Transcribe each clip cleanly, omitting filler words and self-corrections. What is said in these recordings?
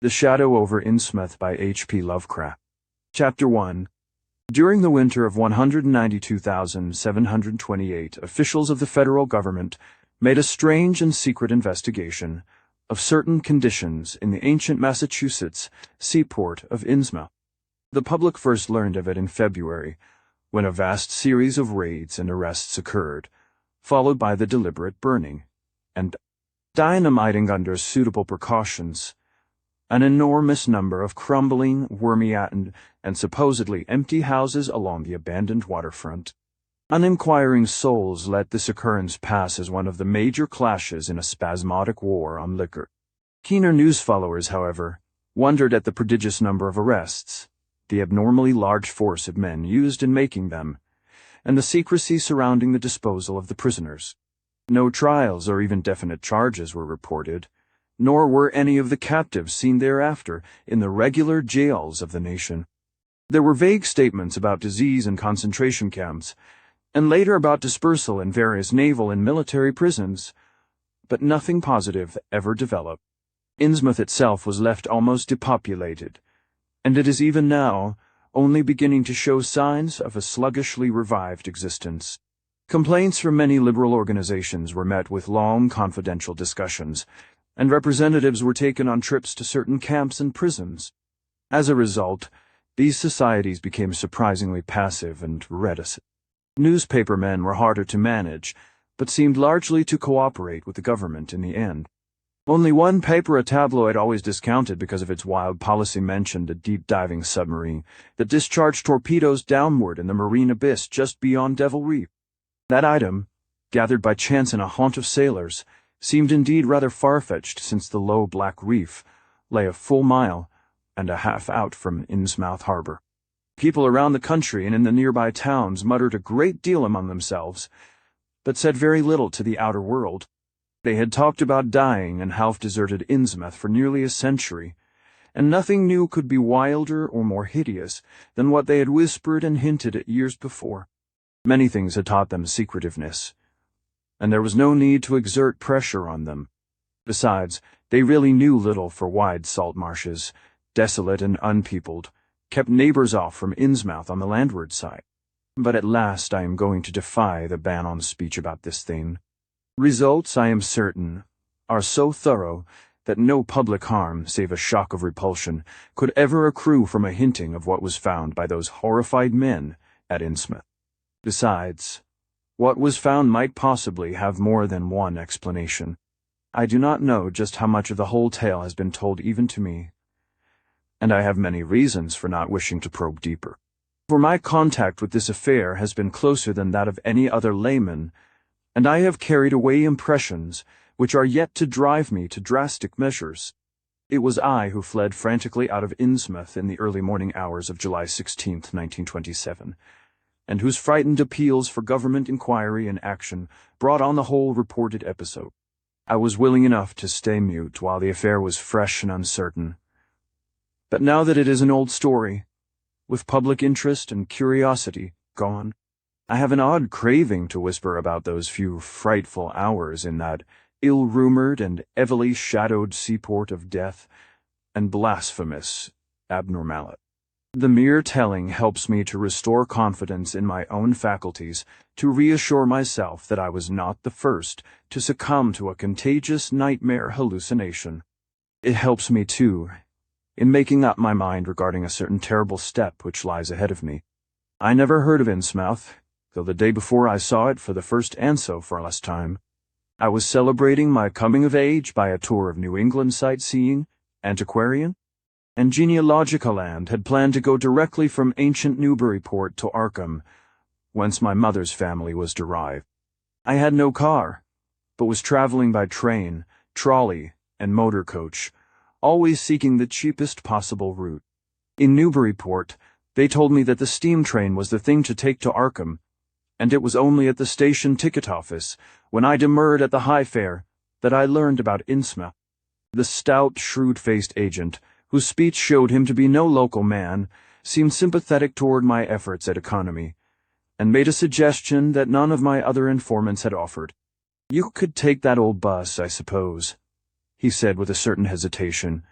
The Shadow over Innsmouth by H.P. Lovecraft. Chapter 1. During the winter of 192,728, officials of the federal government made a strange and secret investigation of certain conditions in the ancient Massachusetts seaport of Innsmouth. The public first learned of it in February, when a vast series of raids and arrests occurred, followed by the deliberate burning and dynamiting under suitable precautions an enormous number of crumbling, wormy-eaten, and supposedly empty houses along the abandoned waterfront. Uninquiring souls let this occurrence pass as one of the major clashes in a spasmodic war on liquor. Keener news followers, however, wondered at the prodigious number of arrests, the abnormally large force of men used in making them, and the secrecy surrounding the disposal of the prisoners. No trials or even definite charges were reported, nor were any of the captives seen thereafter in the regular jails of the nation. There were vague statements about disease in concentration camps, and later about dispersal in various naval and military prisons, but nothing positive ever developed. Innsmouth itself was left almost depopulated, and it is even now only beginning to show signs of a sluggishly revived existence. Complaints from many liberal organizations were met with long confidential discussions, and representatives were taken on trips to certain camps and prisons. As a result, these societies became surprisingly passive and reticent. Newspapermen were harder to manage, but seemed largely to cooperate with the government in the end. Only one paper, a tabloid always discounted because of its wild policy, mentioned a deep-diving submarine that discharged torpedoes downward in the marine abyss just beyond Devil Reef. That item, gathered by chance in a haunt of sailors, seemed indeed rather far-fetched, since the low black reef lay a full mile and a half out from Innsmouth harbor. People around the country and in the nearby towns muttered a great deal among themselves, but said very little to the outer world. They had talked about dying and half-deserted Innsmouth for nearly a century, and nothing new could be wilder or more hideous than what they had whispered and hinted at years before. Many things had taught them secretiveness, and there was no need to exert pressure on them. Besides, they really knew little for wide salt marshes, desolate and unpeopled, kept neighbors off from Innsmouth on the landward side. But at last I am going to defy the ban on speech about this thing. Results, I am certain, are so thorough that no public harm, save a shock of repulsion, could ever accrue from a hinting of what was found by those horrified men at Innsmouth. Besides, what was found might possibly have more than one explanation. I do not know just how much of the whole tale has been told even to me, and I have many reasons for not wishing to probe deeper. For my contact with this affair has been closer than that of any other layman, and I have carried away impressions which are yet to drive me to drastic measures. It was I who fled frantically out of Innsmouth in the early morning hours of July 16, 1927, and whose frightened appeals for government inquiry and action brought on the whole reported episode. I was willing enough to stay mute while the affair was fresh and uncertain. But now that it is an old story, with public interest and curiosity gone, I have an odd craving to whisper about those few frightful hours in that ill-rumored and heavily shadowed seaport of death and blasphemous abnormality. The mere telling helps me to restore confidence in my own faculties, to reassure myself that I was not the first to succumb to a contagious nightmare hallucination. It helps me, too, in making up my mind regarding a certain terrible step which lies ahead of me. I never heard of Innsmouth, though the day before I saw it for the first and so far last time. I was celebrating my coming of age by a tour of New England sightseeing, antiquarian, and genealogical land, had planned to go directly from ancient Newburyport to Arkham, whence my mother's family was derived. I had no car, but was traveling by train, trolley, and motor coach, always seeking the cheapest possible route. In Newburyport, they told me that the steam train was the thing to take to Arkham, and it was only at the station ticket office, when I demurred at the high fare, that I learned about Innsmouth. The stout, shrewd-faced agent, whose speech showed him to be no local man, seemed sympathetic toward my efforts at economy, and made a suggestion that none of my other informants had offered. "You could take that old bus, I suppose," he said with a certain hesitation,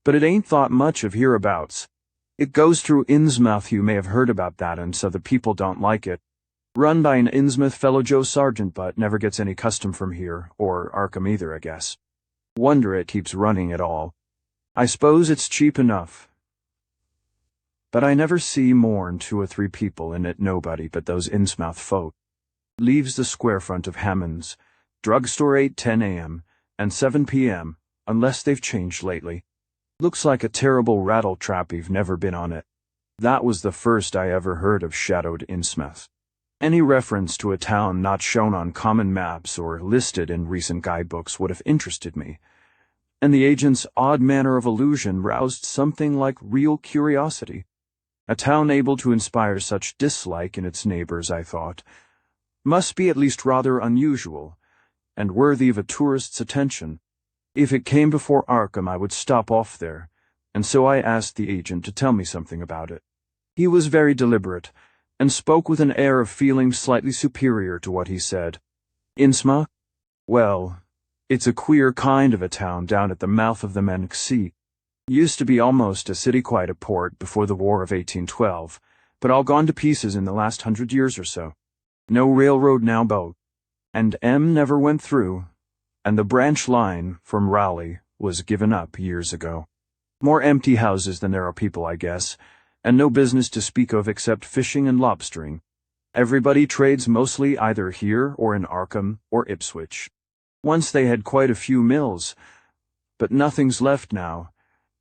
but it ain't thought much of hereabouts. It goes through Innsmouth, you may have heard about that, and so the people don't like it. Run by an Innsmouth fellow Joe Sargent, but never gets any custom from here, or Arkham either, I guess. Wonder it keeps running at all. I suppose it's cheap enough. But I never see more'n 2 or 3 people in it, nobody but those Innsmouth folk. Leaves the square front of Hammond's, drugstore 8:10 a.m. and 7 p.m., unless they've changed lately. Looks like a terrible rattle-trap you've never been on it. That was the first I ever heard of shadowed Innsmouth. Any reference to a town not shown on common maps or listed in recent guidebooks would have interested me, and the agent's odd manner of allusion roused something like real curiosity. A town able to inspire such dislike in its neighbors, I thought, must be at least rather unusual, and worthy of a tourist's attention. If it came before Arkham, I would stop off there, and so I asked the agent to tell me something about it. He was very deliberate, and spoke with an air of feeling slightly superior to what he said. Innsmouth? Well, it's a queer kind of a town down at the mouth of the Manx Sea. Used to be almost a city, quite a port, before the War of 1812, but all gone to pieces in the last 100 years or so. No railroad now boat, and M never went through, and the branch line from Raleigh was given up years ago. More empty houses than there are people, I guess, and no business to speak of except fishing and lobstering. Everybody trades mostly either here or in Arkham or Ipswich. Once they had quite a few mills, but nothing's left now,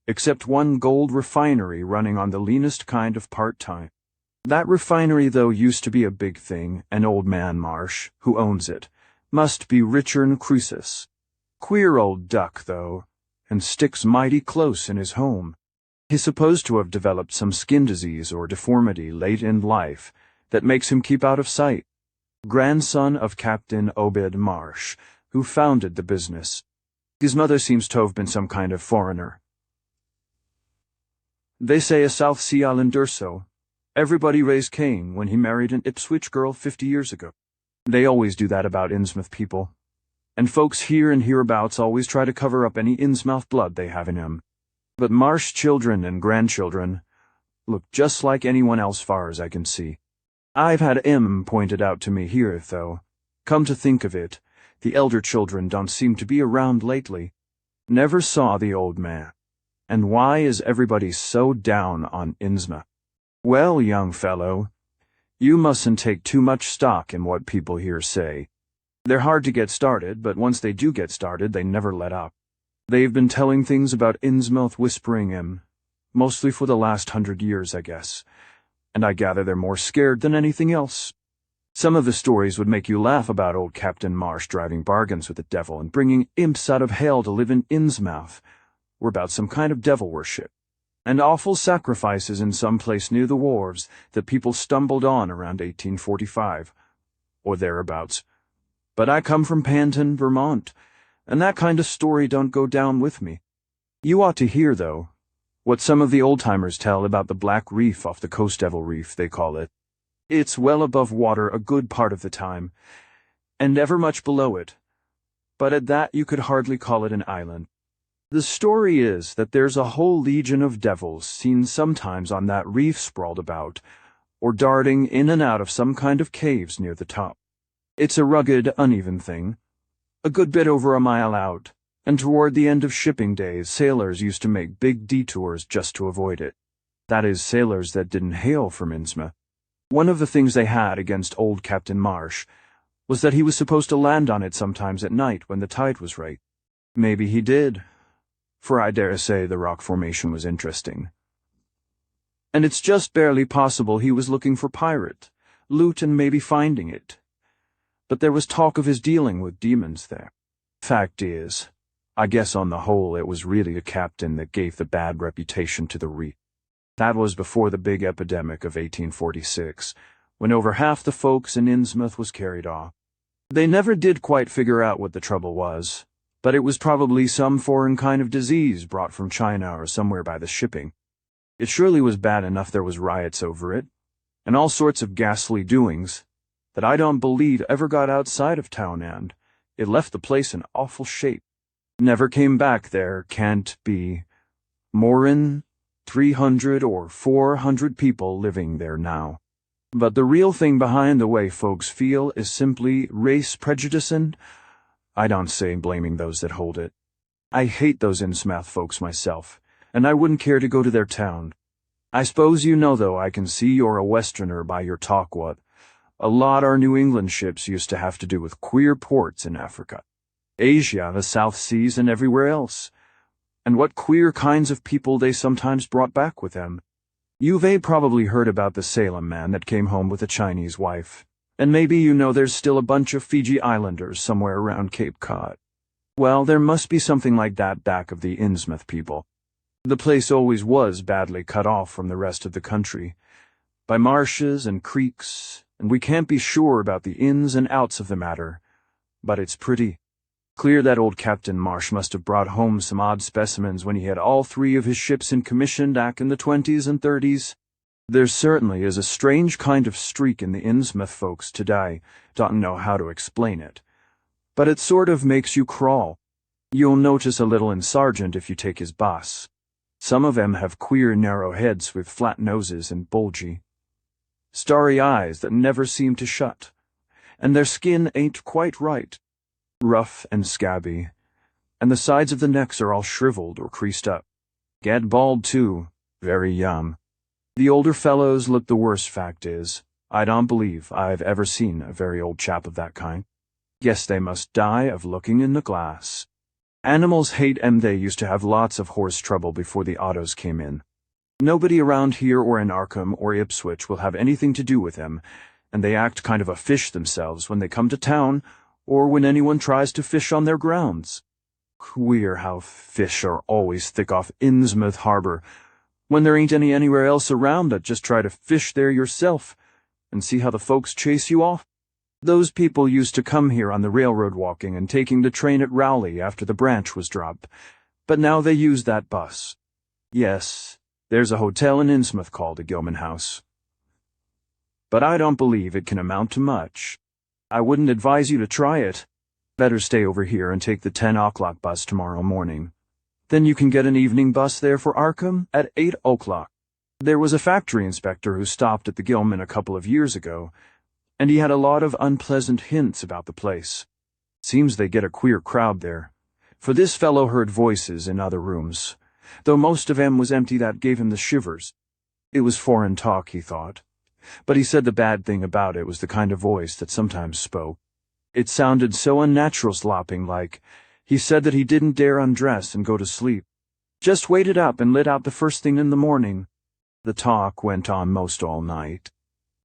except one gold refinery running on the leanest kind of part-time. That refinery, though, used to be a big thing, and old man Marsh, who owns it, must be richer'n Croesus. Queer old duck, though, and sticks mighty close in his home. He's supposed to have developed some skin disease or deformity late in life that makes him keep out of sight. Grandson of Captain Obed Marsh, who founded the business. His mother seems to have been some kind of foreigner. They say a South Sea Islander, so. Everybody raised Cain when he married an Ipswich girl 50 years ago. They always do that about Innsmouth people. And folks here and hereabouts always try to cover up any Innsmouth blood they have in him. But Marsh children and grandchildren look just like anyone else far as I can see. I've had M pointed out to me here, though. Come to think of it, the elder children don't seem to be around lately. Never saw the old man. And why is everybody so down on Innsmouth? Well, young fellow, you mustn't take too much stock in what people here say. They're hard to get started, but once they do get started, they never let up. They've been telling things about Innsmouth whispering him, mostly for the last 100 years, I guess, and I gather they're more scared than anything else. Some of the stories would make you laugh about old Captain Marsh driving bargains with the devil and bringing imps out of hell to live in Innsmouth, or about some kind of devil worship, and awful sacrifices in some place near the wharves that people stumbled on around 1845, or thereabouts. But I come from Panton, Vermont, and that kind of story don't go down with me. You ought to hear, though, what some of the old-timers tell about the Black Reef off the Coast Devil Reef, they call it. It's well above water a good part of the time, and ever much below it, but at that you could hardly call it an island. The story is that there's a whole legion of devils seen sometimes on that reef sprawled about, or darting in and out of some kind of caves near the top. It's a rugged, uneven thing, a good bit over a mile out, and toward the end of shipping days sailors used to make big detours just to avoid it. That is, sailors that didn't hail from Innsmouth. One of the things they had against old Captain Marsh was that he was supposed to land on it sometimes at night when the tide was right. Maybe he did, for I dare say the rock formation was interesting. And it's just barely possible he was looking for pirate, loot, and maybe finding it. But there was talk of his dealing with demons there. Fact is, I guess on the whole it was really a captain that gave the bad reputation to the reef. That was before the big epidemic of 1846, when over half the folks in Innsmouth was carried off. They never did quite figure out what the trouble was, but it was probably some foreign kind of disease brought from China or somewhere by the shipping. It surely was bad enough there was riots over it, and all sorts of ghastly doings, that I don't believe ever got outside of town, and it left the place in awful shape. Never came back there, can't be. More'n 300 or 400 people living there now. But the real thing behind the way folks feel is simply race prejudice, and I don't say blaming those that hold it. I hate those Innsmouth folks myself, and I wouldn't care to go to their town. I suppose you know, though, I can see you're a Westerner by your talk, what a lot our New England ships used to have to do with queer ports in Africa, Asia, the South Seas, and everywhere else, and what queer kinds of people they sometimes brought back with them. You've probably heard about the Salem man that came home with a Chinese wife, and maybe you know there's still a bunch of Fiji Islanders somewhere around Cape Cod. Well, there must be something like that back of the Innsmouth people. The place always was badly cut off from the rest of the country, by marshes and creeks, and we can't be sure about the ins and outs of the matter, but it's pretty clear that old Captain Marsh must have brought home some odd specimens when he had all three of his ships in commission back in the 20s and 30s. There certainly is a strange kind of streak in the Innsmouth folks today. Don't know how to explain it, but it sort of makes you crawl. You'll notice a little in Sargent if you take his bus. Some of them have queer narrow heads with flat noses and bulgy, starry eyes that never seem to shut, and their skin ain't quite right, rough and scabby, and the sides of the necks are all shriveled or creased up. Get bald, too, very young. The older fellows look the worst, fact is. I don't believe I've ever seen a very old chap of that kind. Guess they must die of looking in the glass. Animals hate them. They used to have lots of horse trouble before the autos came in. Nobody around here or in Arkham or Ipswich will have anything to do with them, and they act kind of a fish themselves when they come to town or when anyone tries to fish on their grounds. Queer how fish are always thick off Innsmouth Harbor when there ain't any anywhere else around that just try to fish there yourself and see how the folks chase you off. Those people used to come here on the railroad walking and taking the train at Rowley after the branch was dropped, but now they use that bus. Yes, there's a hotel in Innsmouth called the Gilman House, but I don't believe it can amount to much. I wouldn't advise you to try it. Better stay over here and take the 10 o'clock bus tomorrow morning. Then you can get an evening bus there for Arkham at 8 o'clock. There was a factory inspector who stopped at the Gilman a couple of years ago, and he had a lot of unpleasant hints about the place. Seems they get a queer crowd there, for this fellow heard voices in other rooms, though most of them was empty. That gave him the shivers. It was foreign talk, he thought, but he said the bad thing about it was the kind of voice that sometimes spoke. It sounded so unnatural, slopping like. He said that he didn't dare undress and go to sleep. Just waited up and lit out the first thing in the morning. The talk went on most all night.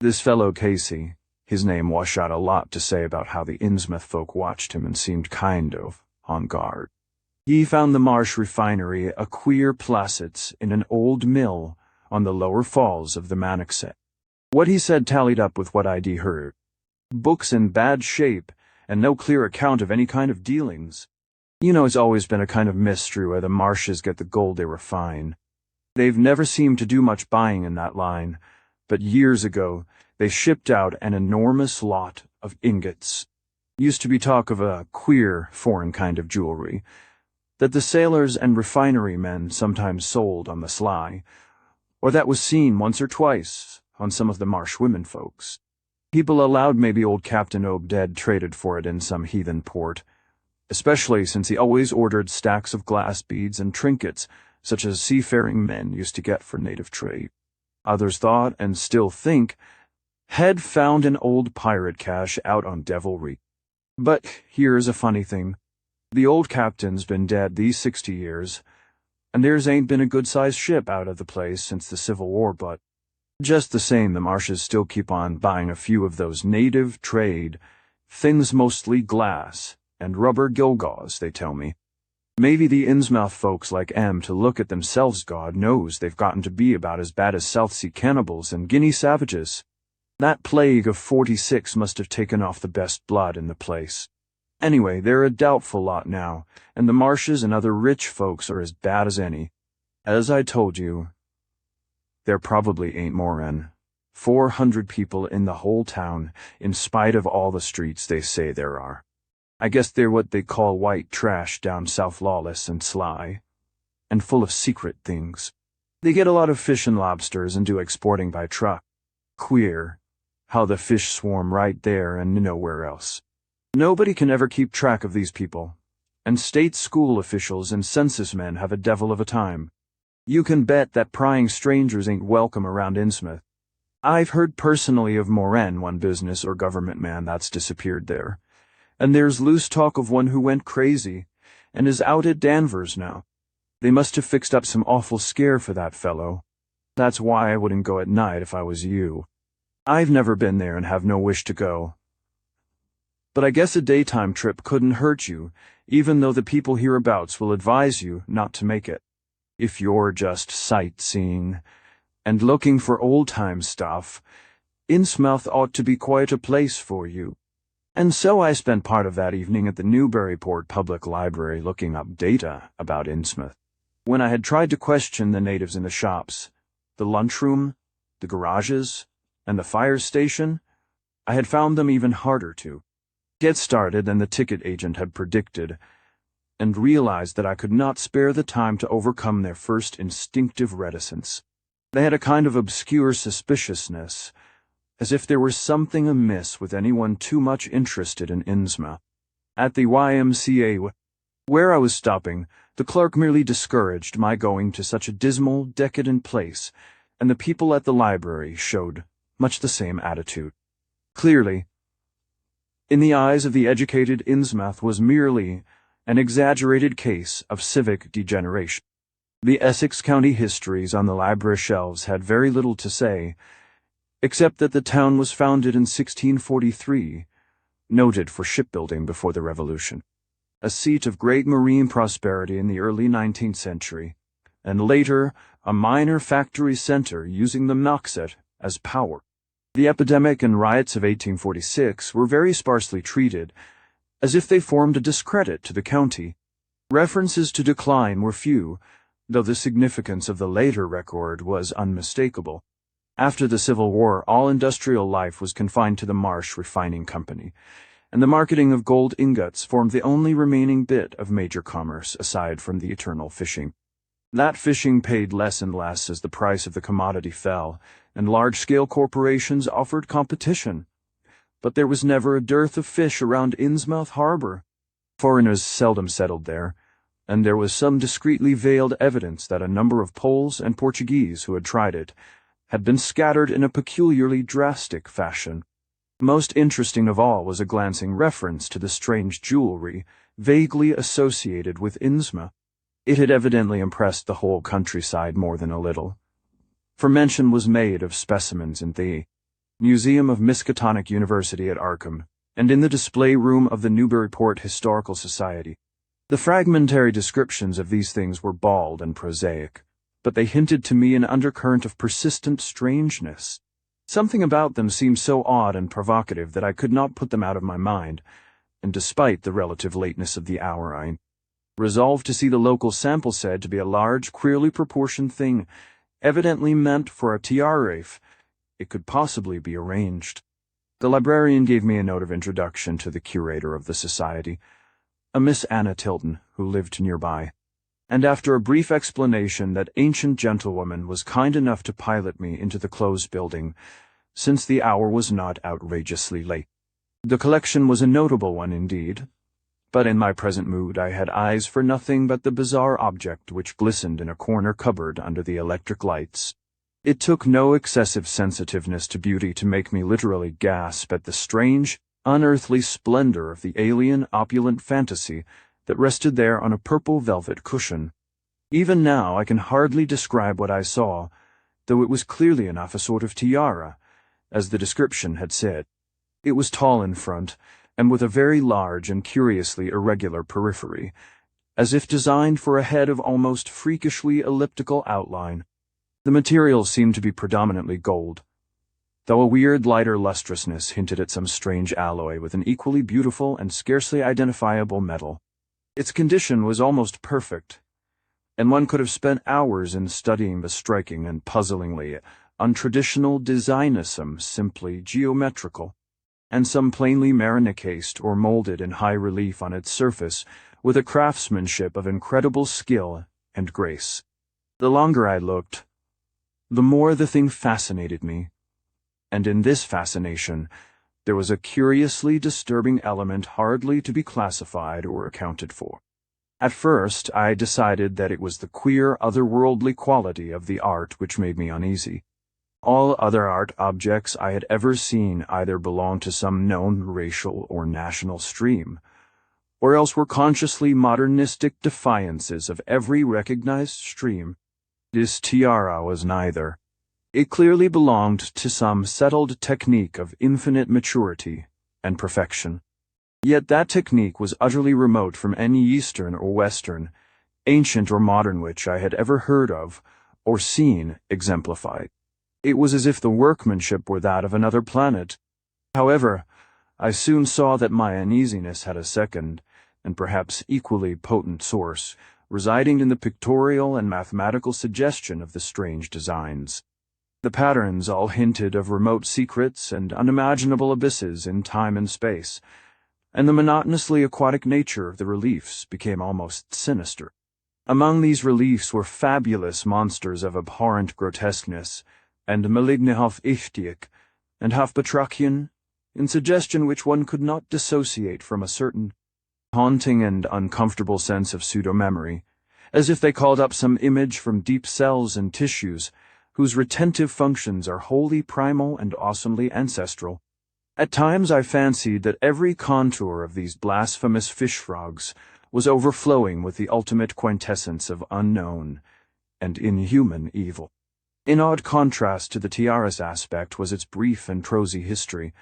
This fellow Casey, his name, washed out a lot to say about how the Innsmouth folk watched him and seemed kind of on guard. He found the Marsh refinery a queer placets in an old mill on the lower falls of the Manoxet. What he said tallied up with what I'd heard. Books in bad shape, and no clear account of any kind of dealings. You know, it's always been a kind of mystery where the Marshes get the gold they refine. They've never seemed to do much buying in that line, but years ago they shipped out an enormous lot of ingots. Used to be talk of a queer, foreign kind of jewelry that the sailors and refinery men sometimes sold on the sly, or that was seen once or twice on some of the Marsh women folks. People allowed maybe old Captain Obed traded for it in some heathen port, especially since he always ordered stacks of glass beads and trinkets, such as seafaring men used to get for native trade. Others thought, and still think, had found an old pirate cache out on Devilry. But here's a funny thing. The old captain's been dead these 60 years, and there's ain't been a good-sized ship out of the place since the Civil War, but just the same, the Marshes still keep on buying a few of those native trade, things mostly glass and rubber gilgaws, they tell me. Maybe the Innsmouth folks like to look at themselves. God knows they've gotten to be about as bad as South Sea cannibals and Guinea savages. That plague of 46 must have taken off the best blood in the place. Anyway, they're a doubtful lot now, and the Marshes and other rich folks are as bad as any. As I told you, there probably ain't more'n 400 people in the whole town, in spite of all the streets they say there are. I guess they're what they call white trash down south, lawless and sly. and full of secret things. They get a lot of fish and lobsters and do exporting by truck. Queer how the fish swarm right there and nowhere else. Nobody can ever keep track of these people, and state school officials and census men have a devil of a time. You can bet that prying strangers ain't welcome around Innsmouth. I've heard personally of Moran, one business or government man that's disappeared there, and there's loose talk of one who went crazy and is out at Danvers now. They must have fixed up some awful scare for that fellow. That's why I wouldn't go at night if I was you. I've never been there and have no wish to go. But I guess a daytime trip couldn't hurt you, even though the people hereabouts will advise you not to make it. If you're just sightseeing and looking for old-time stuff, Innsmouth ought to be quite a place for you. And so I spent part of that evening at the Newburyport Public Library looking up data about Innsmouth. When I had tried to question the natives in the shops, the lunchroom, the garages, and the fire station, I had found them even harder to get started than the ticket agent had predicted, and realized that I could not spare the time to overcome their first instinctive reticence. They had a kind of obscure suspiciousness, as if there were something amiss with anyone too much interested in Innsmouth. At the YMCA, where I was stopping, the clerk merely discouraged my going to such a dismal, decadent place, and the people at the library showed much the same attitude. Clearly, in the eyes of the educated, Innsmouth was merely an exaggerated case of civic degeneration. The Essex County histories on the library shelves had very little to say, except that the town was founded in 1643, noted for shipbuilding before the Revolution, a seat of great marine prosperity in the early 19th century, and later a minor factory center using the Moxet as power. The epidemic and riots of 1846 were very sparsely treated, as if they formed a discredit to the county. References to decline were few, though the significance of the later record was unmistakable. After the Civil War, all industrial life was confined to the Marsh Refining Company, and the marketing of gold ingots formed the only remaining bit of major commerce aside from the eternal fishing. That fishing paid less and less as the price of the commodity fell, and large-scale corporations offered competition. But there was never a dearth of fish around Innsmouth harbor. Foreigners seldom settled there, and there was some discreetly veiled evidence that a number of Poles and Portuguese who had tried it had been scattered in a peculiarly drastic fashion. Most interesting of all was a glancing reference to the strange jewelry vaguely associated with Innsmouth. It had evidently impressed the whole countryside more than a little, for mention was made of specimens in the Museum of Miskatonic University at Arkham, and in the display room of the Newburyport Historical Society. The fragmentary descriptions of these things were bald and prosaic, but they hinted to me an undercurrent of persistent strangeness. Something about them seemed so odd and provocative that I could not put them out of my mind, and despite the relative lateness of the hour, I resolved to see the local sample said to be a large, queerly proportioned thing, evidently meant for a tiara if it could possibly be arranged. The librarian gave me a note of introduction to the curator of the society, a Miss Anna Tilton, who lived nearby, and after a brief explanation that ancient gentlewoman was kind enough to pilot me into the closed building, since the hour was not outrageously late. The collection was a notable one indeed, but in my present mood I had eyes for nothing but the bizarre object which glistened in a corner cupboard under the electric lights. It took no excessive sensitiveness to beauty to make me literally gasp at the strange, unearthly splendor of the alien, opulent fantasy that rested there on a purple velvet cushion. Even now I can hardly describe what I saw, though it was clearly enough a sort of tiara, as the description had said. It was tall in front, and with a very large and curiously irregular periphery, as if designed for a head of almost freakishly elliptical outline. The material seemed to be predominantly gold, though a weird lighter lustrousness hinted at some strange alloy with an equally beautiful and scarcely identifiable metal. Its condition was almost perfect, and one could have spent hours in studying the striking and puzzlingly untraditional designism, simply geometrical, and some plainly marinacased or molded in high relief on its surface with a craftsmanship of incredible skill and grace. The longer I looked, the more the thing fascinated me, and in this fascination there was a curiously disturbing element hardly to be classified or accounted for. At first I decided that it was the queer, otherworldly quality of the art which made me uneasy. All other art objects I had ever seen either belonged to some known racial or national stream, or else were consciously modernistic defiances of every recognized stream. This tiara was neither. It clearly belonged to some settled technique of infinite maturity and perfection. Yet that technique was utterly remote from any Eastern or Western, ancient or modern which I had ever heard of or seen exemplified. It was as if the workmanship were that of another planet. However, I soon saw that my uneasiness had a second, and perhaps equally potent source, residing in the pictorial and mathematical suggestion of the strange designs. The patterns all hinted of remote secrets and unimaginable abysses in time and space, and the monotonously aquatic nature of the reliefs became almost sinister. Among these reliefs were fabulous monsters of abhorrent grotesqueness, and malignant half ichthyaic, and half batrachian, in suggestion which one could not dissociate from a certain haunting and uncomfortable sense of pseudo-memory, as if they called up some image from deep cells and tissues, whose retentive functions are wholly primal and awesomely ancestral. At times I fancied that every contour of these blasphemous fish-frogs was overflowing with the ultimate quintessence of unknown and inhuman evil. In odd contrast to the tiara's aspect was its brief and prosy history,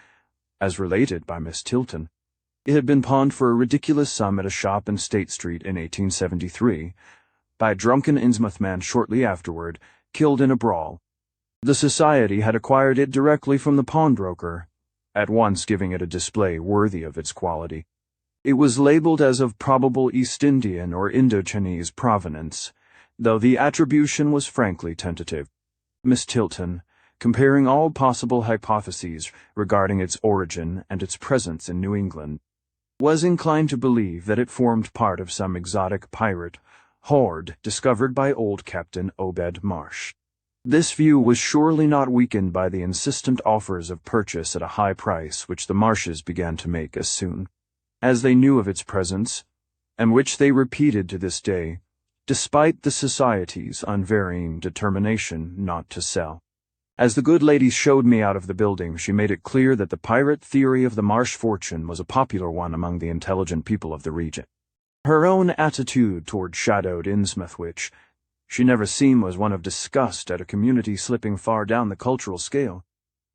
as related by Miss Tilton. It had been pawned for a ridiculous sum at a shop in State Street in 1873, by a drunken Innsmouth man shortly afterward, killed in a brawl. The Society had acquired it directly from the pawnbroker, at once giving it a display worthy of its quality. It was labeled as of probable East Indian or Indo-Chinese provenance, though the attribution was frankly tentative. Miss Tilton, comparing all possible hypotheses regarding its origin and its presence in New England, was inclined to believe that it formed part of some exotic pirate hoard discovered by old Captain Obed Marsh. This view was surely not weakened by the insistent offers of purchase at a high price which the Marshes began to make as soon as they knew of its presence, and which they repeated to this day, despite the Society's unvarying determination not to sell. As the good lady showed me out of the building, she made it clear that the pirate theory of the Marsh fortune was a popular one among the intelligent people of the region. Her own attitude toward shadowed Innsmouth, which she never seen, was one of disgust at a community slipping far down the cultural scale,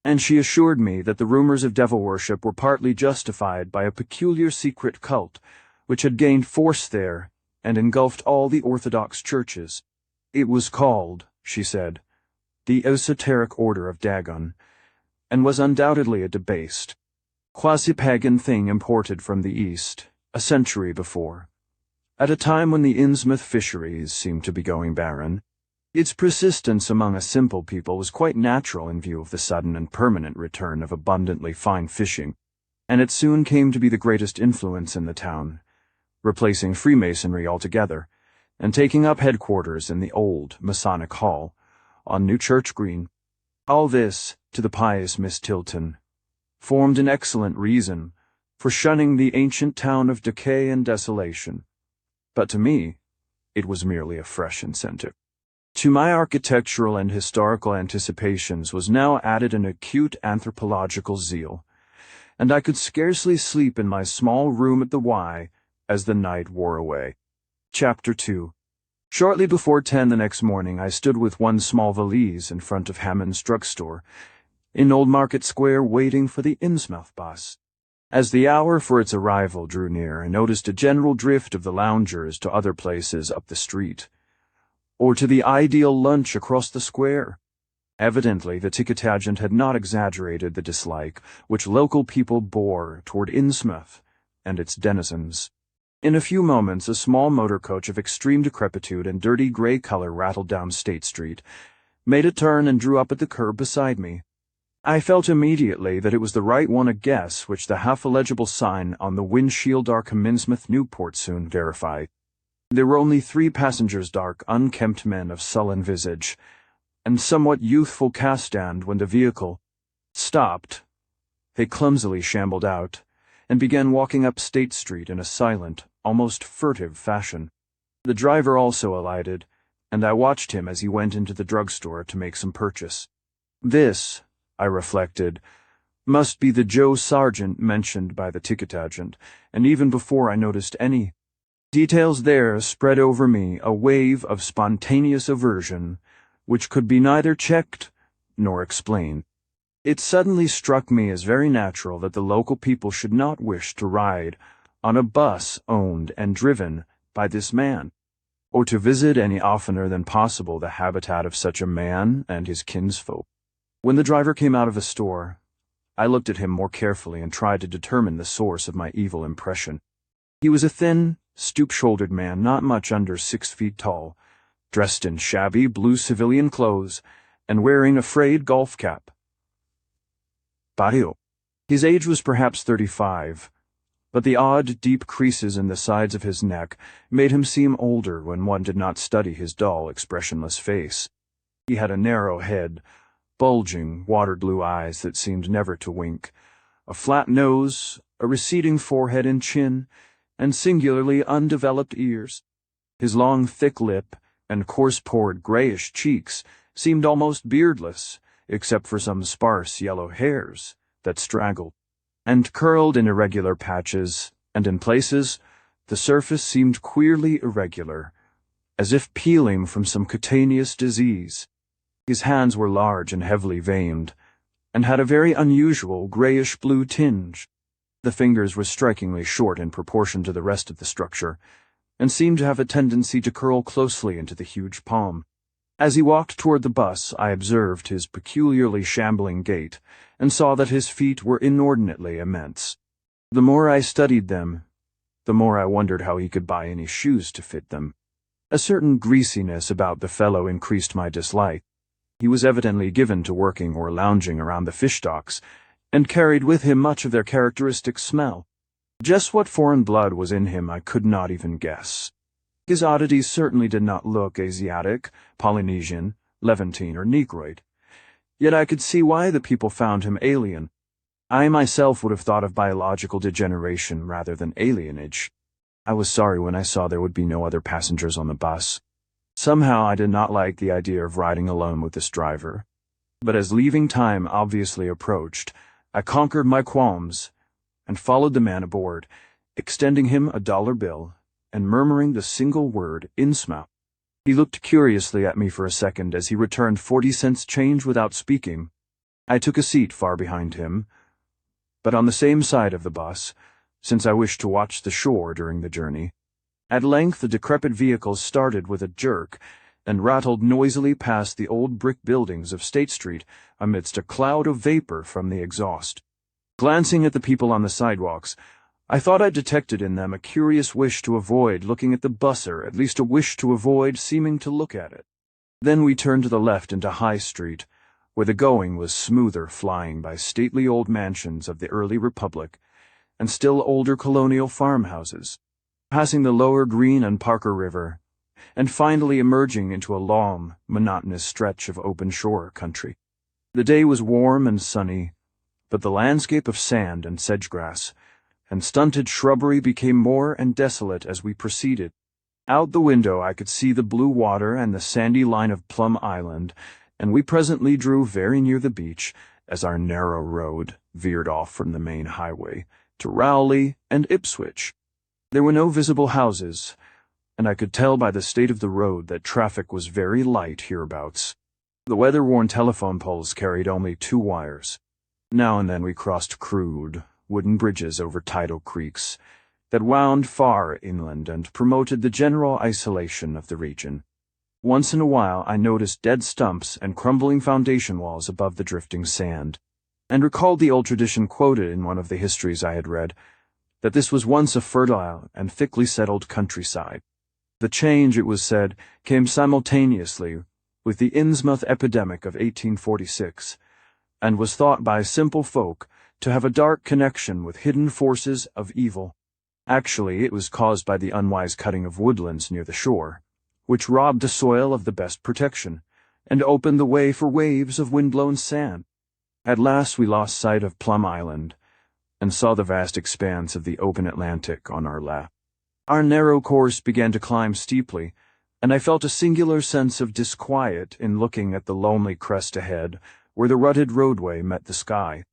and she assured me that the rumors of devil worship were partly justified by a peculiar secret cult which had gained force there and engulfed all the Orthodox churches. It was called, she said, the Esoteric Order of Dagon, and was undoubtedly a debased, quasi-pagan thing imported from the East a century before, at a time when the Innsmouth fisheries seemed to be going barren. Its persistence among a simple people was quite natural in view of the sudden and permanent return of abundantly fine fishing, and it soon came to be the greatest influence in the town, replacing Freemasonry altogether, and taking up headquarters in the old Masonic Hall, on New Church Green. All this, to the pious Miss Tilton, formed an excellent reason for shunning the ancient town of decay and desolation, but to me it was merely a fresh incentive. To my architectural and historical anticipations was now added an acute anthropological zeal, and I could scarcely sleep in my small room at the Y as the night wore away. Chapter 2. Shortly before 10 the next morning I stood with one small valise in front of Hammond's drugstore, in Old Market Square, waiting for the Innsmouth bus. As the hour for its arrival drew near, I noticed a general drift of the loungers to other places up the street, or to the ideal lunch across the square. Evidently, the ticket agent had not exaggerated the dislike which local people bore toward Innsmouth and its denizens. In a few moments, a small motor coach of extreme decrepitude and dirty gray color rattled down State Street, made a turn and drew up at the curb beside me. I felt immediately that it was the right one, a guess which the half-illegible sign on the windshield Arkham Innsmouth Newport soon verified. There were only 3 passengers, dark, unkempt men of sullen visage, and somewhat youthful cast-stand. When the vehicle stopped, they clumsily shambled out, and began walking up State Street in a silent, almost furtive fashion. The driver also alighted, and I watched him as he went into the drugstore to make some purchase. This, I reflected, must be the Joe Sargent mentioned by the ticket agent, and even before I noticed any details there spread over me a wave of spontaneous aversion, which could be neither checked nor explained. It suddenly struck me as very natural that the local people should not wish to ride on a bus owned and driven by this man, or to visit any oftener than possible the habitat of such a man and his kinsfolk. When the driver came out of the store, I looked at him more carefully and tried to determine the source of my evil impression. He was a thin, stoop-shouldered man, not much under 6 feet tall, dressed in shabby blue civilian clothes, and wearing a frayed golf cap. His age was perhaps 35, but the odd, deep creases in the sides of his neck made him seem older when one did not study his dull, expressionless face. He had a narrow head, bulging, water-blue eyes that seemed never to wink, a flat nose, a receding forehead and chin, and singularly undeveloped ears. His long, thick lip and coarse-pored, grayish cheeks seemed almost beardless, except for some sparse yellow hairs that straggled and curled in irregular patches, and in places the surface seemed queerly irregular, as if peeling from some cutaneous disease. His hands were large and heavily veined, and had a very unusual grayish-blue tinge. The fingers were strikingly short in proportion to the rest of the structure, and seemed to have a tendency to curl closely into the huge palm. As he walked toward the bus, I observed his peculiarly shambling gait, and saw that his feet were inordinately immense. The more I studied them, the more I wondered how he could buy any shoes to fit them. A certain greasiness about the fellow increased my dislike. He was evidently given to working or lounging around the fish docks, and carried with him much of their characteristic smell. Just what foreign blood was in him I could not even guess. His oddities certainly did not look Asiatic, Polynesian, Levantine, or Negroid. Yet I could see why the people found him alien. I myself would have thought of biological degeneration rather than alienage. I was sorry when I saw there would be no other passengers on the bus. Somehow I did not like the idea of riding alone with this driver. But as leaving time obviously approached, I conquered my qualms and followed the man aboard, extending him a $1 bill and murmuring the single word, Innsmouth. He looked curiously at me for a second as he returned 40 cents change without speaking. I took a seat far behind him, but on the same side of the bus, since I wished to watch the shore during the journey. At length the decrepit vehicle started with a jerk and rattled noisily past the old brick buildings of State Street amidst a cloud of vapor from the exhaust. Glancing at the people on the sidewalks, I thought I detected in them a curious wish to avoid looking at the busser, at least a wish to avoid seeming to look at it. Then we turned to the left into High Street, where the going was smoother flying by stately old mansions of the early Republic and still older colonial farmhouses, passing the lower Green and Parker River, and finally emerging into a long, monotonous stretch of open shore country. The day was warm and sunny, but the landscape of sand and sedge-grass and stunted shrubbery became more and desolate as we proceeded. Out the window I could see the blue water and the sandy line of Plum Island, and we presently drew very near the beach as our narrow road veered off from the main highway to Rowley and Ipswich. There were no visible houses, and I could tell by the state of the road that traffic was very light hereabouts. The weather-worn telephone poles carried only 2 wires. Now and then we crossed crude, wooden bridges over tidal creeks that wound far inland and promoted the general isolation of the region. Once in a while I noticed dead stumps and crumbling foundation walls above the drifting sand, and recalled the old tradition quoted in one of the histories I had read, that this was once a fertile and thickly settled countryside. The change, it was said, came simultaneously with the Innsmouth epidemic of 1846, and was thought by simple folk to have a dark connection with hidden forces of evil. Actually, it was caused by the unwise cutting of woodlands near the shore, which robbed the soil of the best protection, and opened the way for waves of wind-blown sand. At last we lost sight of Plum Island, and saw the vast expanse of the open Atlantic on our left. Our narrow course began to climb steeply, and I felt a singular sense of disquiet in looking at the lonely crest ahead, where the rutted roadway met the sky.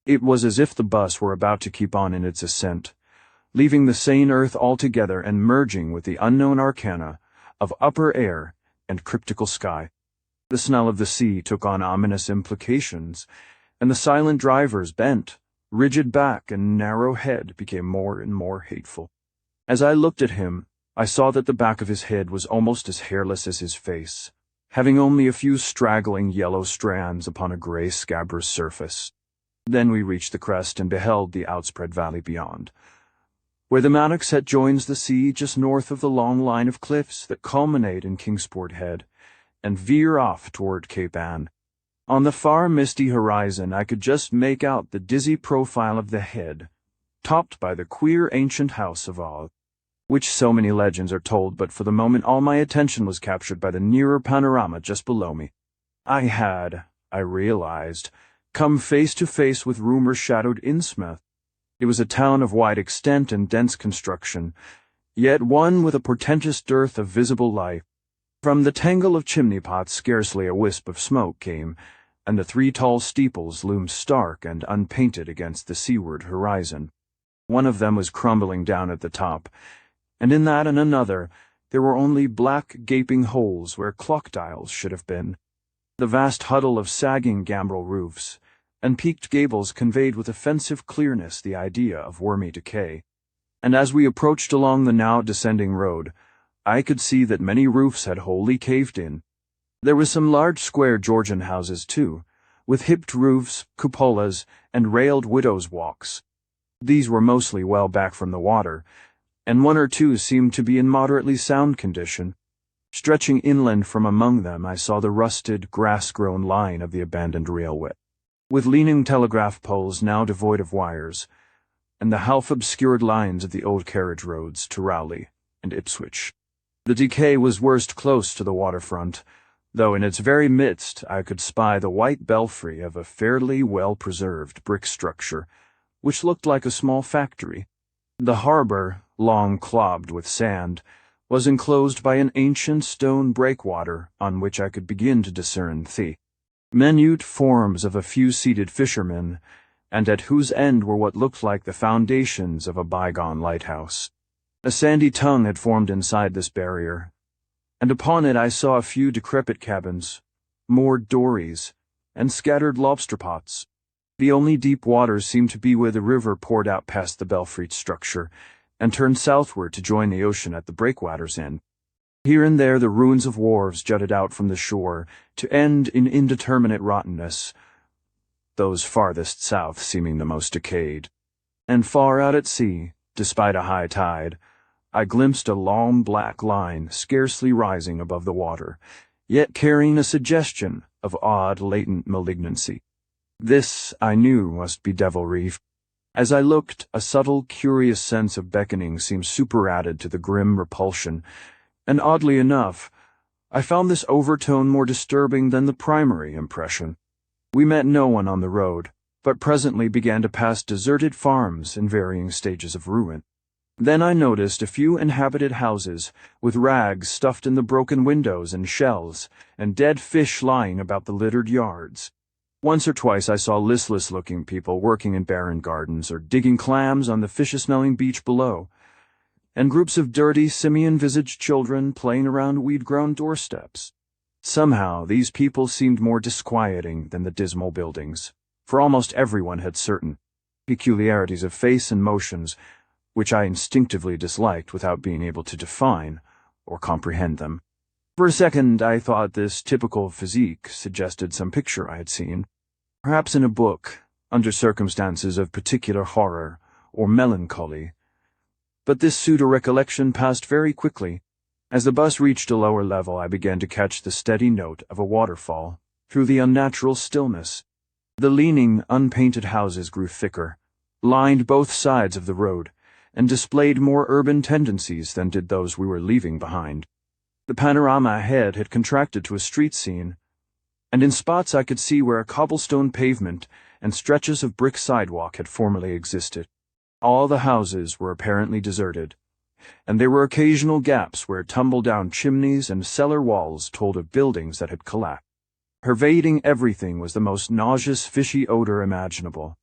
It was as if the bus were about to keep on in its ascent, leaving the sane earth altogether and merging with the unknown arcana of upper air and cryptical sky. The smell of the sea took on ominous implications, and the silent driver's bent, rigid back and narrow head became more and more hateful. As I looked at him, I saw that the back of his head was almost as hairless as his face, having only a few straggling yellow strands upon a gray scabrous surface. Then we reached the crest and beheld the outspread valley beyond, where the Manoxet joins the sea just north of the long line of cliffs that culminate in Kingsport Head and veer off toward Cape Ann. On the far misty horizon I could just make out the dizzy profile of the head, topped by the queer ancient house of Aud, which so many legends are told, but for the moment all my attention was captured by the nearer panorama just below me. I realized, come face to face with rumor-shadowed Innsmouth. It was a town of wide extent and dense construction, yet one with a portentous dearth of visible life. From the tangle of chimney-pots scarcely a wisp of smoke came, and the three tall steeples loomed stark and unpainted against the seaward horizon. One of them was crumbling down at the top, and in that and another there were only black gaping holes where clock dials should have been. The vast huddle of sagging gambrel roofs and peaked gables conveyed with offensive clearness the idea of wormy decay, and as we approached along the now descending road, I could see that many roofs had wholly caved in. There were some large square Georgian houses, too, with hipped roofs, cupolas, and railed widows' walks. These were mostly well back from the water, and one or two seemed to be in moderately sound condition. Stretching inland from among them, I saw the rusted, grass-grown line of the abandoned railway, with leaning telegraph poles now devoid of wires, and the half-obscured lines of the old carriage roads to Rowley and Ipswich. The decay was worst close to the waterfront, though in its very midst I could spy the white belfry of a fairly well-preserved brick structure, which looked like a small factory. The harbor, long clogged with sand, was enclosed by an ancient stone breakwater on which I could begin to discern the minute forms of a few seated fishermen, and at whose end were what looked like the foundations of a bygone lighthouse. A sandy tongue had formed inside this barrier, and upon it I saw a few decrepit cabins, moored dories, and scattered lobster pots. The only deep waters seemed to be where the river poured out past the belfried structure and turned southward to join the ocean at the breakwater's end. Here and there the ruins of wharves jutted out from the shore to end in indeterminate rottenness, those farthest south seeming the most decayed. And far out at sea, despite a high tide, I glimpsed a long black line scarcely rising above the water, yet carrying a suggestion of odd latent malignancy. This, I knew, must be Devil Reef. As I looked, a subtle, curious sense of beckoning seemed superadded to the grim repulsion, and oddly enough, I found this overtone more disturbing than the primary impression. We met no one on the road, but presently began to pass deserted farms in varying stages of ruin. Then I noticed a few inhabited houses, with rags stuffed in the broken windows and shells, and dead fish lying about the littered yards. Once or twice I saw listless-looking people working in barren gardens or digging clams on the fishy-smelling beach below, and groups of dirty, simian-visaged children playing around weed-grown doorsteps. Somehow these people seemed more disquieting than the dismal buildings, for almost everyone had certain peculiarities of face and motions which I instinctively disliked without being able to define or comprehend them. For a second I thought this typical physique suggested some picture I had seen, perhaps in a book, under circumstances of particular horror or melancholy. But this pseudo-recollection passed very quickly. As the bus reached a lower level, I began to catch the steady note of a waterfall through the unnatural stillness. The leaning, unpainted houses grew thicker, lined both sides of the road, and displayed more urban tendencies than did those we were leaving behind. The panorama ahead had contracted to a street scene, and in spots I could see where a cobblestone pavement and stretches of brick sidewalk had formerly existed. All the houses were apparently deserted, and there were occasional gaps where tumble-down chimneys and cellar walls told of buildings that had collapsed. Pervading everything was the most nauseous, fishy odor imaginable.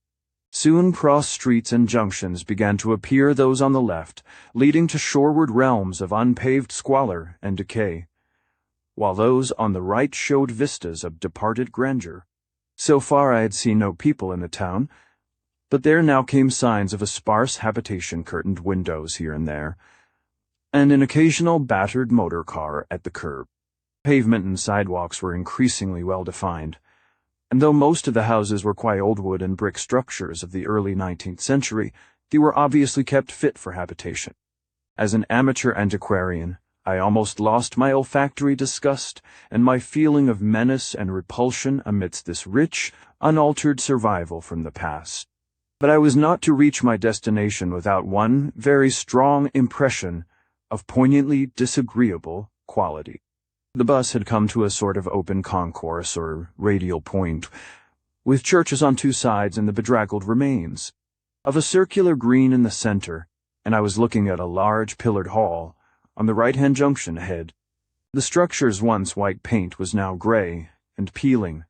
Soon cross streets and junctions began to appear, those on the left, leading to shoreward realms of unpaved squalor and decay, while those on the right showed vistas of departed grandeur. So far I had seen no people in the town, but there now came signs of a sparse habitation, curtained windows here and there, and an occasional battered motor car at the curb. Pavement and sidewalks were increasingly well-defined, and though most of the houses were quite old wood and brick structures of the early 19th century, they were obviously kept fit for habitation. As an amateur antiquarian, I almost lost my olfactory disgust and my feeling of menace and repulsion amidst this rich, unaltered survival from the past. But I was not to reach my destination without one very strong impression of poignantly disagreeable quality. The bus had come to a sort of open concourse or radial point, with churches on two sides and the bedraggled remains of a circular green in the center, and I was looking at a large pillared hall on the right-hand junction ahead. The structure's once white paint was now gray and peeling,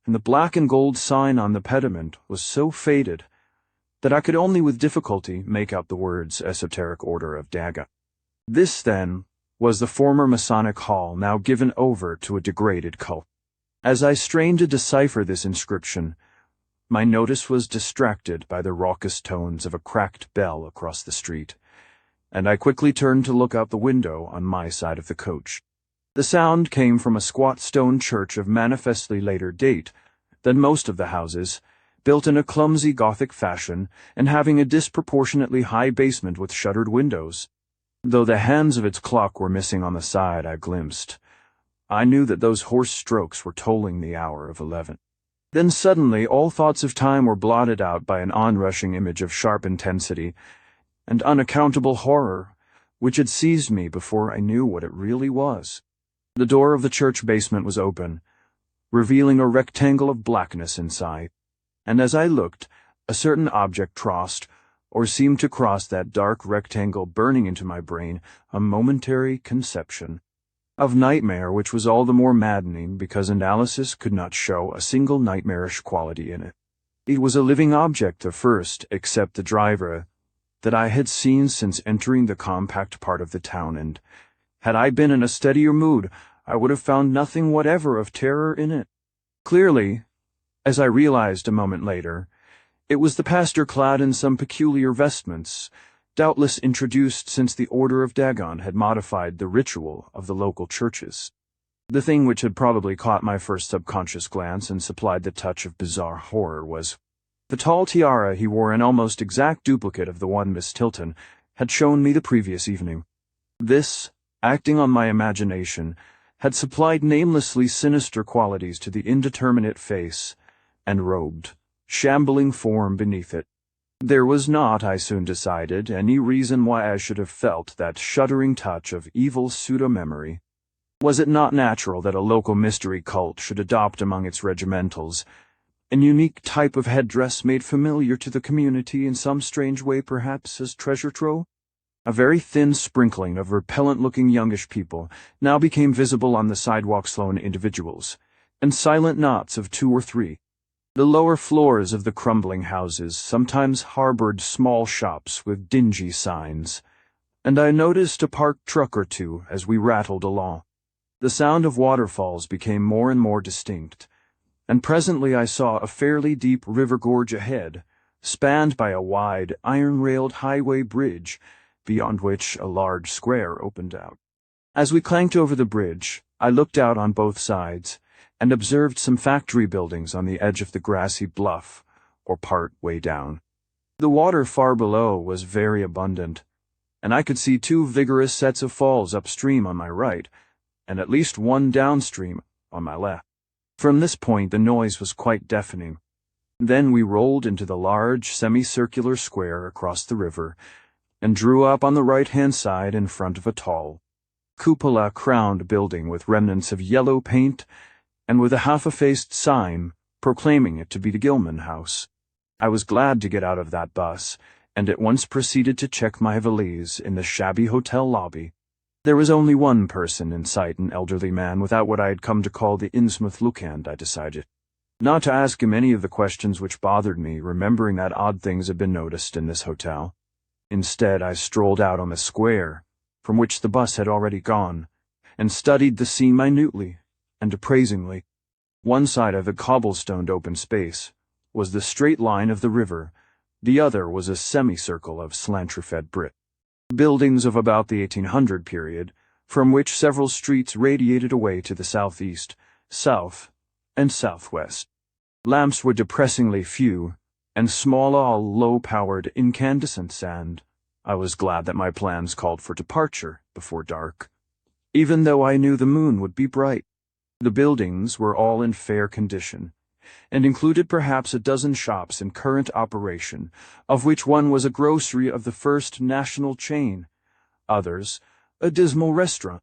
and the black and gold sign on the pediment was so faded that I could only with difficulty make out the words Esoteric Order of Daga. This, then, was the former Masonic hall, now given over to a degraded cult. As I strained to decipher this inscription, my notice was distracted by the raucous tones of a cracked bell across the street, and I quickly turned to look out the window on my side of the coach. The sound came from a squat stone church of manifestly later date than most of the houses, built in a clumsy Gothic fashion and having a disproportionately high basement with shuttered windows. Though the hands of its clock were missing on the side I glimpsed, I knew that those hoarse strokes were tolling the hour of 11. Then suddenly all thoughts of time were blotted out by an onrushing image of sharp intensity and unaccountable horror, which had seized me before I knew what it really was. The door of the church basement was open, revealing a rectangle of blackness inside, and as I looked, a certain object crossed, or seemed to cross that dark rectangle, burning into my brain a momentary conception of nightmare, which was all the more maddening because analysis could not show a single nightmarish quality in it. It was a living object, the first, except the driver, that I had seen since entering the compact part of the town, and, had I been in a steadier mood, I would have found nothing whatever of terror in it. Clearly, as I realized a moment later, it was the pastor clad in some peculiar vestments, doubtless introduced since the Order of Dagon had modified the ritual of the local churches. The thing which had probably caught my first subconscious glance and supplied the touch of bizarre horror was the tall tiara he wore, an almost exact duplicate of the one Miss Tilton had shown me the previous evening. This, acting on my imagination, had supplied namelessly sinister qualities to the indeterminate face and robed, shambling form beneath it. There was not, I soon decided, any reason why I should have felt that shuddering touch of evil pseudo-memory. Was it not natural that a local mystery cult should adopt among its regimentals an unique type of headdress made familiar to the community in some strange way, perhaps as treasure trove? A very thin sprinkling of repellent-looking youngish people now became visible on the sidewalk's lone individuals, and silent knots of 2 or 3. The lower floors of the crumbling houses sometimes harbored small shops with dingy signs, and I noticed a parked truck or two as we rattled along. The sound of waterfalls became more and more distinct, and presently I saw a fairly deep river gorge ahead, spanned by a wide, iron-railed highway bridge, beyond which a large square opened out. As we clanked over the bridge, I looked out on both sides, and observed some factory buildings on the edge of the grassy bluff, or part way down. The water far below was very abundant, and I could see 2 vigorous sets of falls upstream on my right, and at least 1 downstream on my left. From this point the noise was quite deafening, Then we rolled into the large semicircular square across the river and drew up on the right-hand side in front of a tall, cupola-crowned building with remnants of yellow paint and with a half-effaced sign proclaiming it to be the Gilman House. I was glad to get out of that bus and at once proceeded to check my valise in the shabby hotel lobby. There was only one person in sight, an elderly man without what I had come to call the Innsmouth look, and I decided not to ask him any of the questions which bothered me, remembering that odd things had been noticed in this hotel. Instead, I strolled out on the square, from which the bus had already gone, and studied the scene minutely and appraisingly. One side of the cobblestoned open space was the straight line of the river, the other was a semicircle of slant-roofed brick. Buildings of about the 1800 period, from which several streets radiated away to the southeast, south, and southwest. Lamps were depressingly few, and small, all low-powered incandescents, and I was glad that my plans called for departure before dark, even though I knew the moon would be bright. The buildings were all in fair condition, and included perhaps a dozen shops in current operation, of which one was a grocery of the first national chain, others a dismal restaurant,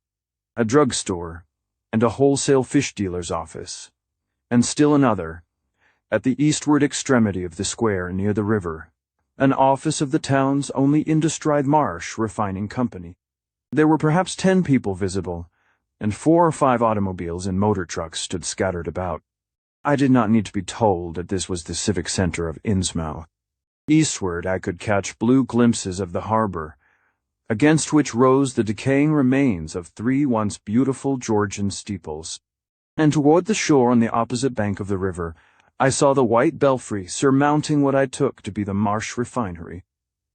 a drugstore, and a wholesale fish dealer's office, and still another, at the eastward extremity of the square near the river, an office of the town's only industry marsh refining company. There were perhaps 10 people visible, and 4 or 5 automobiles and motor trucks stood scattered about. I did not need to be told that this was the civic center of Innsmouth. Eastward I could catch blue glimpses of the harbor, against which rose the decaying remains of 3 once beautiful Georgian steeples. And toward the shore on the opposite bank of the river, I saw the white belfry surmounting what I took to be the Marsh refinery.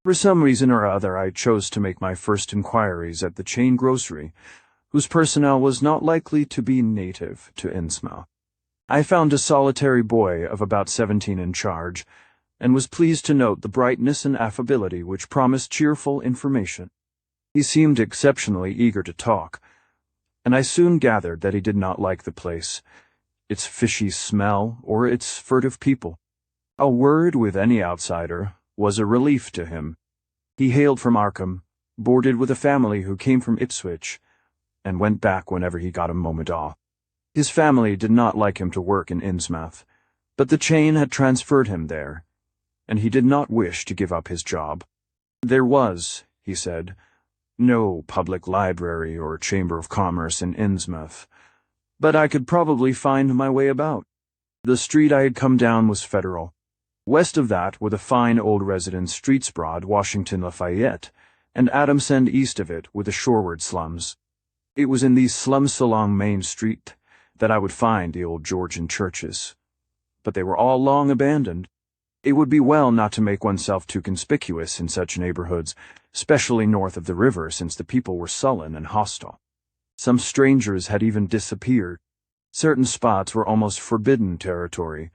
For some reason or other I chose to make my first inquiries at the chain grocery, whose personnel was not likely to be native to Innsmouth. I found a solitary boy of about 17 in charge, and was pleased to note the brightness and affability which promised cheerful information. He seemed exceptionally eager to talk, and I soon gathered that he did not like the place, its fishy smell, or its furtive people. A word with any outsider was a relief to him. He hailed from Arkham, boarded with a family who came from Ipswich, and went back whenever he got a moment off. His family did not like him to work in Innsmouth, but the chain had transferred him there, and he did not wish to give up his job. There was, he said, no public library or chamber of commerce in Innsmouth, but I could probably find my way about. The street I had come down was Federal. West of that were the fine old residence streets Broad, Washington, Lafayette, and Adams End east of it were the shoreward slums. It was in these slums along Main Street that I would find the old Georgian churches, but they were all long abandoned. It would be well not to make oneself too conspicuous in such neighborhoods, especially north of the river, since the people were sullen and hostile. Some strangers had even disappeared. Certain spots were almost forbidden territory,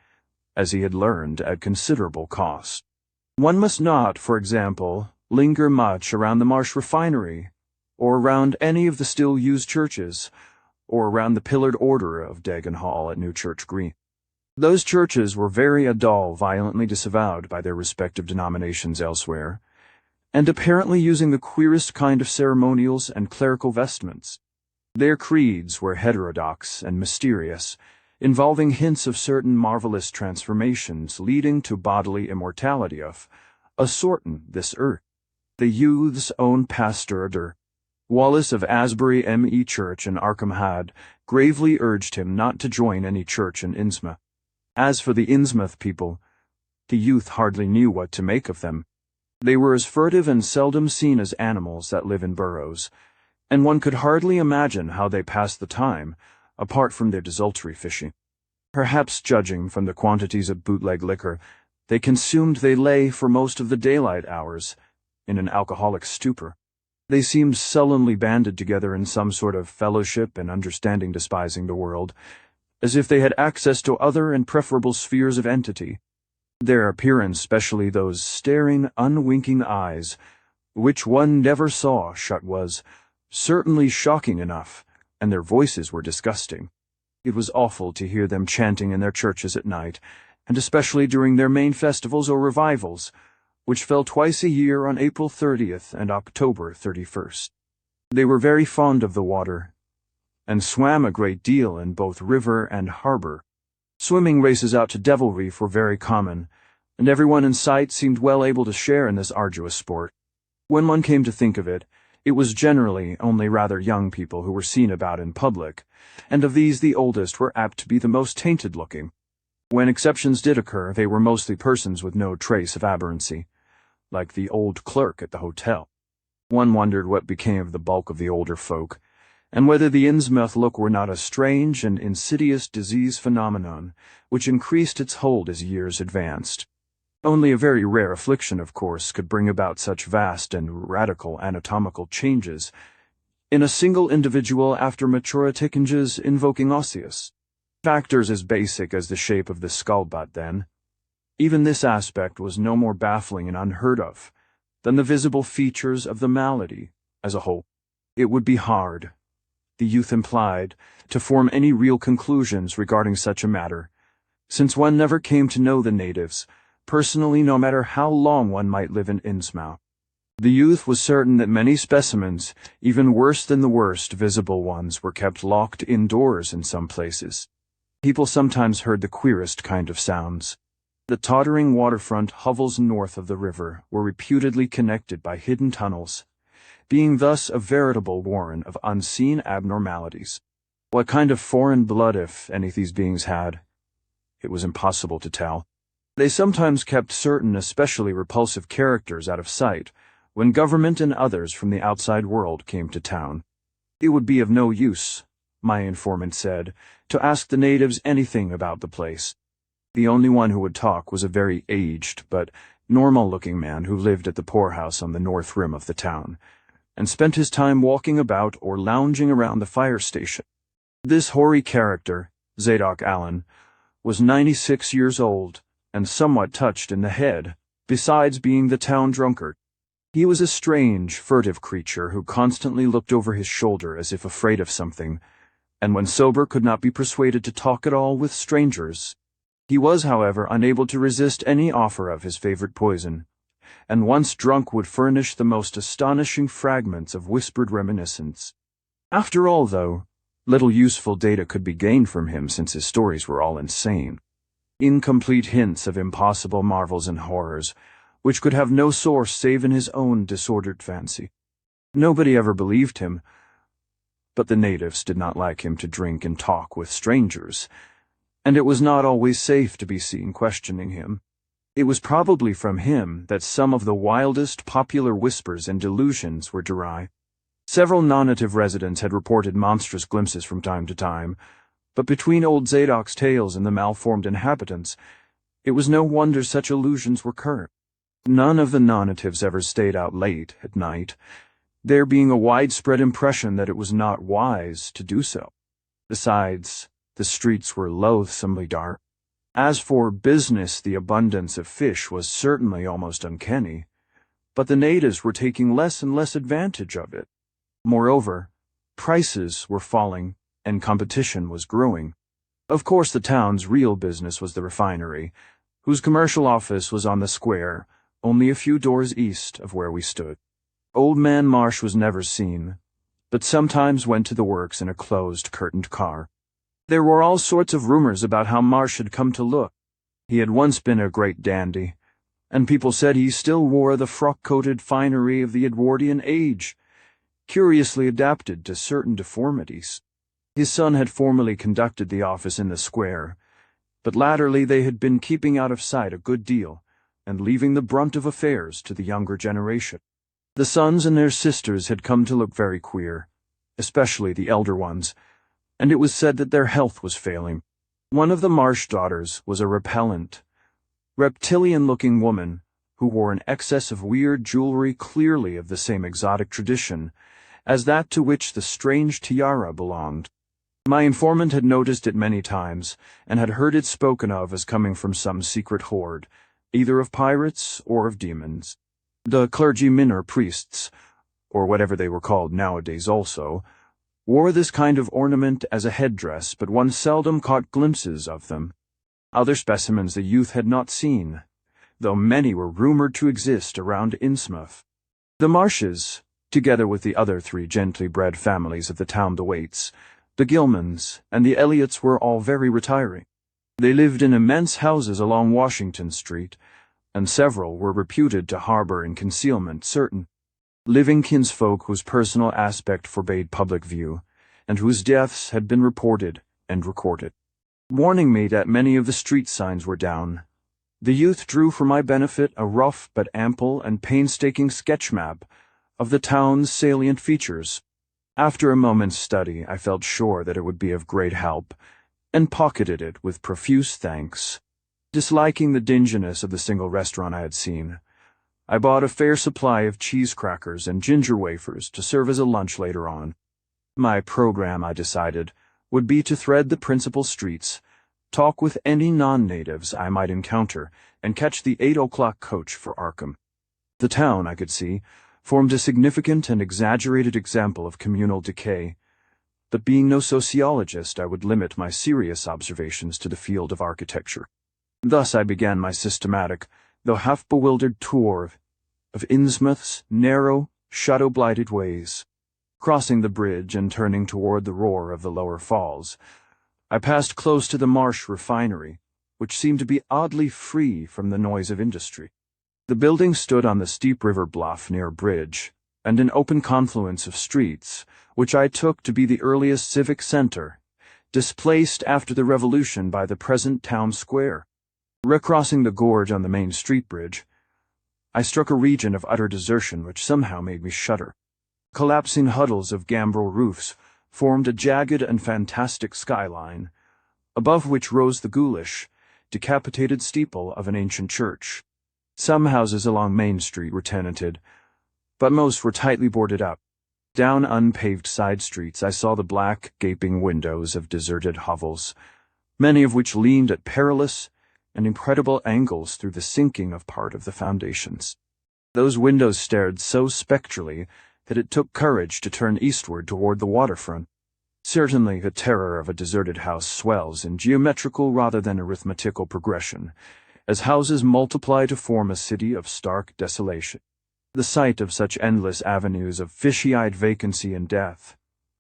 as he had learned at considerable cost. One must not, for example, linger much around the Marsh refinery, or around any of the still-used churches, or around the pillared order of Dagon Hall at New Church Green. Those churches were very violently disavowed by their respective denominations elsewhere, and apparently using the queerest kind of ceremonials and clerical vestments. Their creeds were heterodox and mysterious, involving hints of certain marvelous transformations leading to bodily immortality of a sortin this earth. The youth's own pastor, Wallace of Asbury M.E. Church in Arkham, had gravely urged him not to join any church in Innsmouth. As for the Innsmouth people, the youth hardly knew what to make of them. They were as furtive and seldom seen as animals that live in burrows, and one could hardly imagine how they passed the time, apart from their desultory fishing. Perhaps, judging from the quantities of bootleg liquor they lay for most of the daylight hours in an alcoholic stupor. They seemed sullenly banded together in some sort of fellowship and understanding, despising the world, as if they had access to other and preferable spheres of entity. Their appearance, especially those staring, unwinking eyes, which one never saw shut, was certainly shocking enough, and their voices were disgusting. It was awful to hear them chanting in their churches at night, and especially during their main festivals or revivals, which fell twice a year on April 30th and October 31st. They were very fond of the water, and swam a great deal in both river and harbor. Swimming races out to Devil Reef were very common, and everyone in sight seemed well able to share in this arduous sport. When one came to think of it, it was generally only rather young people who were seen about in public, and of these the oldest were apt to be the most tainted-looking. When exceptions did occur, they were mostly persons with no trace of aberrancy, like the old clerk at the hotel. One wondered what became of the bulk of the older folk, and whether the Innsmouth look were not a strange and insidious disease phenomenon which increased its hold as years advanced. Only a very rare affliction, of course, could bring about such vast and radical anatomical changes in a single individual after maturatichinges invoking osseous. Factors as basic as the shape of the skull butt, then. Even this aspect was no more baffling and unheard of than the visible features of the malady as a whole. It would be hard, the youth implied, to form any real conclusions regarding such a matter, since one never came to know the natives personally, no matter how long one might live in Innsmouth. The youth was certain that many specimens, even worse than the worst visible ones, were kept locked indoors in some places. People sometimes heard the queerest kind of sounds. The tottering waterfront hovels north of the river were reputedly connected by hidden tunnels, being thus a veritable warren of unseen abnormalities. What kind of foreign blood, if any, these beings had, it was impossible to tell. They sometimes kept certain especially repulsive characters out of sight when government and others from the outside world came to town. It would be of no use, my informant said, to ask the natives anything about the place. The only one who would talk was a very aged but normal-looking man who lived at the poorhouse on the north rim of the town, and spent his time walking about or lounging around the fire station. This hoary character, Zadok Allen, was 96 years old, and somewhat touched in the head, besides being the town drunkard. He was a strange, furtive creature who constantly looked over his shoulder as if afraid of something, and when sober could not be persuaded to talk at all with strangers. He was, however, unable to resist any offer of his favorite poison, and once drunk would furnish the most astonishing fragments of whispered reminiscence. After all, though, little useful data could be gained from him since his stories were all insane. Incomplete hints of impossible marvels and horrors, which could have no source save in his own disordered fancy. Nobody ever believed him, but the natives did not like him to drink and talk with strangers, and it was not always safe to be seen questioning him. It was probably from him that some of the wildest popular whispers and delusions were derived. Several non-native residents had reported monstrous glimpses from time to time, but between old Zadok's tales and the malformed inhabitants, it was no wonder such illusions were current. None of the non-natives ever stayed out late at night, there being a widespread impression that it was not wise to do so. Besides, the streets were loathsomely dark. As for business, the abundance of fish was certainly almost uncanny, but the natives were taking less and less advantage of it. Moreover, prices were falling, and competition was growing. Of course, the town's real business was the refinery, whose commercial office was on the square, only a few doors east of where we stood. Old Man Marsh was never seen, but sometimes went to the works in a closed, curtained car. There were all sorts of rumors about how Marsh had come to look. He had once been a great dandy, and people said he still wore the frock-coated finery of the Edwardian age, curiously adapted to certain deformities. His son had formerly conducted the office in the square, but latterly they had been keeping out of sight a good deal, and leaving the brunt of affairs to the younger generation. The sons and their sisters had come to look very queer, especially the elder ones, and it was said that their health was failing. One of the Marsh daughters was a repellent, reptilian-looking woman who wore an excess of weird jewelry clearly of the same exotic tradition as that to which the strange tiara belonged. My informant had noticed it many times, and had heard it spoken of as coming from some secret horde, either of pirates or of demons. The clergymen or priests, or whatever they were called nowadays also, wore this kind of ornament as a headdress, but one seldom caught glimpses of them. Other specimens the youth had not seen, though many were rumored to exist around Innsmouth. The Marshes, together with the other 3 gently bred families of the town, the Waits, the Gilmans, and the Elliots, were all very retiring. They lived in immense houses along Washington Street, and several were reputed to harbor in concealment certain living kinsfolk whose personal aspect forbade public view, and whose deaths had been reported and recorded. Warning me that many of the street signs were down, the youth drew for my benefit a rough but ample and painstaking sketch map of the town's salient features. After a moment's study, I felt sure that it would be of great help, and pocketed it with profuse thanks. Disliking the dinginess of the single restaurant I had seen, I bought a fair supply of cheese crackers and ginger wafers to serve as a lunch later on. My program, I decided, would be to thread the principal streets, talk with any non-natives I might encounter, and catch the 8 o'clock coach for Arkham. The town, I could see, formed a significant and exaggerated example of communal decay, but being no sociologist, I would limit my serious observations to the field of architecture. Thus I began my systematic, though half-bewildered tour of Innsmouth's narrow, shadow-blighted ways. Crossing the bridge and turning toward the roar of the lower falls, I passed close to the Marsh refinery, which seemed to be oddly free from the noise of industry. The building stood on the steep river bluff near a bridge, and an open confluence of streets, which I took to be the earliest civic center, displaced after the Revolution by the present town square. Recrossing the gorge on the main street bridge, I struck a region of utter desertion which somehow made me shudder. Collapsing huddles of gambrel roofs formed a jagged and fantastic skyline, above which rose the ghoulish, decapitated steeple of an ancient church. Some houses along Main Street were tenanted, but most were tightly boarded up. Down unpaved side streets I saw the black, gaping windows of deserted hovels, many of which leaned at perilous and incredible angles through the sinking of part of the foundations. Those windows stared so spectrally that it took courage to turn eastward toward the waterfront. Certainly the terror of a deserted house swells in geometrical rather than arithmetical progression, as houses multiply to form a city of stark desolation. The sight of such endless avenues of fishy-eyed vacancy and death,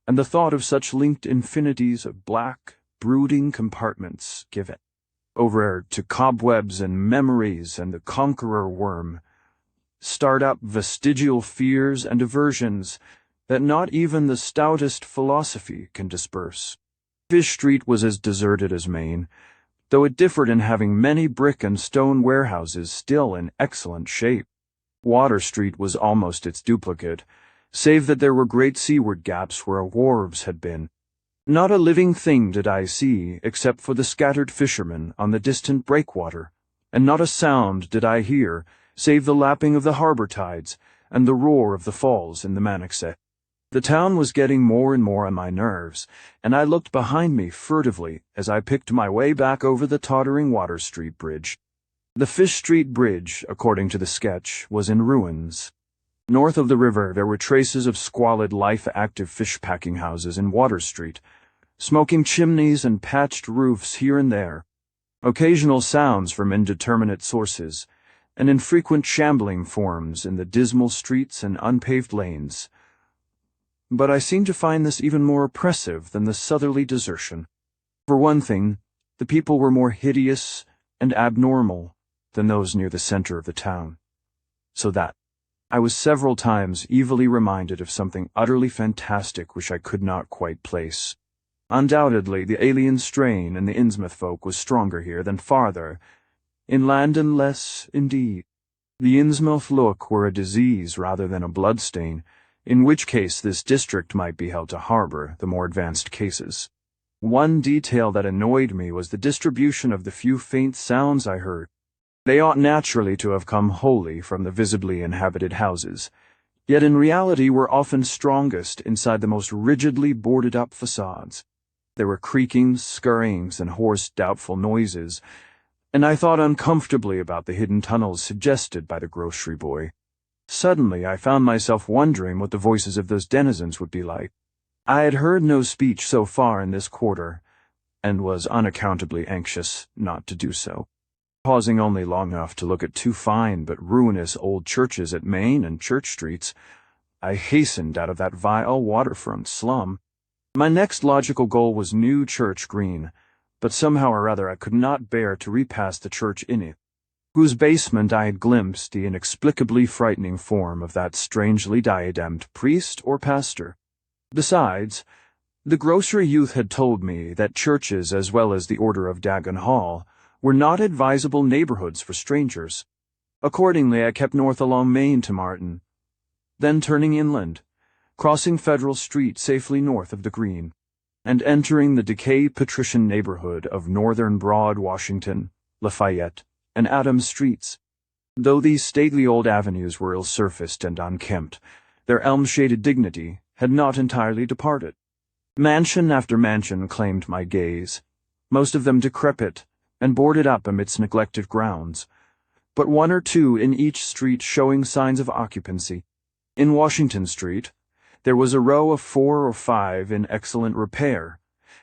and the thought of such linked infinities of black, brooding compartments give it over to cobwebs and memories and the conqueror worm, start up vestigial fears and aversions that not even the stoutest philosophy can disperse. Fish Street was as deserted as Main, though it differed in having many brick and stone warehouses still in excellent shape. Water Street was almost its duplicate, save that there were great seaward gaps where wharves had been. Not a living thing did I see except for the scattered fishermen on the distant breakwater, and not a sound did I hear save the lapping of the harbor tides and the roar of the falls in the Manasseh. The town was getting more and more on my nerves, and I looked behind me furtively as I picked my way back over the tottering Water Street Bridge. The Fish Street Bridge, according to the sketch, was in ruins. North of the river there were traces of squalid life-active fish-packing houses in Water Street, smoking chimneys and patched roofs here and there, occasional sounds from indeterminate sources, and infrequent shambling forms in the dismal streets and unpaved lanes. But I seemed to find this even more oppressive than the southerly desertion. For one thing, the people were more hideous and abnormal than those near the center of the town, so that I was several times evilly reminded of something utterly fantastic which I could not quite place. Undoubtedly, the alien strain in the Innsmouth folk was stronger here than farther, inland, and less, indeed. The Innsmouth look were a disease rather than a bloodstain, in which case this district might be held to harbor the more advanced cases. One detail that annoyed me was the distribution of the few faint sounds I heard. They ought naturally to have come wholly from the visibly inhabited houses, yet in reality were often strongest inside the most rigidly boarded-up facades. There were creakings, scurryings, and hoarse, doubtful noises, and I thought uncomfortably about the hidden tunnels suggested by the grocery boy. Suddenly I found myself wondering what the voices of those denizens would be like. I had heard no speech so far in this quarter, and was unaccountably anxious not to do so. Pausing only long enough to look at two fine but ruinous old churches at Main and Church Streets, I hastened out of that vile waterfront slum. My next logical goal was New Church Green, but somehow or other I could not bear to repass the church in it, whose basement I had glimpsed the inexplicably frightening form of that strangely diademed priest or pastor. Besides, the grocery youth had told me that churches as well as the Order of Dagon Hall were not advisable neighborhoods for strangers. Accordingly, I kept north along Main to Martin, then turning inland, crossing Federal Street safely north of the Green, and entering the decayed patrician neighborhood of northern Broad Washington, Lafayette, and Adams Streets. Though these stately old avenues were ill-surfaced and unkempt, their elm-shaded dignity had not entirely departed. Mansion after mansion claimed my gaze, most of them decrepit and boarded up amidst neglected grounds, but one or two in each street showing signs of occupancy. In Washington Street, there was a row of 4 or 5 in excellent repair,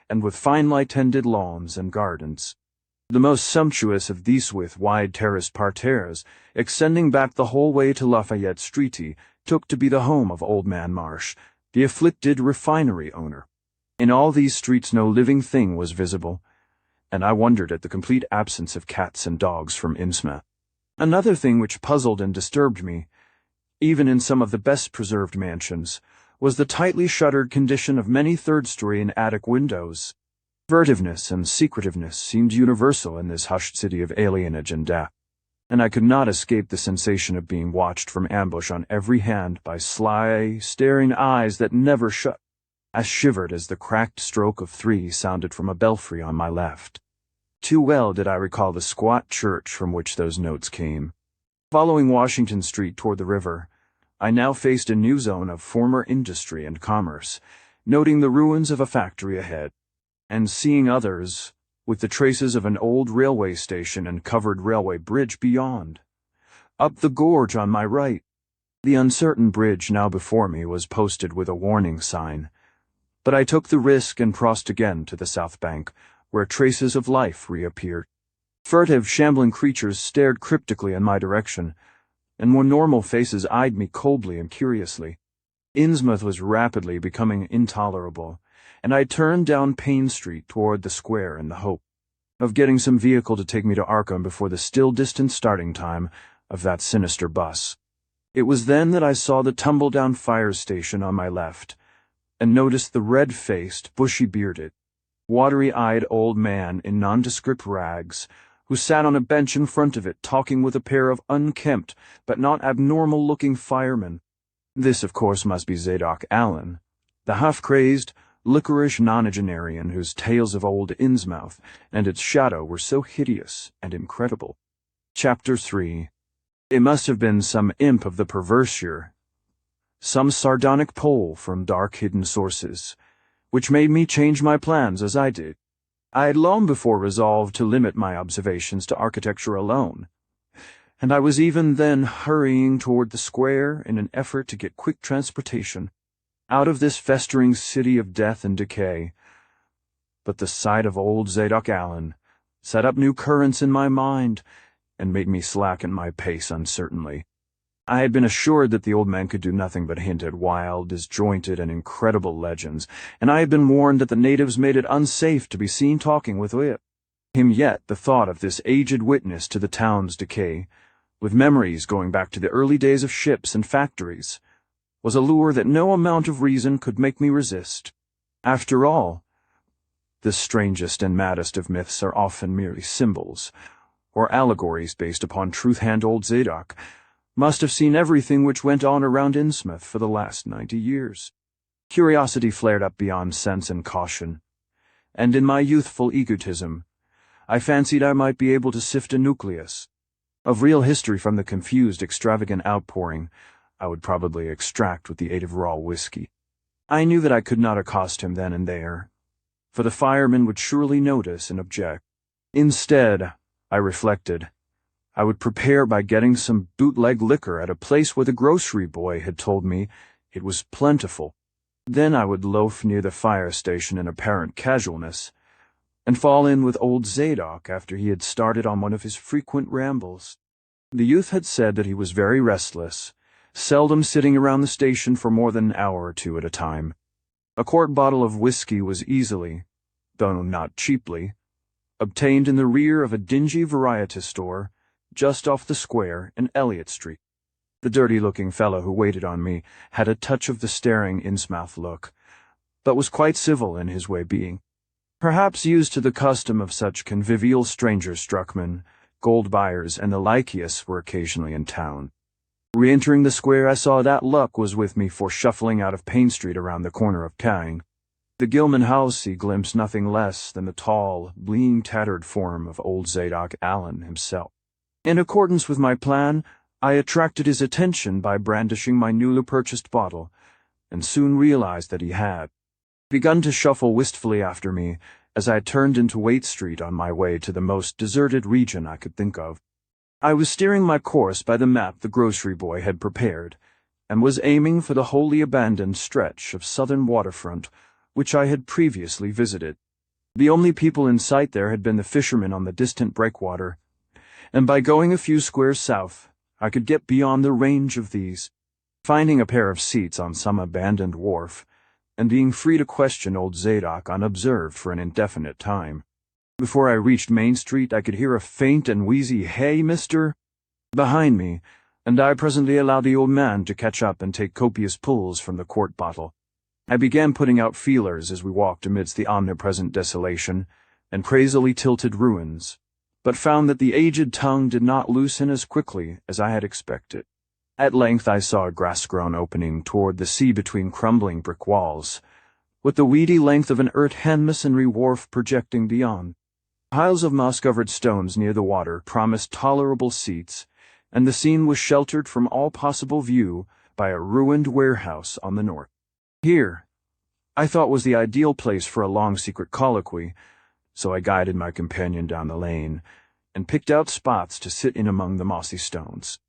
and with finely tended lawns and gardens. The most sumptuous of these with wide terraced parterres, extending back the whole way to Lafayette Streety, took to be the home of Old Man Marsh, the afflicted refinery owner. In all these streets no living thing was visible, and I wondered at the complete absence of cats and dogs from Innsmouth. Another thing which puzzled and disturbed me, even in some of the best-preserved mansions, was the tightly shuttered condition of many third-story and attic windows. Furtiveness and secretiveness seemed universal in this hushed city of alienage and death, and I could not escape the sensation of being watched from ambush on every hand by sly, staring eyes that never shut. I shivered as the cracked stroke of 3 sounded from a belfry on my left. Too well did I recall the squat church from which those notes came. Following Washington Street toward the river, I now faced a new zone of former industry and commerce, noting the ruins of a factory ahead, and seeing others, with the traces of an old railway station and covered railway bridge beyond. Up the gorge on my right, the uncertain bridge now before me was posted with a warning sign, but I took the risk and crossed again to the south bank, where traces of life reappeared. Furtive, shambling creatures stared cryptically in my direction, and more normal faces eyed me coldly and curiously. Innsmouth was rapidly becoming intolerable, and I turned down Payne Street toward the square in the hope of getting some vehicle to take me to Arkham before the still distant starting time of that sinister bus. It was then that I saw the tumble-down fire station on my left, and noticed the red-faced, bushy-bearded, watery-eyed old man in nondescript rags, who sat on a bench in front of it talking with a pair of unkempt but not abnormal-looking firemen. This, of course, must be Zadok Allen, the half-crazed, liquorish nonagenarian whose tales of old Innsmouth and its shadow were so hideous and incredible. Chapter 3. It must have been some imp of the perverse, some sardonic Pole from dark hidden sources, which made me change my plans as I did. I had long before resolved to limit my observations to architecture alone, and I was even then hurrying toward the square in an effort to get quick transportation out of this festering city of death and decay. But the sight of old Zadok Allen set up new currents in my mind and made me slacken my pace uncertainly. I had been assured that the old man could do nothing but hint at wild, disjointed, and incredible legends, and I had been warned that the natives made it unsafe to be seen talking with him. Yet the thought of this aged witness to the town's decay, with memories going back to the early days of ships and factories, was a lure that no amount of reason could make me resist. After all, the strangest and maddest of myths are often merely symbols, or allegories based upon truth-hand old Zadok must have seen everything which went on around Innsmouth for the last 90 years. Curiosity flared up beyond sense and caution, and in my youthful egotism, I fancied I might be able to sift a nucleus of real history from the confused, extravagant outpouring I would probably extract with the aid of raw whiskey. I knew that I could not accost him then and there, for the firemen would surely notice and object. Instead, I reflected, I would prepare by getting some bootleg liquor at a place where the grocery boy had told me it was plentiful. Then I would loaf near the fire station in apparent casualness, and fall in with old Zadok after he had started on one of his frequent rambles. The youth had said that he was very restless, seldom sitting around the station for more than an hour or two at a time. A quart bottle of whiskey was easily, though not cheaply, obtained in the rear of a dingy variety store just off the square in Elliott Street. The dirty-looking fellow who waited on me had a touch of the staring Innsmouth look, but was quite civil in his way being. Perhaps used to the custom of such convivial stranger-struckmen, gold buyers and the likeous were occasionally in town. Re-entering the square, I saw that luck was with me for shuffling out of Payne Street around the corner of Kang. The Gilman house he glimpsed nothing less than the tall, lean, tattered form of old Zadok Allen himself. In accordance with my plan, I attracted his attention by brandishing my newly purchased bottle, and soon realized that he had begun to shuffle wistfully after me as I turned into Waite Street on my way to the most deserted region I could think of. I was steering my course by the map the grocery boy had prepared, and was aiming for the wholly abandoned stretch of southern waterfront which I had previously visited. The only people in sight there had been the fishermen on the distant breakwater, and by going a few squares south, I could get beyond the range of these, finding a pair of seats on some abandoned wharf, and being free to question old Zadok unobserved for an indefinite time. Before I reached Main Street, I could hear a faint and wheezy "Hey, mister!" behind me, and I presently allowed the old man to catch up and take copious pulls from the quart bottle. I began putting out feelers as we walked amidst the omnipresent desolation and crazily tilted ruins, but found that the aged tongue did not loosen as quickly as I had expected. At length I saw a grass-grown opening toward the sea between crumbling brick walls, with the weedy length of an earth-hen masonry wharf projecting beyond. Piles of moss-covered stones near the water promised tolerable seats, and the scene was sheltered from all possible view by a ruined warehouse on the north. Here, I thought, was the ideal place for a long secret colloquy, so I guided my companion down the lane, and picked out spots to sit in among the mossy stones.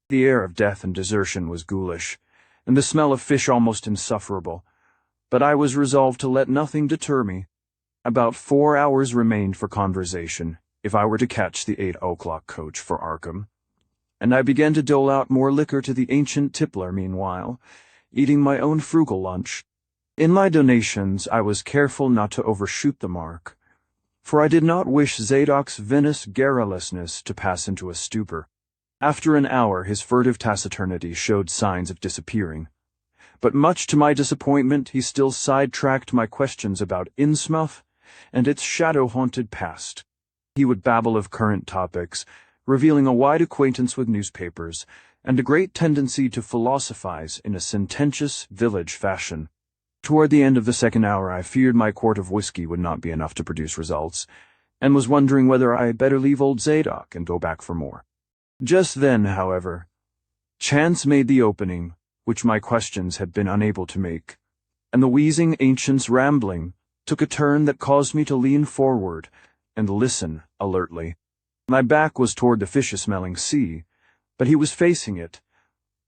The air of death and desertion was ghoulish, and the smell of fish almost insufferable, but I was resolved to let nothing deter me. About 4 hours remained for conversation, if I were to catch the 8 o'clock coach for Arkham, and I began to dole out more liquor to the ancient tippler meanwhile, eating my own frugal lunch. In my donations I was careful not to overshoot the mark, for I did not wish Zadok's vinous garrulousness to pass into a stupor. After an hour his furtive taciturnity showed signs of disappearing, but much to my disappointment he still sidetracked my questions about Innsmouth and its shadow-haunted past. He would babble of current topics, revealing a wide acquaintance with newspapers, and a great tendency to philosophize in a sententious village fashion. Toward the end of the second hour I feared my quart of whiskey would not be enough to produce results, and was wondering whether I had better leave old Zadok and go back for more. Just then, however, chance made the opening, which my questions had been unable to make, and the wheezing ancient's rambling took a turn that caused me to lean forward and listen alertly. My back was toward the fishy-smelling sea, but he was facing it,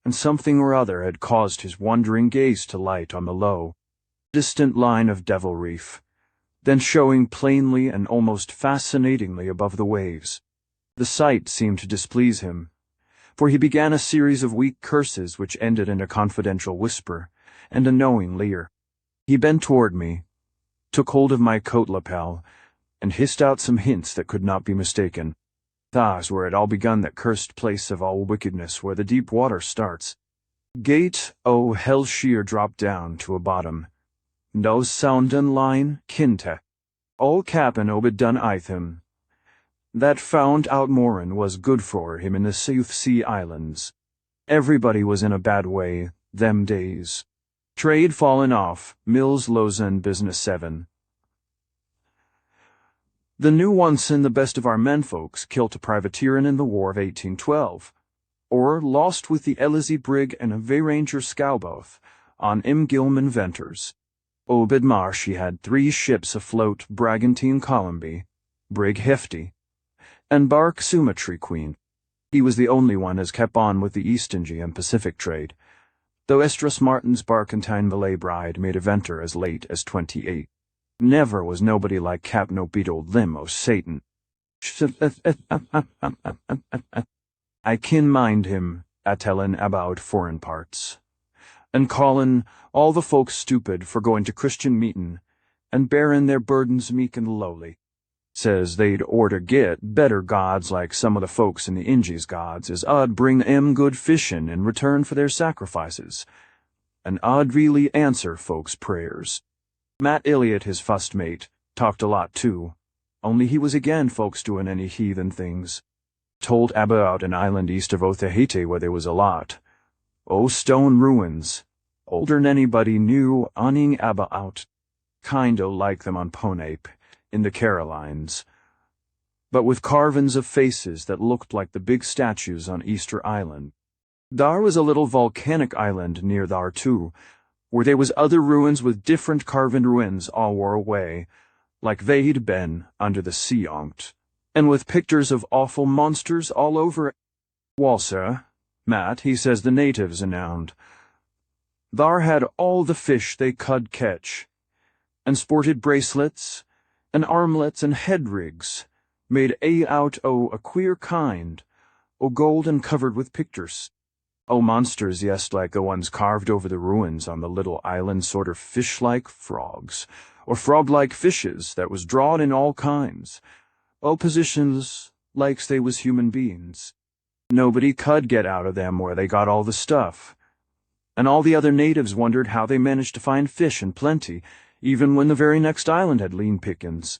and something or other had caused his wondering gaze to light on the low, distant line of Devil Reef, then showing plainly and almost fascinatingly above the waves. The sight seemed to displease him, for he began a series of weak curses which ended in a confidential whisper and a knowing leer. He bent toward me, took hold of my coat lapel, and hissed out some hints that could not be mistaken. Thas where it all begun, that cursed place of all wickedness where the deep water starts. Gate o' hell sheer drop down to a bottom. No sounden line kinte. All cap'n obed done ithim. That found out Morin was good for him in the South Sea Islands. Everybody was in a bad way, them days. Trade fallen off, mills losin' business 7. The new once in the best of our menfolks kilt a privateerin' in the War of 1812, or lost with the Elysee brig and a Varanger scowboth on Gilman Venters. Obed Marsh he had 3 ships afloat, brigantine Columby, brig Hefty, and bark Sumatry Queen. He was the only one as kept on with the East India and Pacific trade, though Esdras Martin's barkentine Malay bride made a venter as late as 28. Never was nobody like Captain Obed old Limo Satan. I kin mind him a tellin' about foreign parts, and callin' all the folks stupid for going to Christian meetin', and bearin' their burdens meek and lowly. Says they'd orter get better gods like some of the folks in the Injies gods, as I'd bring 'em good fishin' in return for their sacrifices, and I'd really answer folks' prayers. Matt Elliott, his fust mate, talked a lot too, only he was again folks doing any heathen things. Told about an island east of Otaheite where there was a lot stone ruins, older'n anybody knew onying about, kind o' like them on Ponape, in the Carolines, but with carvin's of faces that looked like the big statues on Easter Island. Thar was a little volcanic island near thar too, where there was other ruins with different carven ruins all wore away, like they'd been under the sea onct, and with pictures of awful monsters all over it. Walser, Matt, he says the natives enound. Thar had all the fish they could catch, and sported bracelets, and armlets and head rigs, made out o' a queer kind, o' gold and covered with pictures. Monsters, yes, like the ones carved over the ruins on the little island, sorter fish-like frogs, or frog-like fishes that was drawed in all kinds. Positions likes they was human beings. Nobody could get out of them where they got all the stuff. And all the other natives wondered how they managed to find fish in plenty, even when the very next island had lean pickings.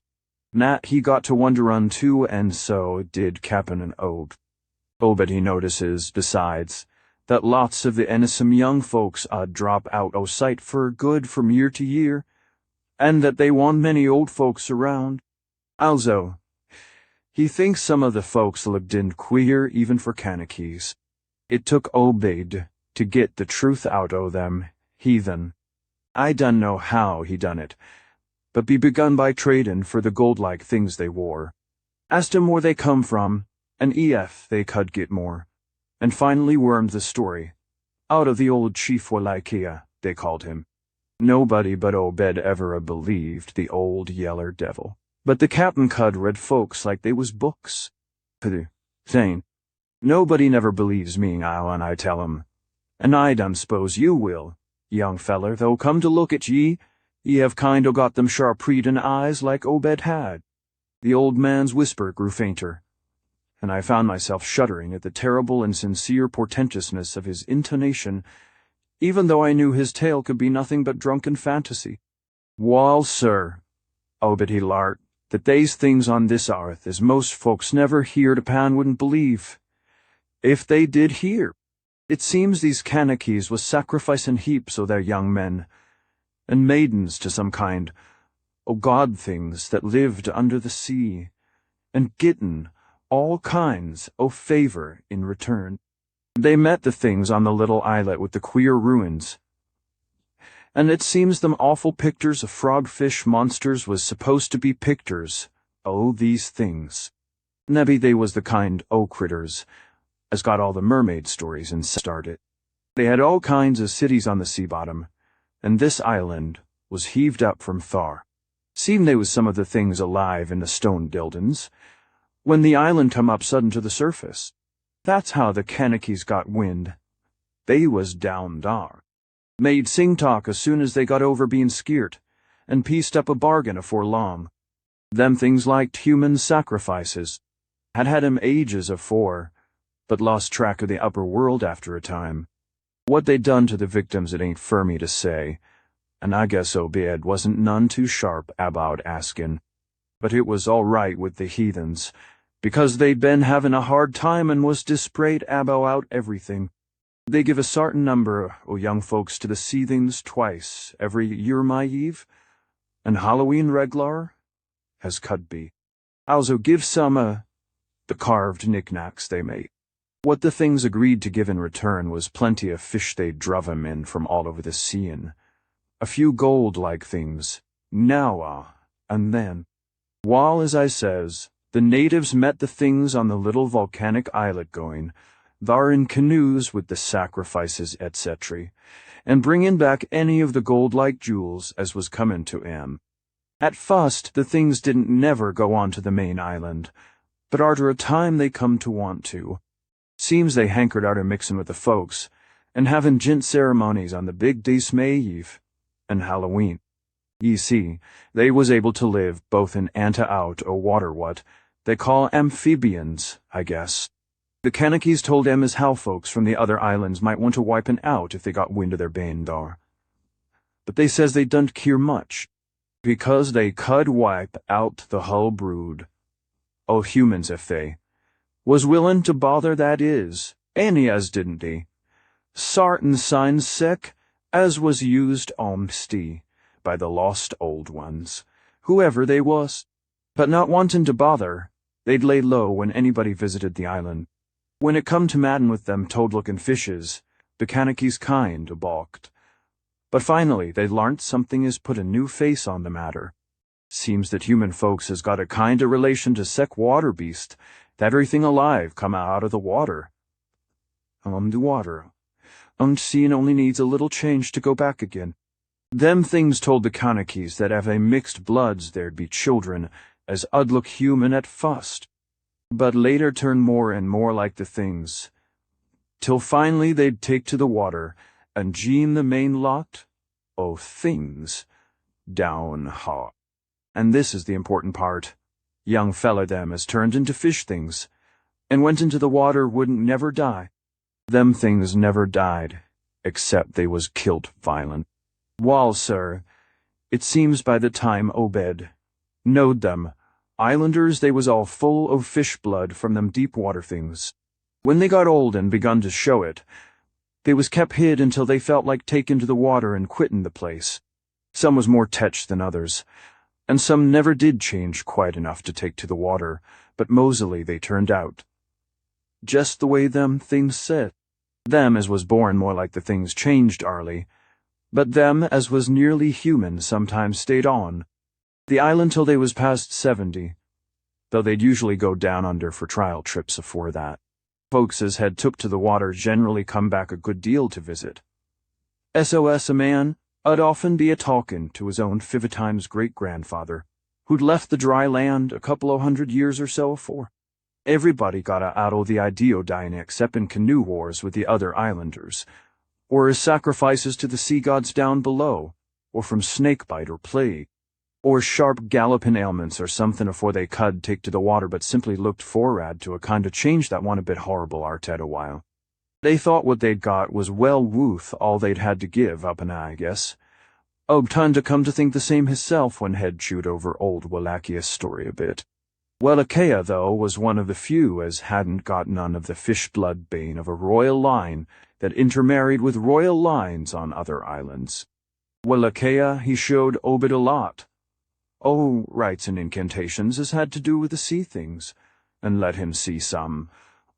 Nat, he got to wonder on too, and so did Cap'n and Obed, he notices, besides, that lots of the innocent young folks drop out o' sight for good from year to year, and that they want many old folks around. Also, he thinks some of the folks looked in queer even for Kanakees. It took Obed to get the truth out o' them, heathen. I dun know how he done it, but be begun by tradin' for the gold-like things they wore. Asked 'em where they come from, and ef they could get more, and finally wormed the story out of the old chief Wallachia, they called him. Nobody but Obed ever believed the old yeller devil, but the captain cud read folks like they was books. Saying, nobody never believes me now when I tell 'em, and I done s'pose you will, young feller, though come to look at ye have kind o' got them sharp readin' eyes like Obed had. The old man's whisper grew fainter, and I found myself shuddering at the terrible and sincere portentousness of his intonation, even though I knew his tale could be nothing but drunken fantasy. Wall, sir, Obed he lart, that they's things on this arth as most folks never heerd upon wouldn't believe. If they did hear, it seems these Kanakees was sacrificin' heaps o' their young men, and maidens to some kind o' god things that lived under the sea, and gittin' all kinds o' favor in return. They met the things on the little islet with the queer ruins, and it seems them awful pictures of frog-fish monsters was supposed to be pictures o' these things. Nebby they was the kind o' critters as got all the mermaid stories and started. They had all kinds of cities on the sea bottom, and this island was heaved up from thar. Seemed they was some of the things alive in the stone buildings, when the island come up sudden to the surface. That's how the Kanakees got wind. They was down dar. Made sing talk as soon as they got over being skeert, and pieced up a bargain afore long. Them things liked human sacrifices. Had 'em ages afore, but lost track of the upper world after a time. What they done to the victims it ain't for me to say, and I guess Obed wasn't none too sharp about askin'. But it was all right with the heathens, because they'd been havin' a hard time and was disprayed about everything. They give a sartin number o' young folks to the seethings twice every year, my eve, and Halloween reglar, as could be. Also give some the carved knickknacks they made. What the things agreed to give in return was plenty of fish they'd druv 'em in from all over the sea'n, a few gold-like things, now and then. While, as I says, the natives met the things on the little volcanic islet going, thar in canoes with the sacrifices, etc., and bringin' back any of the gold-like jewels as was comin' to 'em. At first, the things didn't never go on to the main island, but arter a time they come to want to. Seems they hankered arter mixin' with the folks, and havin' gint ceremonies on the big May Eve and Halloween. Ye see, they was able to live both in out o water what they call amphibians, I guess. The Kanakees told them as how folks from the other islands might want to wipin' out if they got wind of their bane dar. But they says they don't care much, because they could wipe out the hull brood o' humans if they was willin' to bother, that is, any as didn't they. Sartin signs sick as was used omsty by the lost old ones, whoever they was. But not wantin' to bother, they'd lay low when anybody visited the island. When it come to maddin' with them toad-lookin' fishes, the Kanakees kind o' balked. But finally they larnt something is put a new face on the matter. Seems that human folks has got a kind o' relation to sek water beast, that everything alive come out of the water. The water. Seein' only needs a little change to go back again. Them things told the Kanakees that if they mixed bloods there'd be children as 'ud look human at fust, but later turn more and more like the things, till finally they'd take to the water, and gene the main lot o' things down hot. And this is the important part. Young fella them as turned into fish things, and went into the water wouldn't never die. Them things never died, except they was killed violent. Wall, sir, it seems by the time Obed knowed them, islanders they was all full o' fish blood from them deep water things. When they got old and begun to show it, they was kept hid until they felt like takin' to the water and quittin' the place. Some was more tetched than others, and some never did change quite enough to take to the water, but mosily they turned out. Just the way them things said. Them as was born more like the things changed arly, but them as was nearly human sometimes stayed on the island till they was past 70, though they'd usually go down under for trial trips afore that. Folks as had took to the water generally come back a good deal to visit. SOS a man 'ud often be a-talkin' to his own 5 great-grandfather, who'd left the dry land a couple o' 100 years or so afore. Everybody got out o' the idea o' dyin' except in canoe wars with the other islanders, or as sacrifices to the sea gods down below, or from snake-bite or plague, or sharp gallopin' ailments or somethin' afore they could take to the water, but simply looked forrad to a kind o' change that wa'n't a bit horrible artet a while. They thought what they'd got was well wuth all they'd had to give up, and I guess. Ob'tun to come to think the same hisself when he'd chewed over old Wallachia's story a bit. Wallachia, though, was one of the few as hadn't got none of the fish-blood bane of a royal line that intermarried with royal lines on other islands. Wallachia, he showed Obed a lot. Rites and incantations as had to do with the sea things, and let him see some.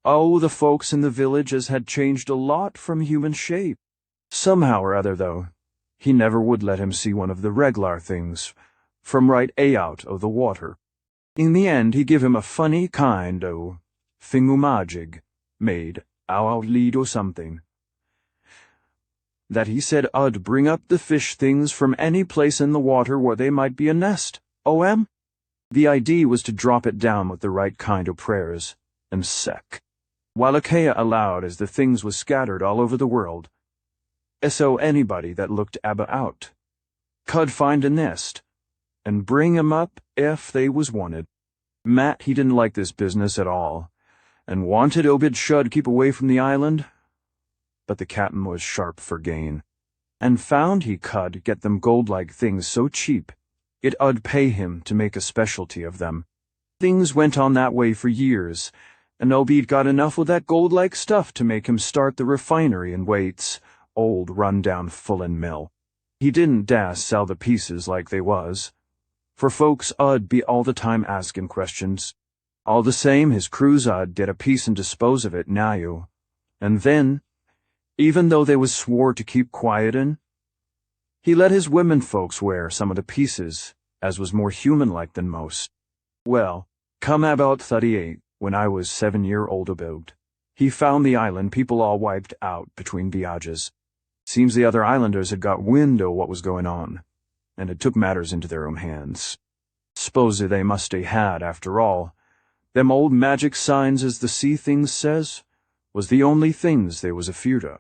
The folks in the village as had changed a lot from human shape. Somehow or other, though, he never would let him see one of the reg'lar things, from right out o' the water. In the end, he give him a funny kind o' thingumajig, made out lead o' something, that he said 'ud bring up the fish things from any place in the water where they might be a nest, O.M. The idea was to drop it down with the right kind o' prayers, and sec. Wallachia allowed as the things was scattered all over the world, so anybody that looked out could find a nest, and bring 'em up if they was wanted. Matt, he didn't like this business at all, and wanted Obed should keep away from the island, but the captain was sharp for gain, and found he could get them gold-like things so cheap it 'ud pay him to make a specialty of them. Things went on that way for years, and Obed got enough of that gold-like stuff to make him start the refinery in Waite's old run-down Fullen mill. He didn't das sell the pieces like they was, for folks 'ud be all the time askin' questions. All the same, his crews 'ud get a piece and dispose of it now, and then, even though they was swore to keep quietin', he let his women folks wear some of the pieces, as was more human-like than most. Well, come about 38, when I was 7-year-old about, he found the island people all wiped out between viages. Seems the other islanders had got wind o' what was going on, and had took matters into their own hands. S'pose they must a had, after all. Them old magic signs, as the sea things says, was the only things they was afeard of.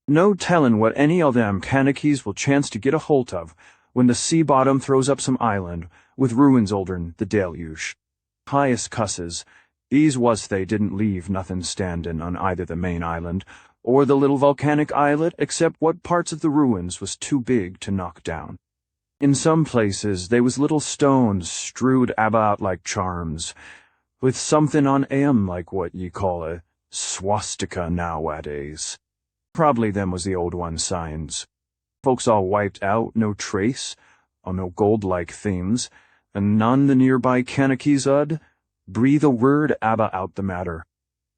No tellin' what any o' them canakies will chance to get a holt of when the sea bottom throws up some island with ruins older'n the deluge. Pious cusses, these was they didn't leave nothin' standin' on either the main island or the little volcanic islet except what parts of the ruins was too big to knock down. In some places they was little stones strewed about like charms, with somethin' on 'em like what ye call a swastika nowadays. Probably them was the old one signs. Folks all wiped out, no trace, o' no gold-like themes, and none the nearby canakies breathe a word out the matter.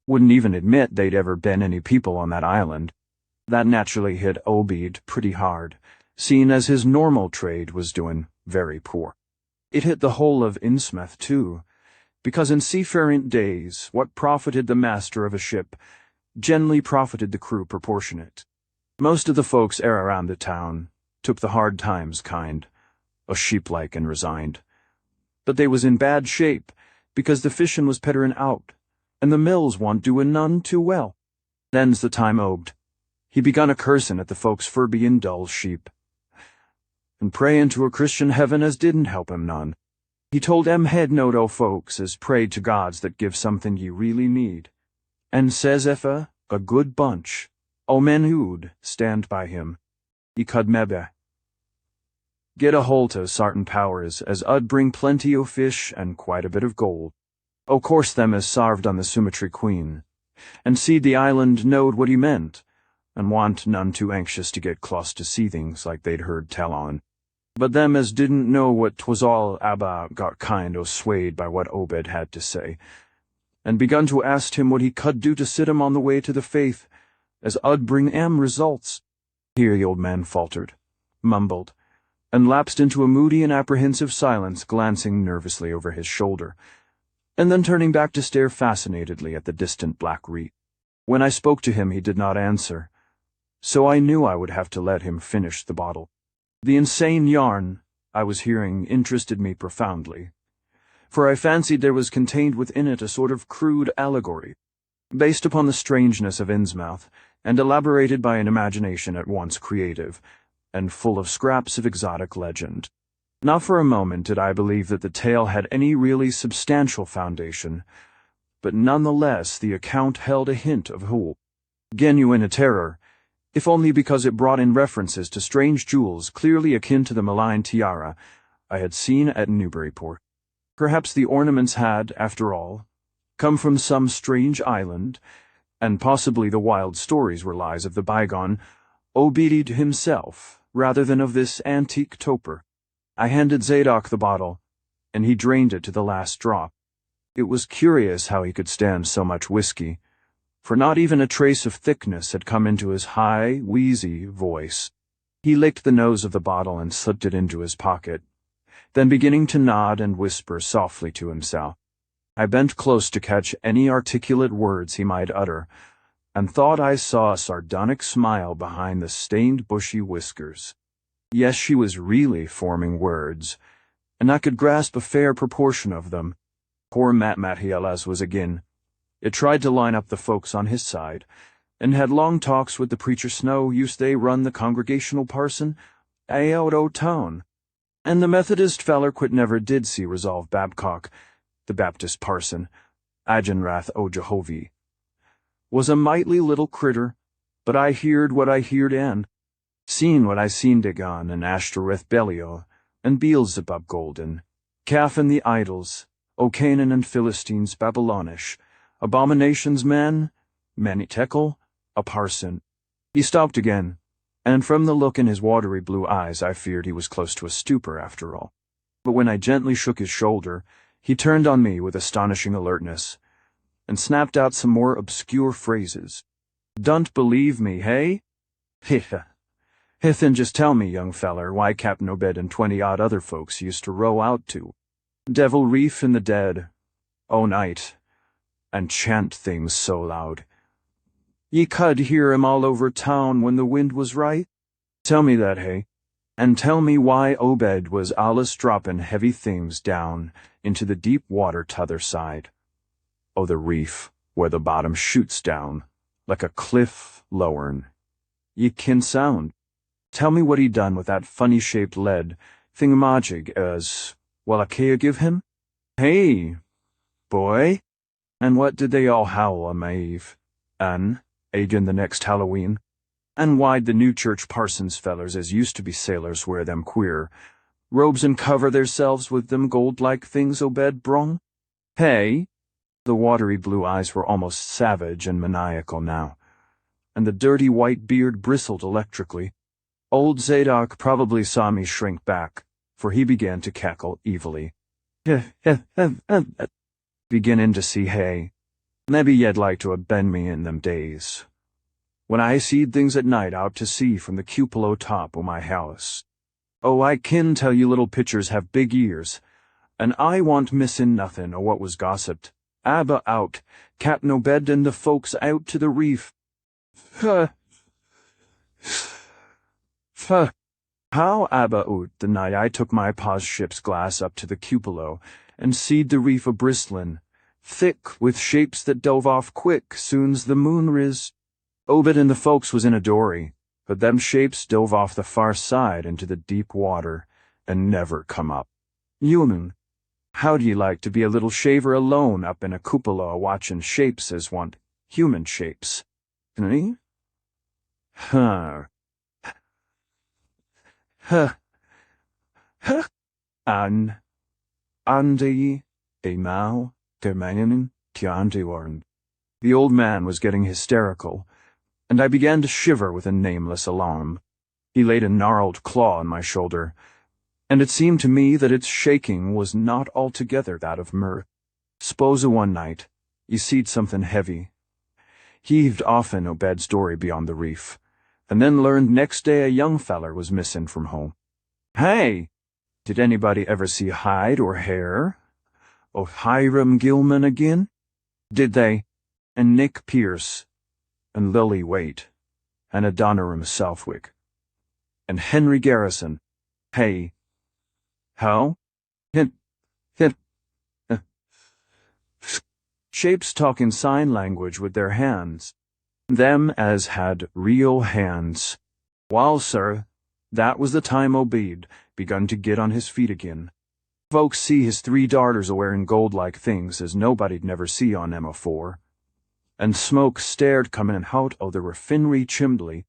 Wouldn't even admit they'd ever been any people on that island. That naturally hit Obed pretty hard, seeing as his normal trade was doing very poor. It hit the whole of Innsmouth, too, because in seafaring days what profited the master of a ship generally profited the crew proportionate. Most of the folks around the town took the hard times kind, o' sheep-like and resigned. But they was in bad shape, because the fishin' was petterin' out, and the mills wa'n't doin' none too well. Then's the time Obed. He begun a cursin' at the folks for bein' dull sheep, and prayin' to a Christian heaven as didn't help him none. He told em head-note o' folks as prayed to gods that give something ye really need, and says if a good bunch o' men who'd stand by him, ye could mebbe get a holt o' sartin powers as bring plenty o' fish and quite a bit of gold. O' course them as sarved on the Summatry Queen, and seed the island knowed what he meant, and wa'n't none too anxious to get close to see things like they'd heard tell on. But them as didn't know what 'twas all about got kind o' swayed by what Obed had to say, and begun to ask him what he could do to sit him on the way to the faith, as bring results. Here the old man faltered, mumbled, and lapsed into a moody and apprehensive silence, glancing nervously over his shoulder, and then turning back to stare fascinatedly at the distant black reef. When I spoke to him he did not answer, so I knew I would have to let him finish the bottle. The insane yarn I was hearing interested me profoundly, for I fancied there was contained within it a sort of crude allegory, based upon the strangeness of Innsmouth, and elaborated by an imagination at once creative and full of scraps of exotic legend. Not for a moment did I believe that the tale had any really substantial foundation, but nonetheless the account held a hint of hope, genuine terror, if only because it brought in references to strange jewels clearly akin to the malign tiara I had seen at Newburyport. Perhaps the ornaments had, after all, come from some strange island, and possibly the wild stories were lies of the bygone Obed himself, rather than of this antique toper. I handed Zadok the bottle, and he drained it to the last drop. It was curious how he could stand so much whiskey, for not even a trace of thickness had come into his high, wheezy voice. He licked the nose of the bottle and slipped it into his pocket, then beginning to nod and whisper softly to himself. I bent close to catch any articulate words he might utter, and thought I saw a sardonic smile behind the stained bushy whiskers. Yes, she was really forming words, and I could grasp a fair proportion of them. Poor Mathias was again. It tried to line up the folks on his side, and had long talks with the preacher Snow used they run the congregational parson out o' town, and the Methodist feller quit never did see Resolve Babcock, the Baptist parson, Agenrath o' Jehovah. Was a mightly little critter, but I heerd what I heerd and seen what I seen Dagon and Ashtoreth Belial, and Beelzebub Golden, Calf and the idols, O Canaan and Philistines Babylonish, abominations men, many tekel, a parson. He stopped again, and from the look in his watery blue eyes I feared he was close to a stupor after all. But when I gently shook his shoulder, he turned on me with astonishing alertness, and snapped out some more obscure phrases. "Don't believe me, hey? Then just tell me, young feller, why Captain Obed and 20-odd other folks used to row out to Devil Reef in the dead, o' night, and chant things so loud. Ye could hear 'em all over town when the wind was right? Tell me that, hey? And tell me why Obed was allus droppin' heavy things down into the deep water t'other side o' the reef, where the bottom shoots down, like a cliff lowern. Ye kin sound. Tell me what he done with that funny-shaped lead thingamajig as Wallachia give him? Hey, boy! And what did they all howl on Maeve? An, agin the next Halloween? And why'd the new church parsons fellers as used to be sailors wear them queer robes and cover theirselves with them gold-like things Obed brung? Hey? The watery blue eyes were almost savage and maniacal now, and the dirty white beard bristled electrically. Old Zadok probably saw me shrink back, for he began to cackle evilly. Beginning to see hay. Maybe ye'd like to have been me in them days, when I seed things at night out to sea from the cupola top o' my house. Oh, I kin tell you little pitchers have big ears, and I want missin' nothin' o' what was gossiped. Abba out, Captain Obed and the folks out to the reef. How Abba out the night I took my pa's ship's glass up to the cupola and seed the reef a-bristlin', thick with shapes that dove off quick soon's the moon riz. Obed and the folks was in a dory, but them shapes dove off the far side into the deep water and never come up. Human, how'd ye like to be a little shaver alone up in a cupola watchin' shapes as want human shapes? Eh? Huh. Ande, Mao, der Mannin, Tiandewarn. The old man was getting hysterical, and I began to shiver with a nameless alarm. He laid a gnarled claw on my shoulder, and it seemed to me that its shaking was not altogether that of mirth. S'pose one night, ye seed something heavy, heaved off in Obed's dory beyond the reef, and then learned next day a young feller was missin' from home. Hey! Did anybody ever see hide or hair o' Hiram Gilman again? Did they? And Nick Pierce, and Lily Waite, and Adoniram Southwick, and Henry Garrison. Hey. How? Shapes talking sign language with their hands. Them as had real hands. Wall, sir, that was the time Obed begun to get on his feet again. Folks see his 3 darters a-wearing gold-like things as nobody'd never see on 'em afore. And smoke stared comin' out o' the refinery chimbley.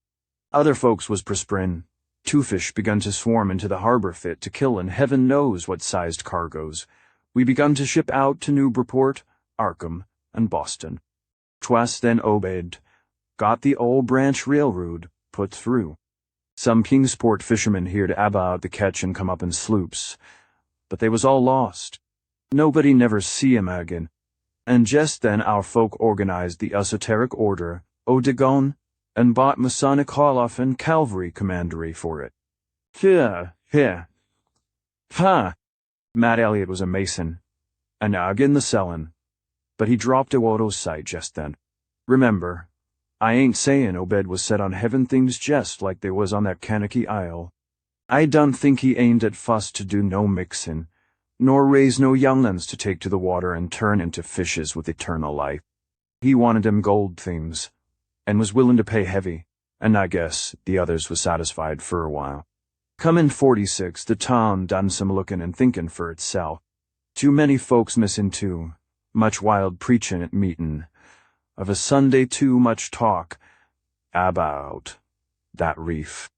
Other folks was prosprin'. 2 fish begun to swarm into the harbor fit to killin' heaven knows what sized cargoes. We begun to ship out to Newburyport, Arkham, and Boston. 'Twas then Obed got the Old Branch Railroad put through. Some Kingsport fishermen heerd about the ketch and come up in sloops, but they was all lost. Nobody never see 'em again. And just then our folk organized the Esoteric Order, Odegon, and bought Masonic Holoff and Cavalry Commandery for it. Matt Elliott was a Mason, and agin the sellin', but he dropped out o' sight just then. Remember, I ain't sayin' Obed was set on heaven things jest like they was on that Kankakee Isle. I don't think he aimed at fuss to do no mixin', nor raise no young'uns to take to the water and turn into fishes with eternal life. He wanted 'em gold things, and was willin' to pay heavy, and I guess the others was satisfied for a while. Come in 46, the town done some lookin' and thinkin' for itself. Too many folks missin' too, much wild preachin' at meetin'. Of a Sunday too much talk about that reef.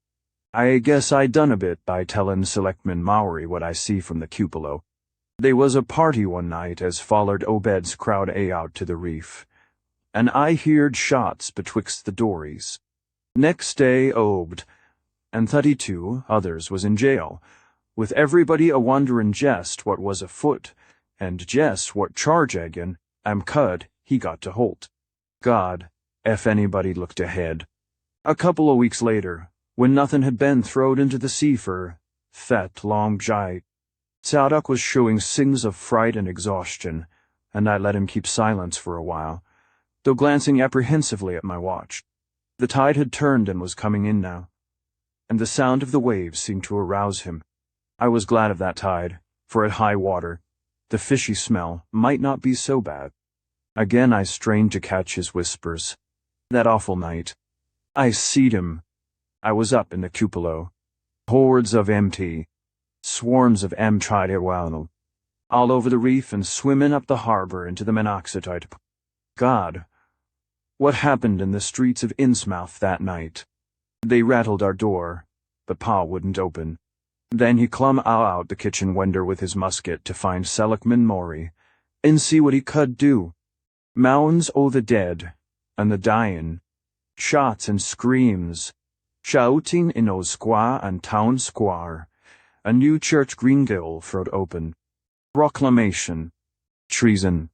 I guess I done a bit by tellin' Selectman Mowry what I see from the cupola. They was a party one night as follered Obed's crowd out to the reef, and I heerd shots betwixt the dories. Next day Obed and 32 others was in jail, with everybody a-wonderin' jest what was afoot, and jest what charge agin cud he got to holt. God, if anybody looked ahead. A couple o' weeks later, when nothin' had been throwed into the sea for that long jite, Zadok was showing signs of fright and exhaustion, and I let him keep silence for a while, though glancing apprehensively at my watch. The tide had turned and was coming in now. and the sound of the waves seemed to arouse him. I was glad of that tide, for at high water, the fishy smell might not be so bad. Again I strained to catch his whispers. That awful night. I seed him. I was up in the cupola. Hordes of MT. Swarms of M-Tridiwano. All over the reef and swimming up the harbor into the Monoxidite. God, what happened in the streets of Innsmouth that night? They rattled our door, but Pa wouldn't open. Then he clum out the kitchen window with his musket to find Seligman Maury, and see what he could do. Mounds o' the dead, and the dying. Shots and screams. Shouting in o' square and town square. A new church greengill throwed open. Proclamation. Treason.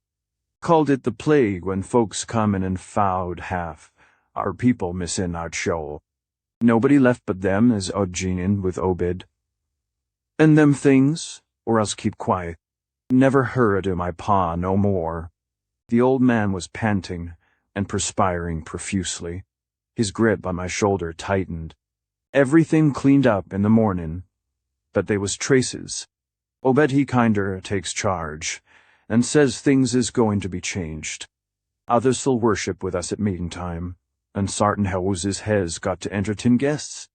Called it the plague when folks come in and found half. Our people missin' our show. Nobody left but them as Odginin with Obed. And them things, or else keep quiet. Never heard o' my pa no more. The old man was panting and perspiring profusely. His grip on my shoulder tightened. Everything cleaned up in the morning, but they was traces. Obed he kinder takes charge, and says things is going to be changed. Others'll worship with us at meeting time, and sartin houses hes got to entertain guests.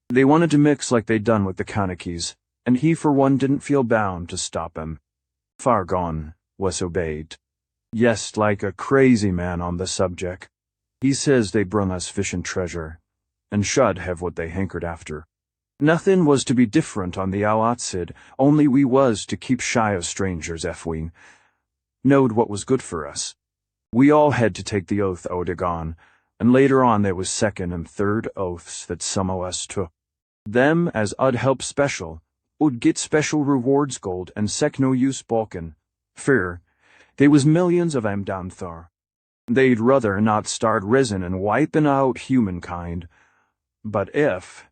They wanted to mix like they'd done with the Kanakys, and he for one didn't feel bound to stop 'em. Far gone, was obeyed. Yes, like a crazy man on the subject. He says they brung us fishin' treasure, and should have what they hankered after. Nothin' was to be different on the outside, only we was to keep shy of strangers ef we knowed what was good for us. We all had to take the oath Odegon, and later on there was second and third oaths that some o' us took. Them as ud help special, ud get special rewards gold and sec no use balkin. Fear, they was millions of 'em down thar. They'd ruther not start resin and wipin' out humankind. But if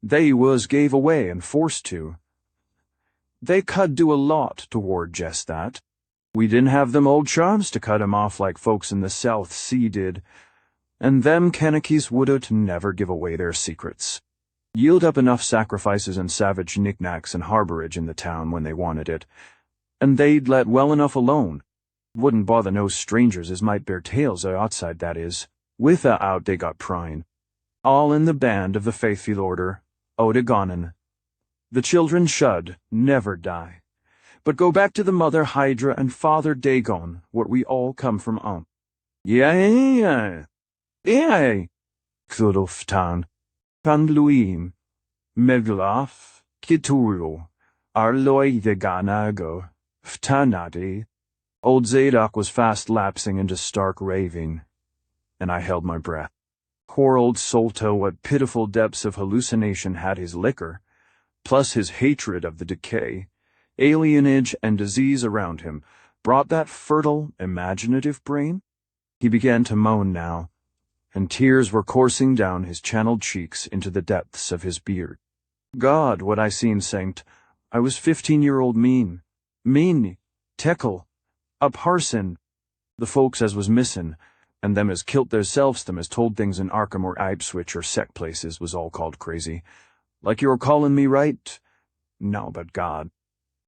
they was gave away and forced to, they could do a lot toward just that. We didn't have them old charms to cut 'em off like folks in the South Sea did, and them Kanakys would've never give away their secrets. Yield up enough sacrifices and savage knickknacks and harborage in the town when they wanted it, and they'd let well enough alone. Wouldn't bother no strangers as might bear tales outside, that is. Without they got prine. All in the band of the faithful order, Odegonin. The children should never die, but go back to the mother Hydra and father Dagon, where we all come from on. Yea, Cthulhu Panluim, Meglaf, Cthulhu, Arloi de Ganago, Ftanadi. Old Zadok was fast lapsing into stark raving, and I held my breath. Poor old Solto, what pitiful depths of hallucination had his liquor, plus his hatred of the decay, alienage, and disease around him, brought that fertile, imaginative brain? He began to moan now, and tears were coursing down his channeled cheeks into the depths of his beard. God, what I seen sanct, I was 15-year-old mean, Tekel, a parson, the folks as was missin', and them as kilt theirselves them as told things in Arkham or Ipswich or sect places was all called crazy. Like you were callin' me right? No, but God,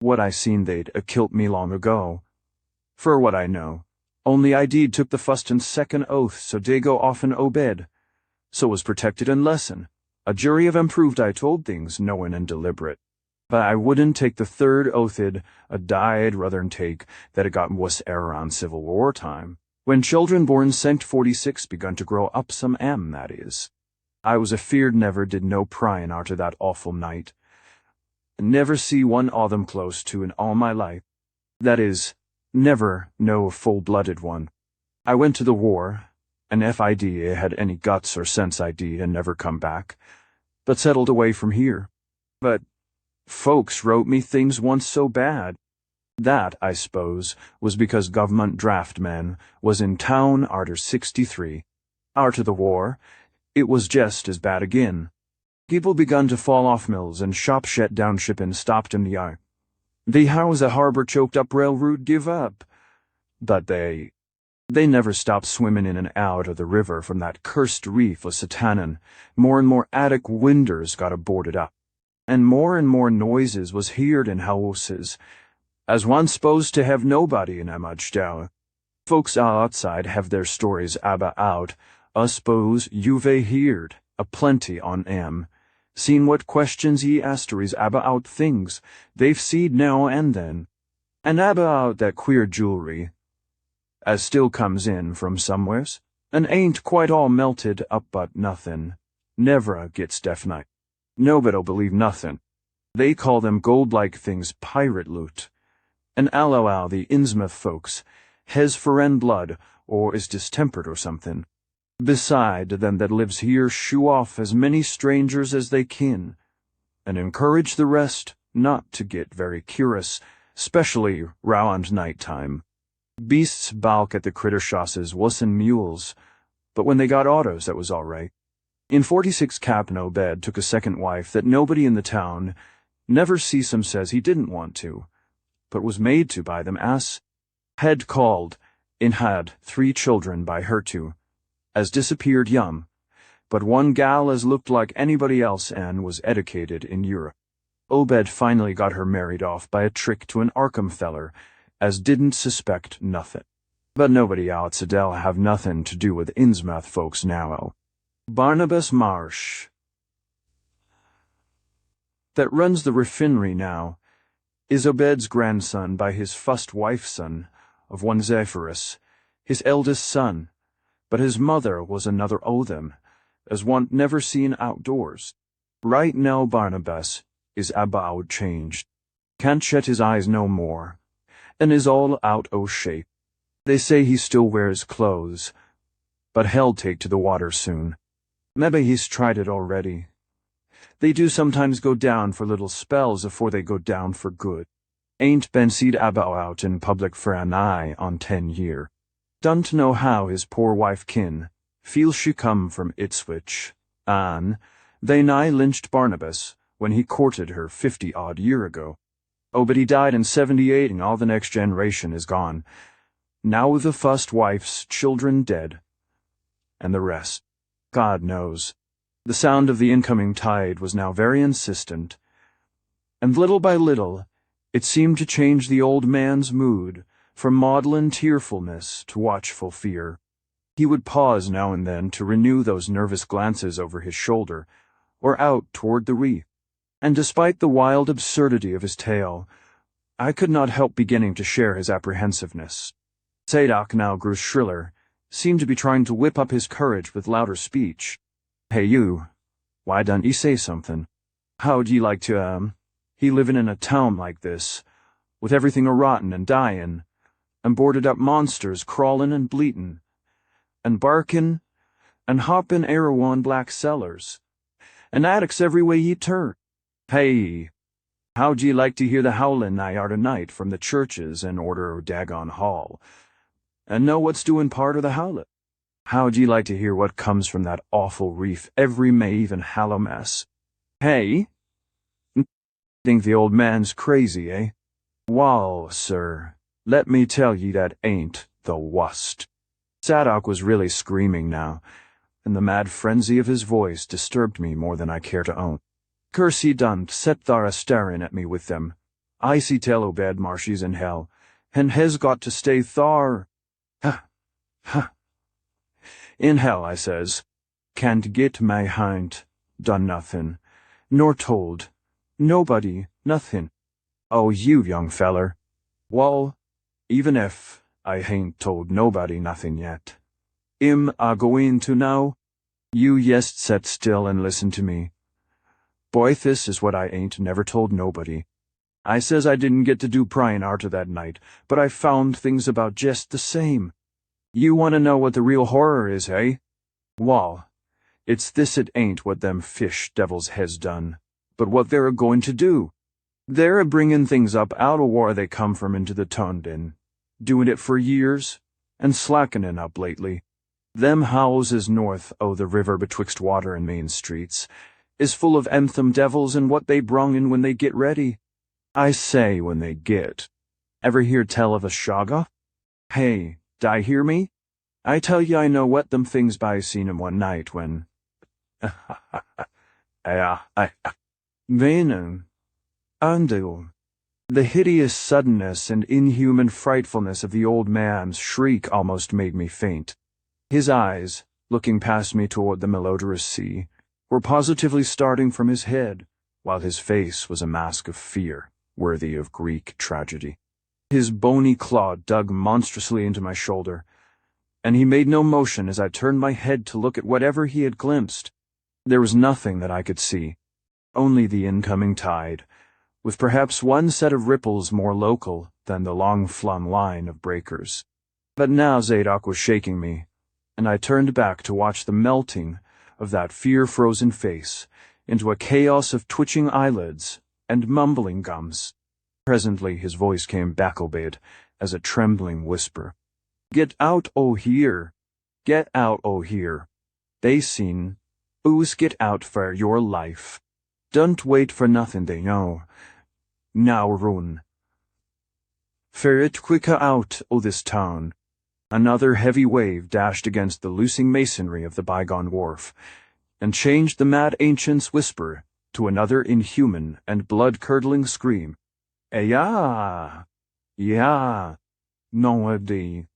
what I seen they'd a-kilt me long ago. For what I know, only I deed took the fust and second oath, so dey go off and obed. So was protected and lesson. A jury of 'em proved I told things knowin' and deliberate. But I wouldn't take the third oath'd, a died ruther'n take that it got wuss error on Civil War time. When children born Sanct 46 begun to grow up some that is. I was afeard never did no pryin' arter that awful night. Never see one o' them close to in all my life. That is, never no full-blooded one. I went to the war, and if I had any guts or sense and never come back, but settled away from here. But folks wrote me things once so bad. That, I suppose, was because government draft men was in town arter 63. Arter the war, it was just as bad again. People begun to fall off mills and shop shet down shippin' stopped in the yard. The house a harbor choked up railroad give up. But they They never stopped swimming in and out of the river from that cursed reef of Satanan. More and more attic windows got boarded up, and more noises was heard in houses, as one supposed to have nobody in Amajdow. Folks outside have their stories about, I suppose you've heard a plenty on 'em. Seen what questions ye asteries about things they've seed now and then, and about that queer jewelry as still comes in from somewheres, and ain't quite all melted up but nothin'. Never gets definite. Nobody'll believe nothin'. They call them gold-like things pirate loot. And allow the Innsmouth folks has foreign blood or is distempered or something. Beside them that lives here shoo off as many strangers as they kin, and encourage the rest not to get very curious, specially round night time. Beasts balk at the critter shosses wuss'n mules, but when they got autos that was all right. In 46 Captain Obed took a second wife that nobody in the town never sees him says he didn't want to, but was made to by them had called, and had 3 children by her too, as disappeared young, but one gal as looked like anybody else and was educated in Europe. Obed finally got her married off by a trick to an Arkham feller, as didn't suspect nothin'. But nobody outsidell have nothin' to do with Innsmouth folks now. Barnabas Marsh, that runs the refinery now, is Obed's grandson by his fust wife's son, of one Zephyrus, his eldest son, but his mother was another o' them, as one never seen outdoors. Right now Barnabas is about changed, can't shut his eyes no more, and is all out o' shape. They say he still wears clothes, but he'll take to the water soon. Mebbe he's tried it already. They do sometimes go down for little spells afore they go down for good. Ain't been seed out in public for an eye on 10 year. Don't know how his poor wife kin, feels she come from Ipswich, an they nigh lynched Barnabas when he courted her 50-odd year ago. Oh, but he died in 78 and all the next generation is gone. Now the fust wife's children dead, and the rest, God knows. The sound of the incoming tide was now very insistent, and little by little it seemed to change the old man's mood from maudlin tearfulness to watchful fear. He would pause now and then to renew those nervous glances over his shoulder, or out toward the reef, and despite the wild absurdity of his tale, I could not help beginning to share his apprehensiveness. Zadok now grew shriller, seemed to be trying to whip up his courage with louder speech. Hey you, why don't ye say something? How'd ye like to, he livin' in a town like this, with everything a-rotten and dyin', and boarded up monsters crawlin' and bleatin', and barkin', and hoppin' Erewhon black cellars, and attics every way ye turn. Hey, how'd ye like to hear the howlin' nigh arter night from the churches and order o' Dagon Hall, and know what's doin' part o' the howlet? How'd ye like to hear what comes from that awful reef every Maeve and Hallowmas? Hey? Think the old man's crazy, eh? Wall, sir, let me tell ye that ain't the wust. Zadok was really screaming now, and the mad frenzy of his voice disturbed me more than I care to own. Curse he done set thar a-starin' at me with them. I see tell Obed Marshy's in hell, and hes got to stay thar. Ha. In hell, I says. Can't get my hind, done nothin', nor told. Nobody, nothin'. Oh, you young feller. Wall, even if I hain't told nobody nothin' yet. A goin' to now? You yest set still and listen to me. Boy, this is what I ain't never told nobody. I says I didn't get to do pryin' arter that night, but I found things about jest the same. You want to know what the real horror is, eh? Wall, it's this it ain't what them fish devils hes done, but what they're a-goin' to do. They're a-bringin' things up out o' whar they come from into the Tundin, doin' it for years, and slackenin' up lately. Them houses north o' the river betwixt Water and Main Streets is full of them devils and what they brung in when they get ready. I say when they get. Ever hear tell of a Shaga? Hey, d'ye hear me? I tell you I know what them things by seen him one night when... Venen, Andel. The hideous suddenness and inhuman frightfulness of the old man's shriek almost made me faint. His eyes, looking past me toward the malodorous sea, were positively starting from his head, while his face was a mask of fear, worthy of Greek tragedy. His bony claw dug monstrously into my shoulder, and he made no motion as I turned my head to look at whatever he had glimpsed. There was nothing that I could see, only the incoming tide, with perhaps one set of ripples more local than the long-flung line of breakers. But now Zadok was shaking me, and I turned back to watch the melting of that fear-frozen face into a chaos of twitching eyelids and mumbling gums. Presently his voice came back obeyed as a trembling whisper. "Get out o' here! Get out o' here! They seen. Ooze get out for your life. Don't wait for nothing they know. Now run. Ferret quicker out o' this town." Another heavy wave dashed against the loosing masonry of the bygone wharf, and changed the mad ancient's whisper to another inhuman and blood-curdling scream. "Eya! Ya! Nobody."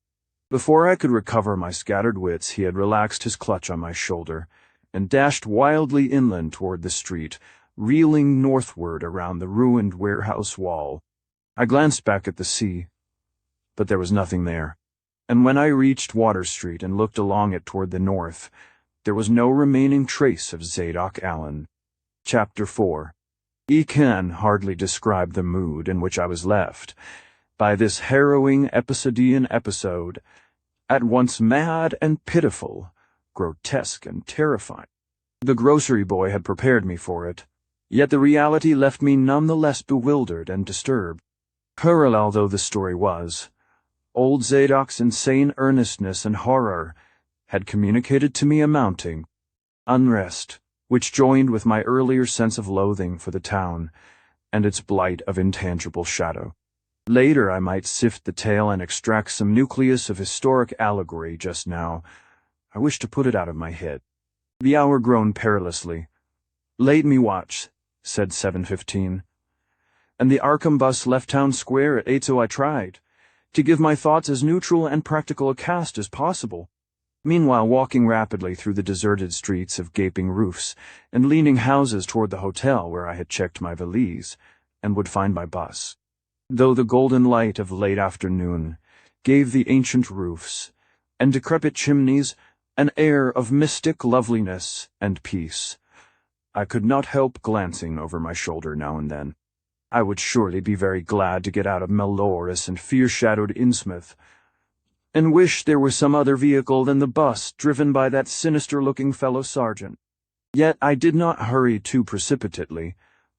Before I could recover my scattered wits, he had relaxed his clutch on my shoulder and dashed wildly inland toward the street, reeling northward around the ruined warehouse wall. I glanced back at the sea, but there was nothing there, and when I reached Water Street and looked along it toward the north, there was no remaining trace of Zadok Allen. Chapter 4. I can hardly describe the mood in which I was left by this harrowing episodian episode, at once mad and pitiful, grotesque and terrifying. The grocery boy had prepared me for it, yet the reality left me none the less bewildered and disturbed. Parallel though the story was, old Zadok's insane earnestness and horror had communicated to me a mounting unrest, which joined with my earlier sense of loathing for the town and its blight of intangible shadow. Later I might sift the tale and extract some nucleus of historic allegory. Just now, I wish to put it out of my head. The hour groaned perilously. "Late me watch," said 7:15. And the Arkham bus left town square at 8, so I tried to give my thoughts as neutral and practical a cast as possible. Meanwhile, walking rapidly through the deserted streets of gaping roofs and leaning houses toward the hotel where I had checked my valise and would find my bus. Though the golden light of late afternoon gave the ancient roofs and decrepit chimneys an air of mystic loveliness and peace, I could not help glancing over my shoulder now and then. I would surely be very glad to get out of malodorous and fear-shadowed Innsmouth, and wish there were some other vehicle than the bus driven by that sinister-looking fellow sergeant. Yet I did not hurry too precipitately,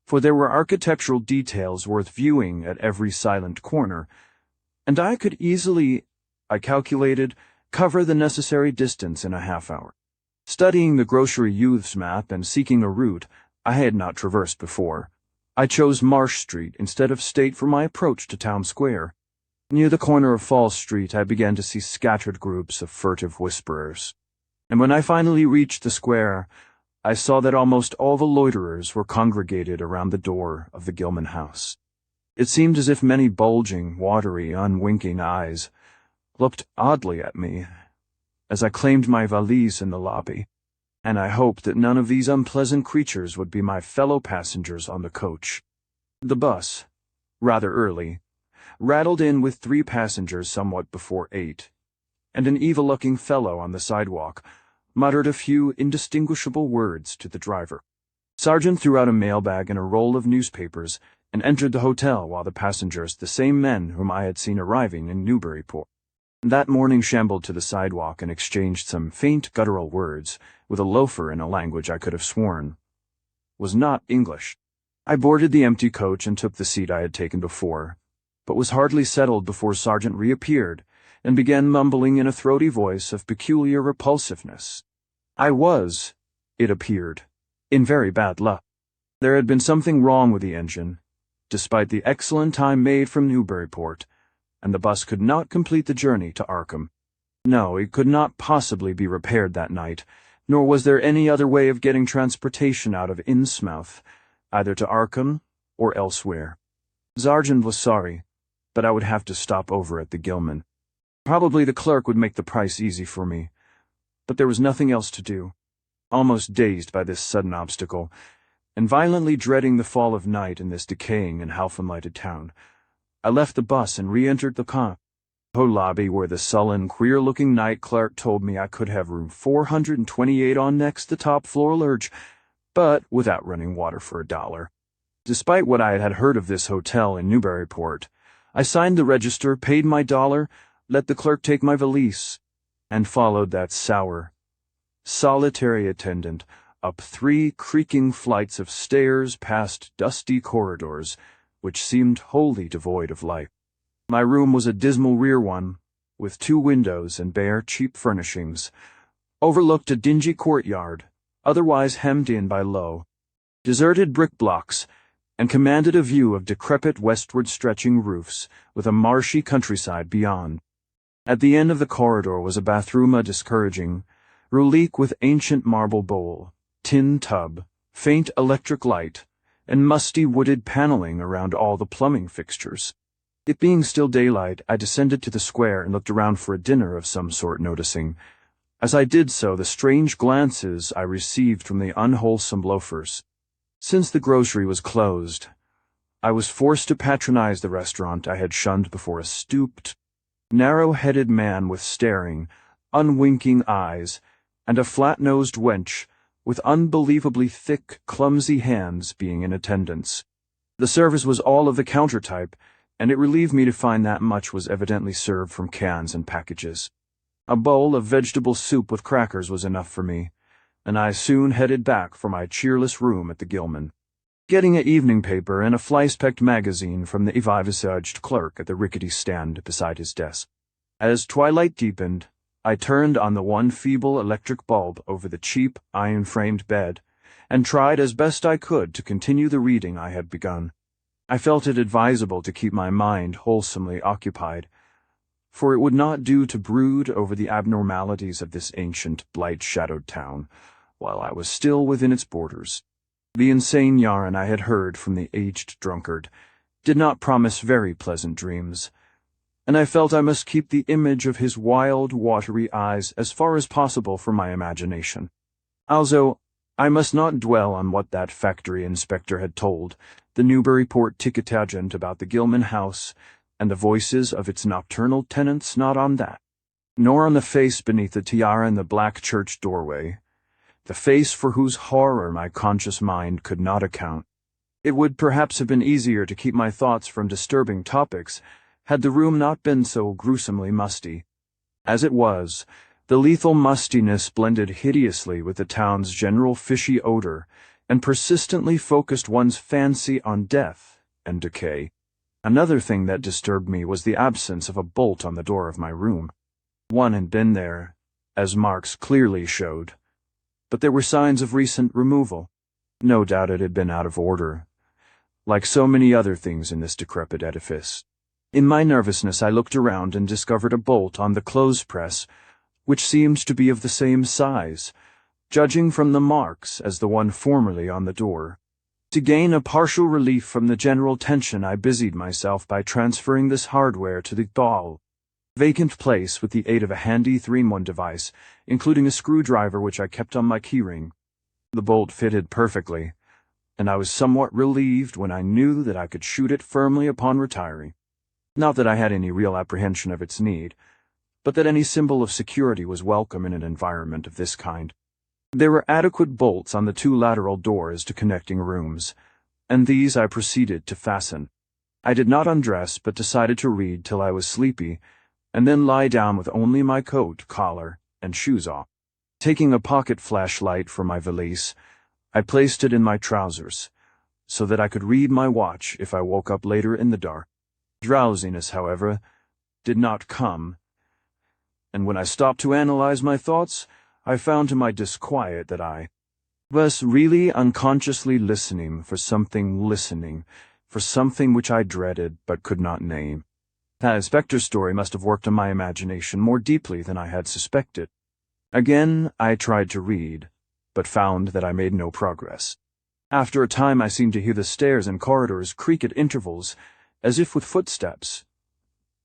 for there were architectural details worth viewing at every silent corner, and I could easily, I calculated, cover the necessary distance in a half-hour. Studying the grocery youth's map and seeking a route I had not traversed before, I chose Marsh Street instead of State for my approach to Town Square. Near the corner of Fall Street I began to see scattered groups of furtive whisperers, and when I finally reached the square, I saw that almost all the loiterers were congregated around the door of the Gilman house. It seemed as if many bulging, watery, unwinking eyes looked oddly at me as I claimed my valise in the lobby, and I hoped that none of these unpleasant creatures would be my fellow passengers on the coach. The bus, rather early, rattled in with 3 passengers somewhat before 8, and an evil-looking fellow on the sidewalk muttered a few indistinguishable words to the driver. Sergeant threw out a mailbag and a roll of newspapers and entered the hotel while the passengers, the same men whom I had seen arriving in Newburyport, that morning shambled to the sidewalk and exchanged some faint guttural words with a loafer in a language I could have sworn was not English. I boarded the empty coach and took the seat I had taken before, but was hardly settled before Sergeant reappeared and began mumbling in a throaty voice of peculiar repulsiveness. I was, it appeared, in very bad luck. There had been something wrong with the engine, despite the excellent time made from Newburyport, and the bus could not complete the journey to Arkham. No, it could not possibly be repaired that night, nor was there any other way of getting transportation out of Innsmouth, either to Arkham or elsewhere. Sargent was sorry, but I would have to stop over at the Gilman. Probably the clerk would make the price easy for me, but there was nothing else to do. Almost dazed by this sudden obstacle, and violently dreading the fall of night in this decaying and half-unlighted town, I left the bus and re-entered the lobby where the sullen, queer-looking night clerk told me I could have room 428 on next the top floor lurch, but without running water for $1. Despite what I had heard of this hotel in Newburyport, I signed the register, paid my $1, let the clerk take my valise, and followed that sour, solitary attendant up 3 creaking flights of stairs past dusty corridors, which seemed wholly devoid of life. My room was a dismal rear one, with 2 windows and bare, cheap furnishings, overlooked a dingy courtyard, otherwise hemmed in by low, deserted brick blocks, and commanded a view of decrepit westward-stretching roofs with a marshy countryside beyond. At the end of the corridor was a bathroom, a discouraging, relique with ancient marble bowl, tin tub, faint electric light, and musty wooded paneling around all the plumbing fixtures. It being still daylight, I descended to the square and looked around for a dinner of some sort, noticing, as I did so, the strange glances I received from the unwholesome loafers. Since the grocery was closed, I was forced to patronize the restaurant I had shunned before a stooped, narrow-headed man with staring, unwinking eyes, and a flat-nosed wench with unbelievably thick, clumsy hands being in attendance. The service was all of the counter type, and it relieved me to find that much was evidently served from cans and packages. A bowl of vegetable soup with crackers was enough for me, and I soon headed back for my cheerless room at the Gilman, getting an evening paper and a fly-specked magazine from the vivisaged clerk at the rickety stand beside his desk. As twilight deepened, I turned on the one feeble electric bulb over the cheap, iron-framed bed, and tried as best I could to continue the reading I had begun. I felt it advisable to keep my mind wholesomely occupied, for it would not do to brood over the abnormalities of this ancient, blight-shadowed town, while I was still within its borders. The insane yarn I had heard from the aged drunkard did not promise very pleasant dreams, and I felt I must keep the image of his wild, watery eyes as far as possible from my imagination. Also, I must not dwell on what that factory inspector had told the Newburyport ticket agent about the Gilman house and the voices of its nocturnal tenants, not on that, nor on the face beneath the tiara in the black church doorway, the face for whose horror my conscious mind could not account. It would perhaps have been easier to keep my thoughts from disturbing topics had the room not been so gruesomely musty. As it was, the lethal mustiness blended hideously with the town's general fishy odor and persistently focused one's fancy on death and decay. Another thing that disturbed me was the absence of a bolt on the door of my room. One had been there, as marks clearly showed, but there were signs of recent removal. No doubt it had been out of order, like so many other things in this decrepit edifice. In my nervousness I looked around and discovered a bolt on the clothes press, which seemed to be of the same size, judging from the marks as the one formerly on the door. To gain a partial relief from the general tension, I busied myself by transferring this hardware to the vacant place with the aid of a handy 3-in-1 device, including a screwdriver which I kept on my keyring. The bolt fitted perfectly, and I was somewhat relieved when I knew that I could shoot it firmly upon retiring. Not that I had any real apprehension of its need, but that any symbol of security was welcome in an environment of this kind. There were adequate bolts on the 2 lateral doors to connecting rooms, and these I proceeded to fasten. I did not undress, but decided to read till I was sleepy, and then lie down with only my coat, collar, and shoes off. Taking a pocket flashlight from my valise, I placed it in my trousers, so that I could read my watch if I woke up later in the dark. Drowsiness, however, did not come, and when I stopped to analyze my thoughts, I found to my disquiet that I was really unconsciously listening for something which I dreaded but could not name. That inspector's story must have worked on my imagination more deeply than I had suspected. Again, I tried to read, but found that I made no progress. After a time, I seemed to hear the stairs and corridors creak at intervals, as if with footsteps,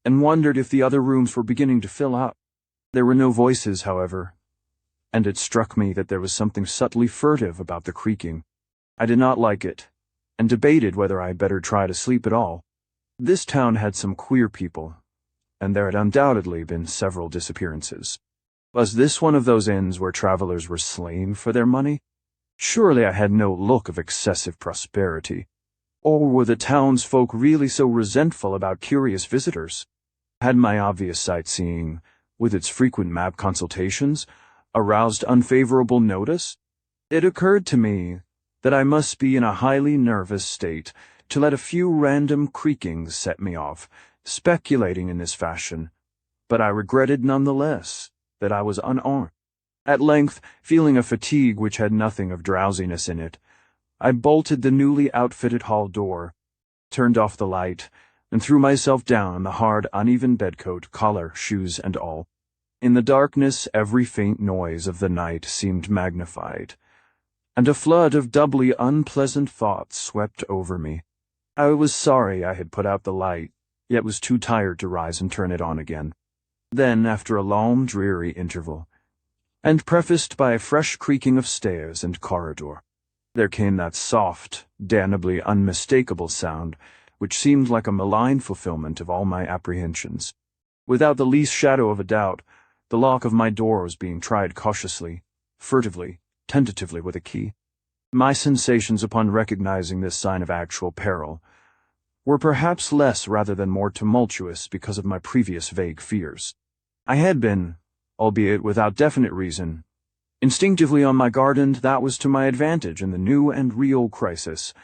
and wondered if the other rooms were beginning to fill up. There were no voices, however, and it struck me that there was something subtly furtive about the creaking. I did not like it, and debated whether I had better try to sleep at all. This town had some queer people, and there had undoubtedly been several disappearances. Was this one of those inns where travelers were slain for their money? Surely I had no look of excessive prosperity. Or were the townsfolk really so resentful about curious visitors? Had my obvious sightseeing, with its frequent map consultations, aroused unfavorable notice? It occurred to me that I must be in a highly nervous state to let a few random creakings set me off, speculating in this fashion, but I regretted nonetheless that I was unarmed. At length, feeling a fatigue which had nothing of drowsiness in it, I bolted the newly outfitted hall door, turned off the light, and threw myself down on the hard, uneven bedcoat, collar, shoes, and all. In the darkness, every faint noise of the night seemed magnified, and a flood of doubly unpleasant thoughts swept over me. I was sorry I had put out the light, yet was too tired to rise and turn it on again. Then, after a long, dreary interval, and prefaced by a fresh creaking of stairs and corridor, there came that soft, damnably unmistakable sound which seemed like a malign fulfillment of all my apprehensions. Without the least shadow of a doubt, the lock of my door was being tried cautiously, furtively, tentatively with a key. My sensations upon recognizing this sign of actual peril were perhaps less rather than more tumultuous because of my previous vague fears. I had been, albeit without definite reason, instinctively on my guard, and that was to my advantage in the new and real crisis,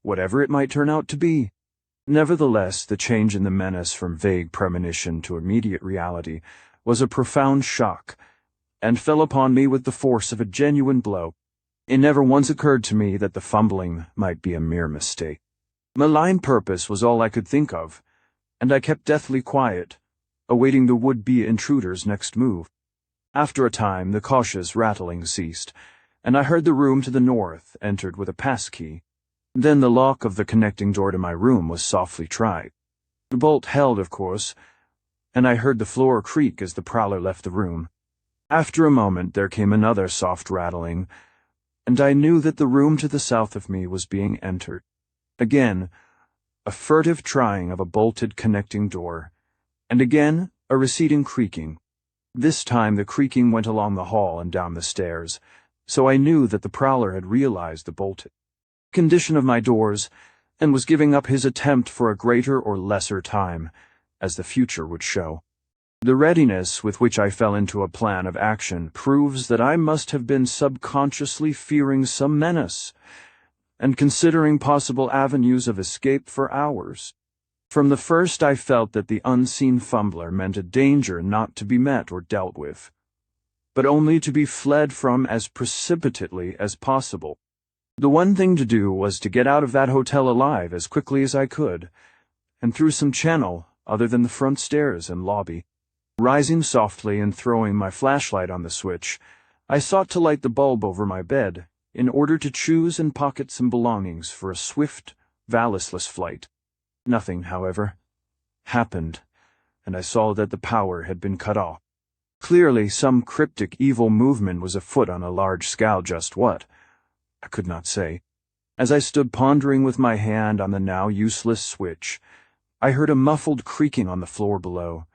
whatever it might turn out to be. Nevertheless, the change in the menace from vague premonition to immediate reality was a profound shock, and fell upon me with the force of a genuine blow. It never once occurred to me that the fumbling might be a mere mistake. Malign purpose was all I could think of, and I kept deathly quiet, awaiting the would-be intruder's next move. After a time, the cautious rattling ceased, and I heard the room to the north entered with a passkey. Then the lock of the connecting door to my room was softly tried. The bolt held, of course, and I heard the floor creak as the prowler left the room. After a moment there came another soft rattling, and I knew that the room to the south of me was being entered. Again, a furtive trying of a bolted connecting door, and again a receding creaking. This time the creaking went along the hall and down the stairs, so I knew that the prowler had realized the bolted condition of my doors, and was giving up his attempt for a greater or lesser time, as the future would show. The readiness with which I fell into a plan of action proves that I must have been subconsciously fearing some menace, and considering possible avenues of escape for hours. From the first I felt that the unseen fumbler meant a danger not to be met or dealt with, but only to be fled from as precipitately as possible. The one thing to do was to get out of that hotel alive as quickly as I could, and through some channel other than the front stairs and lobby. Rising softly and throwing my flashlight on the switch, I sought to light the bulb over my bed in order to choose and pocket some belongings for a swift, valleyless flight. Nothing, however, happened, and I saw that the power had been cut off. Clearly, some cryptic evil movement was afoot on a large scale. Just what? I could not say. As I stood pondering with my hand on the now useless switch, I heard a muffled creaking on the floor below,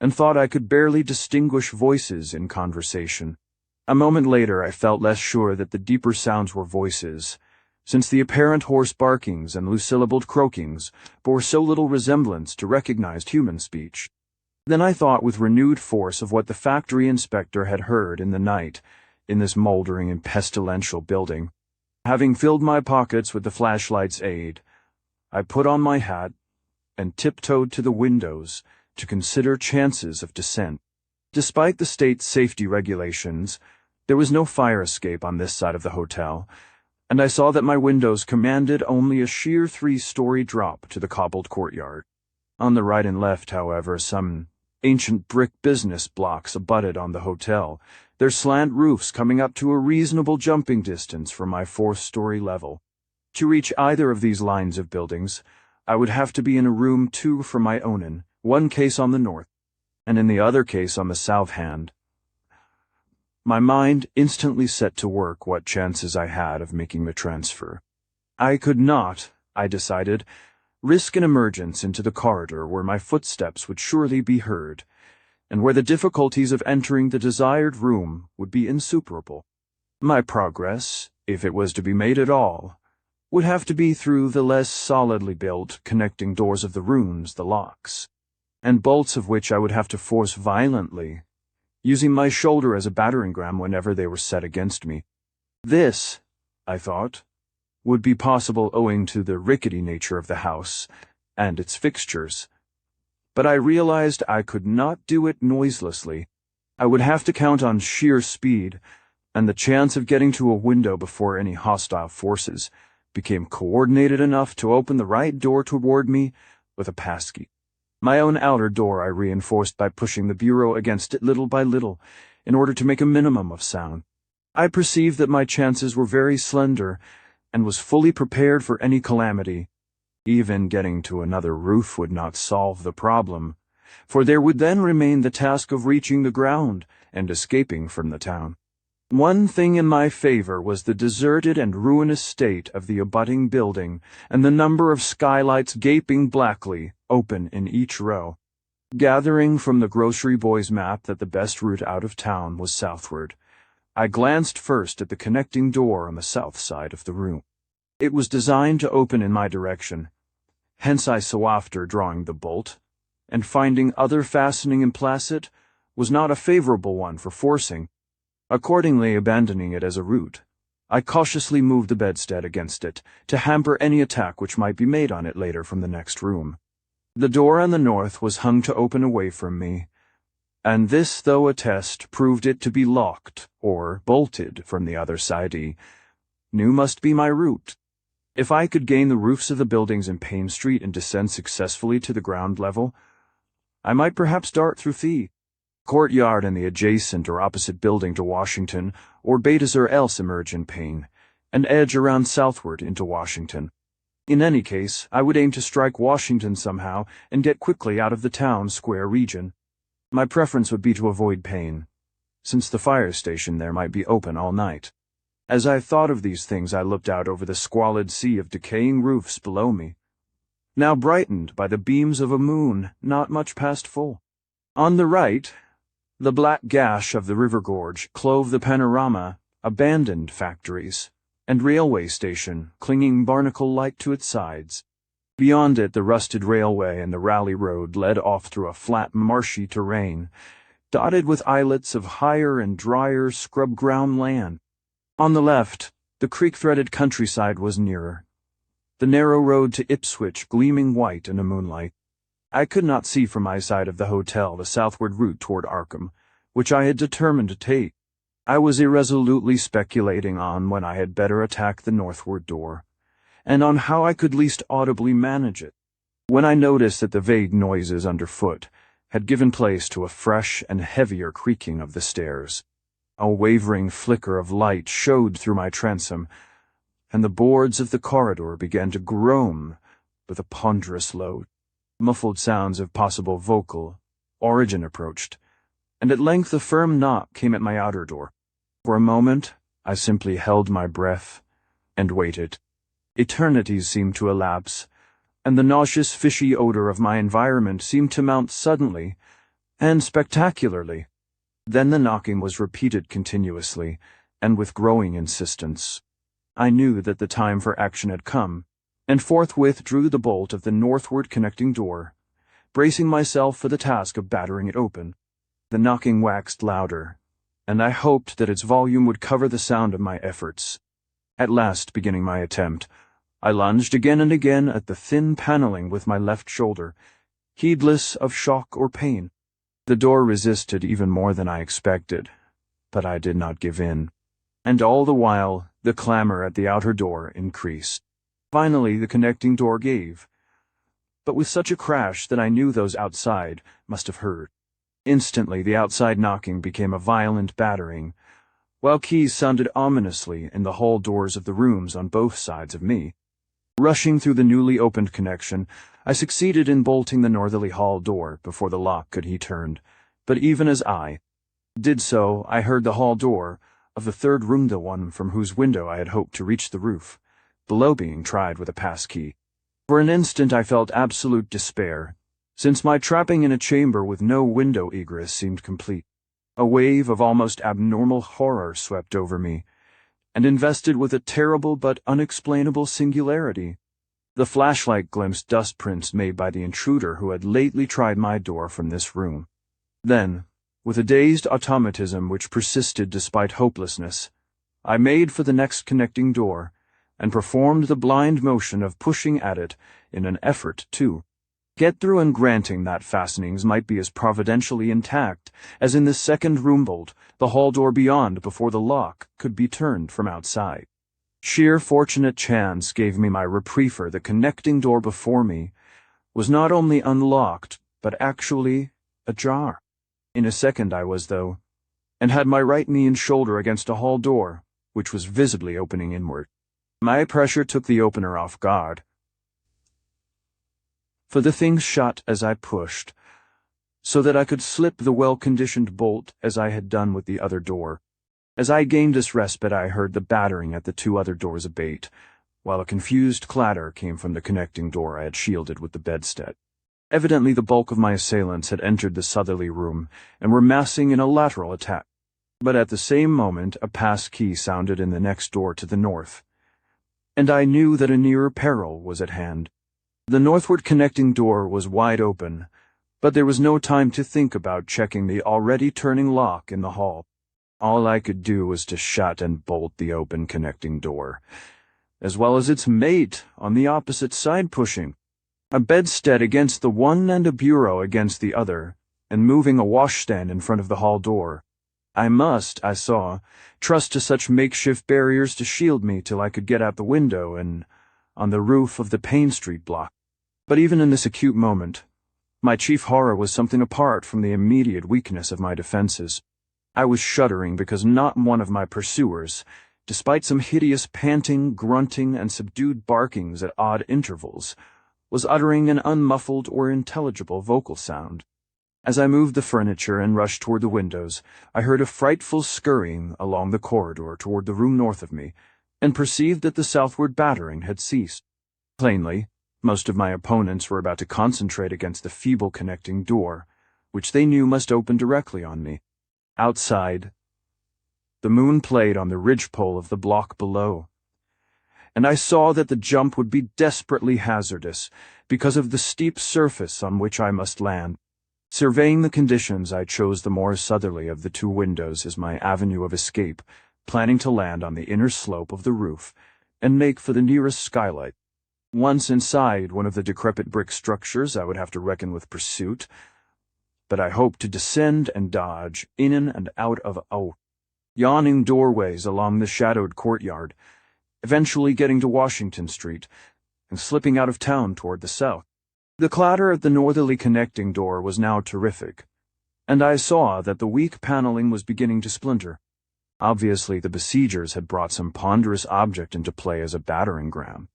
and thought I could barely distinguish voices in conversation. A moment later I felt less sure that the deeper sounds were voices, since the apparent hoarse barkings and loose-syllabled croakings bore so little resemblance to recognized human speech. Then I thought with renewed force of what the factory inspector had heard in the night in this moldering and pestilential building. Having filled my pockets with the flashlight's aid, I put on my hat and tiptoed to the windows to consider chances of descent. Despite the state's safety regulations, there was no fire escape on this side of the hotel, and I saw that my windows commanded only a sheer 3-story drop to the cobbled courtyard. On the right and left, however, some ancient brick business blocks abutted on the hotel, their slant roofs coming up to a reasonable jumping distance from my fourth-story level. To reach either of these lines of buildings, I would have to be in a room 2 from my own in, one case on the north, and in the other case on the south hand. My mind instantly set to work what chances I had of making the transfer. I could not, I decided, risk an emergence into the corridor where my footsteps would surely be heard, and where the difficulties of entering the desired room would be insuperable. My progress, if it was to be made at all, would have to be through the less solidly built connecting doors of the rooms, the locks, and bolts of which I would have to force violently, using my shoulder as a battering ram whenever they were set against me. This, I thought, would be possible owing to the rickety nature of the house and its fixtures, but I realized I could not do it noiselessly. I would have to count on sheer speed, and the chance of getting to a window before any hostile forces became coordinated enough to open the right door toward me with a passkey. My own outer door I reinforced by pushing the bureau against it little by little, in order to make a minimum of sound. I perceived that my chances were very slender, and was fully prepared for any calamity. Even getting to another roof would not solve the problem, for there would then remain the task of reaching the ground and escaping from the town. One thing in my favor was the deserted and ruinous state of the abutting building, and the number of skylights gaping blackly open in each row. Gathering from the grocery boy's map that the best route out of town was southward, I glanced first at the connecting door on the south side of the room. It was designed to open in my direction, hence I so after drawing the bolt, and finding other fastening implacit, was not a favorable one for forcing. Accordingly, abandoning it as a route, I cautiously moved the bedstead against it, to hamper any attack which might be made on it later from the next room. The door on the north was hung to open away from me, and this, though a test, proved it to be locked, or bolted, from the other side. New must be my route. If I could gain the roofs of the buildings in Payne Street and descend successfully to the ground level, I might perhaps dart through the courtyard and the adjacent or opposite building to Washington, or Betas or else emerge in Payne, and edge around southward into Washington. In any case, I would aim to strike Washington somehow and get quickly out of the town square region. My preference would be to avoid Payne, since the fire station there might be open all night. As I thought of these things, I looked out over the squalid sea of decaying roofs below me, now brightened by the beams of a moon not much past full. On the right, the black gash of the river gorge clove the panorama, abandoned factories, and railway station clinging barnacle-like to its sides. Beyond it, the rusted railway and the Raleigh Road led off through a flat, marshy terrain, dotted with islets of higher and drier scrub-ground land. On the left, the creek-threaded countryside was nearer, the narrow road to Ipswich gleaming white in the moonlight. I could not see from my side of the hotel the southward route toward Arkham, which I had determined to take. I was irresolutely speculating on when I had better attack the northward door, and on how I could least audibly manage it, when I noticed that the vague noises underfoot had given place to a fresh and heavier creaking of the stairs. A wavering flicker of light showed through my transom, and the boards of the corridor began to groan with a ponderous load. Muffled sounds of possible vocal origin approached, and at length a firm knock came at my outer door. For a moment, I simply held my breath and waited. Eternities seemed to elapse, and the nauseous fishy odor of my environment seemed to mount suddenly and spectacularly. Then the knocking was repeated continuously, and with growing insistence. I knew that the time for action had come, and forthwith drew the bolt of the northward connecting door, bracing myself for the task of battering it open. The knocking waxed louder, and I hoped that its volume would cover the sound of my efforts. At last, beginning my attempt, I lunged again and again at the thin paneling with my left shoulder, heedless of shock or pain. The door resisted even more than I expected, but I did not give in, and all the while the clamor at the outer door increased. Finally, the connecting door gave, but with such a crash that I knew those outside must have heard. Instantly, the outside knocking became a violent battering, while keys sounded ominously in the hall doors of the rooms on both sides of me. Rushing through the newly opened connection, I succeeded in bolting the northerly hall door before the lock could be turned, but even as I did so, I heard the hall door of the third room, the one from whose window I had hoped to reach the roof, below, being tried with a pass key. For an instant I felt absolute despair, since my trapping in a chamber with no window egress seemed complete. A wave of almost abnormal horror swept over me, and invested with a terrible but unexplainable singularity. The flashlight glimpsed dust prints made by the intruder who had lately tried my door from this room. Then, with a dazed automatism which persisted despite hopelessness, I made for the next connecting door, and performed the blind motion of pushing at it in an effort to get through, and granting that fastenings might be as providentially intact as in the second room bolt, the hall door beyond, before the lock could be turned from outside. Sheer fortunate chance gave me my reprieve. The connecting door before me was not only unlocked, but actually ajar. In a second I was, though, and had my right knee and shoulder against a hall door, which was visibly opening inward. My pressure took the opener off guard, for the thing shut as I pushed, so that I could slip the well-conditioned bolt as I had done with the other door. As I gained this respite, I heard the battering at the two other doors abate, while a confused clatter came from the connecting door I had shielded with the bedstead. Evidently the bulk of my assailants had entered the southerly room and were massing in a lateral attack. But at the same moment a pass key sounded in the next door to the north, and I knew that a nearer peril was at hand. The northward connecting door was wide open, but there was no time to think about checking the already turning lock in the hall. All I could do was to shut and bolt the open connecting door, as well as its mate on the opposite side, pushing a bedstead against the one and a bureau against the other, and moving a washstand in front of the hall door. I must, I saw, trust to such makeshift barriers to shield me till I could get out the window and on the roof of the Payne Street block. But even in this acute moment, my chief horror was something apart from the immediate weakness of my defenses. I was shuddering because not one of my pursuers, despite some hideous panting, grunting, and subdued barkings at odd intervals, was uttering an unmuffled or intelligible vocal sound. As I moved the furniture and rushed toward the windows, I heard a frightful scurrying along the corridor toward the room north of me, and perceived that the southward battering had ceased. Plainly, most of my opponents were about to concentrate against the feeble connecting door, which they knew must open directly on me. Outside, the moon played on the ridgepole of the block below, and I saw that the jump would be desperately hazardous because of the steep surface on which I must land. Surveying the conditions, I chose the more southerly of the two windows as my avenue of escape, planning to land on the inner slope of the roof and make for the nearest skylight. Once inside one of the decrepit brick structures, I would have to reckon with pursuit, but I hoped to descend and dodge in and out of yawning doorways along the shadowed courtyard, eventually getting to Washington Street and slipping out of town toward the south. The clatter at the northerly connecting door was now terrific, and I saw that the weak paneling was beginning to splinter. Obviously, the besiegers had brought some ponderous object into play as a battering ram.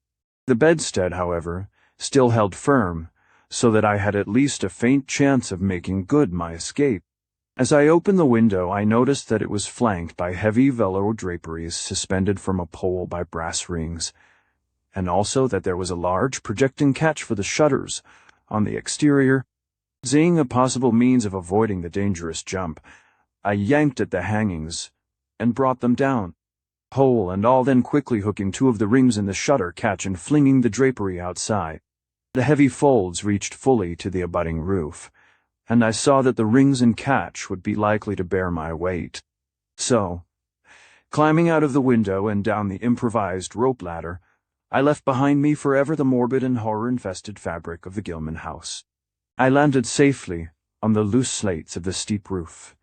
The bedstead, however, still held firm, so that I had at least a faint chance of making good my escape. As I opened the window, I noticed that it was flanked by heavy velour draperies suspended from a pole by brass rings, and also that there was a large projecting catch for the shutters on the exterior. Seeing a possible means of avoiding the dangerous jump, I yanked at the hangings and brought them down, pole and all, then quickly hooking two of the rings in the shutter catch and flinging the drapery outside. The heavy folds reached fully to the abutting roof, and I saw that the rings and catch would be likely to bear my weight. So, climbing out of the window and down the improvised rope ladder, I left behind me forever the morbid and horror-infested fabric of the Gilman house. I landed safely on the loose slates of the steep roof,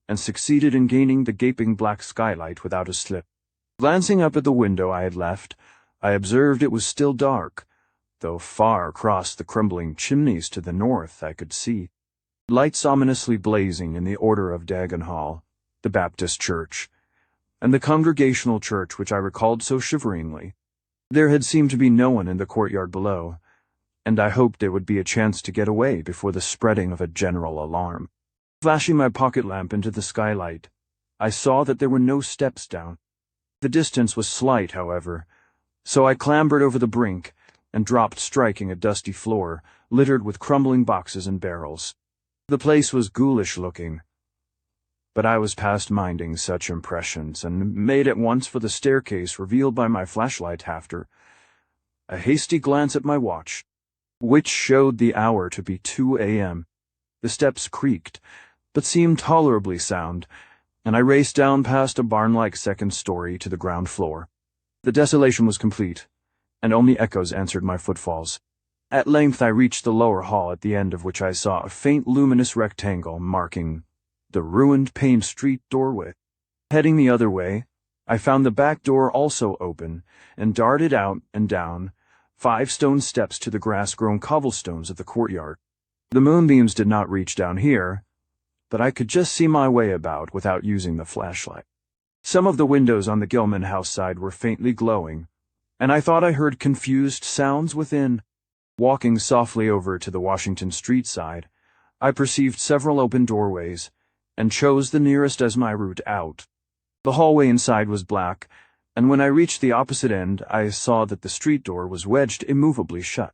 and succeeded in gaining the gaping black skylight without a slip. Glancing up at the window I had left, I observed it was still dark, though far across the crumbling chimneys to the north I could see lights ominously blazing in the Order of Dagon Hall, the Baptist Church, and the Congregational Church which I recalled so shiveringly. There had seemed to be no one in the courtyard below, and I hoped there would be a chance to get away before the spreading of a general alarm. Flashing my pocket lamp into the skylight, I saw that there were no steps down. The distance was slight, however, so I clambered over the brink and dropped, striking a dusty floor littered with crumbling boxes and barrels. The place was ghoulish-looking, but I was past minding such impressions and made at once for the staircase revealed by my flashlight after a hasty glance at my watch, which showed the hour to be 2 a.m. The steps creaked, but seemed tolerably sound, and I raced down past a barn-like second story to the ground floor. The desolation was complete, and only echoes answered my footfalls. At length I reached the lower hall, at the end of which I saw a faint luminous rectangle marking the ruined Payne Street doorway. Heading the other way, I found the back door also open, and darted out and down 5 stone steps to the grass-grown cobblestones of the courtyard. The moonbeams did not reach down here, but I could just see my way about without using the flashlight. Some of the windows on the Gilman house side were faintly glowing, and I thought I heard confused sounds within. Walking softly over to the Washington Street side, I perceived several open doorways, and chose the nearest as my route out. The hallway inside was black, and when I reached the opposite end, I saw that the street door was wedged immovably shut.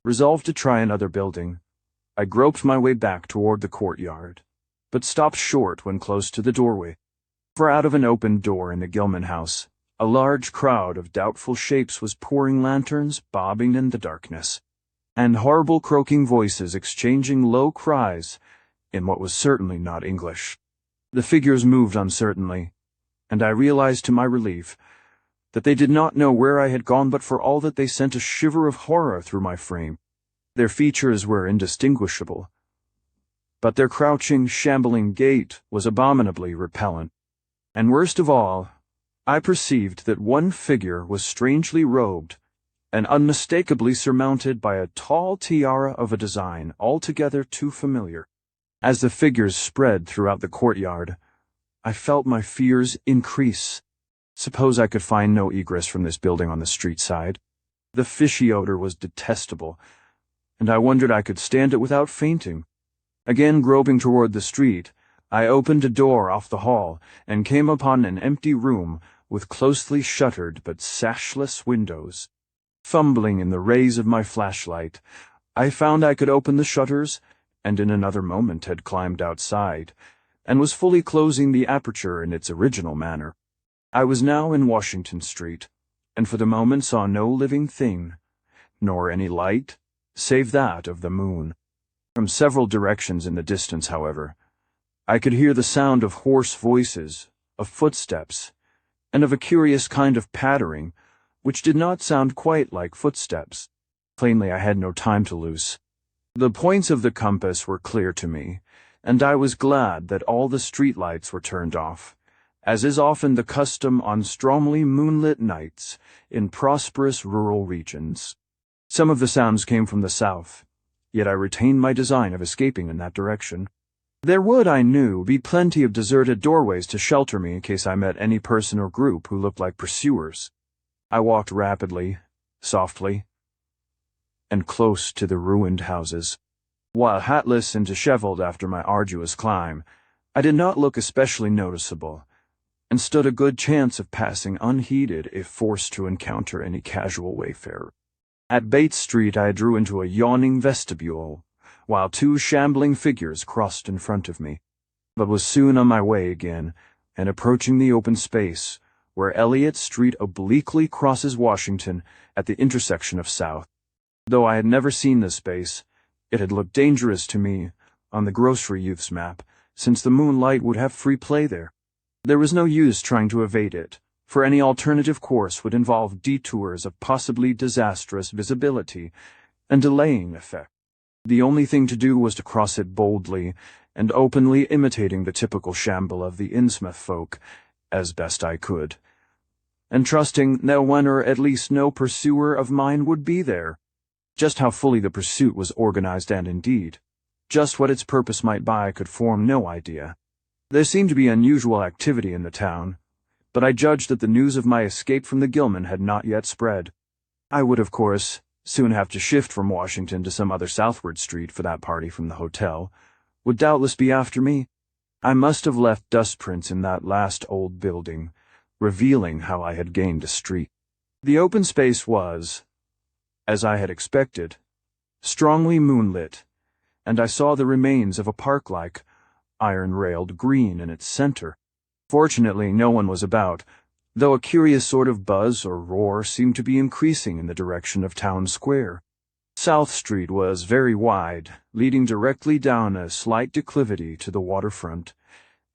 Resolved to try another building, I groped my way back toward the courtyard, but stopped short when close to the doorway. For out of an open door in the Gilman house, a large crowd of doubtful shapes was pouring lanterns, bobbing in the darkness, and horrible croaking voices exchanging low cries in what was certainly not English. The figures moved uncertainly, and I realized to my relief that they did not know where I had gone, but for all that they sent a shiver of horror through my frame. Their features were indistinguishable, but their crouching, shambling gait was abominably repellent. And worst of all, I perceived that one figure was strangely robed and unmistakably surmounted by a tall tiara of a design altogether too familiar. As the figures spread throughout the courtyard, I felt my fears increase. Suppose I could find no egress from this building on the street side. The fishy odor was detestable, and I wondered I could stand it without fainting. Again groping toward the street, I opened a door off the hall and came upon an empty room with closely shuttered but sashless windows. Fumbling in the rays of my flashlight, I found I could open the shutters, and in another moment had climbed outside, and was fully closing the aperture in its original manner. I was now in Washington Street, and for the moment saw no living thing, nor any light, save that of the moon. From several directions in the distance, however, I could hear the sound of hoarse voices, of footsteps, and of a curious kind of pattering, which did not sound quite like footsteps. Plainly, I had no time to lose. The points of the compass were clear to me, and I was glad that all the street lights were turned off, as is often the custom on strongly moonlit nights in prosperous rural regions. Some of the sounds came from the south, yet I retained my design of escaping in that direction. There would, I knew, be plenty of deserted doorways to shelter me in case I met any person or group who looked like pursuers. I walked rapidly, softly, and close to the ruined houses. While hatless and disheveled after my arduous climb, I did not look especially noticeable, and stood a good chance of passing unheeded if forced to encounter any casual wayfarer. At Bates Street I drew into a yawning vestibule, while 2 shambling figures crossed in front of me, but was soon on my way again, and approaching the open space where Elliott Street obliquely crosses Washington at the intersection of South. Though I had never seen this space, it had looked dangerous to me on the grocery youth's map, since the moonlight would have free play there. There was no use trying to evade it, for any alternative course would involve detours of possibly disastrous visibility and delaying effect. The only thing to do was to cross it boldly and openly, imitating the typical shamble of the Innsmouth folk as best I could, and trusting no one, or at least no pursuer of mine, would be there. Just how fully the pursuit was organized and, indeed, just what its purpose might be I could form no idea. There seemed to be unusual activity in the town, but I judged that the news of my escape from the Gilman had not yet spread. I would, of course, soon have to shift from Washington to some other southward street, for that party from the hotel would doubtless be after me. I must have left dust prints in that last old building, revealing how I had gained a street. The open space was, as I had expected, strongly moonlit, and I saw the remains of a park-like, iron-railed green in its center. Fortunately, no one was about, though a curious sort of buzz or roar seemed to be increasing in the direction of Town Square. South Street was very wide, leading directly down a slight declivity to the waterfront,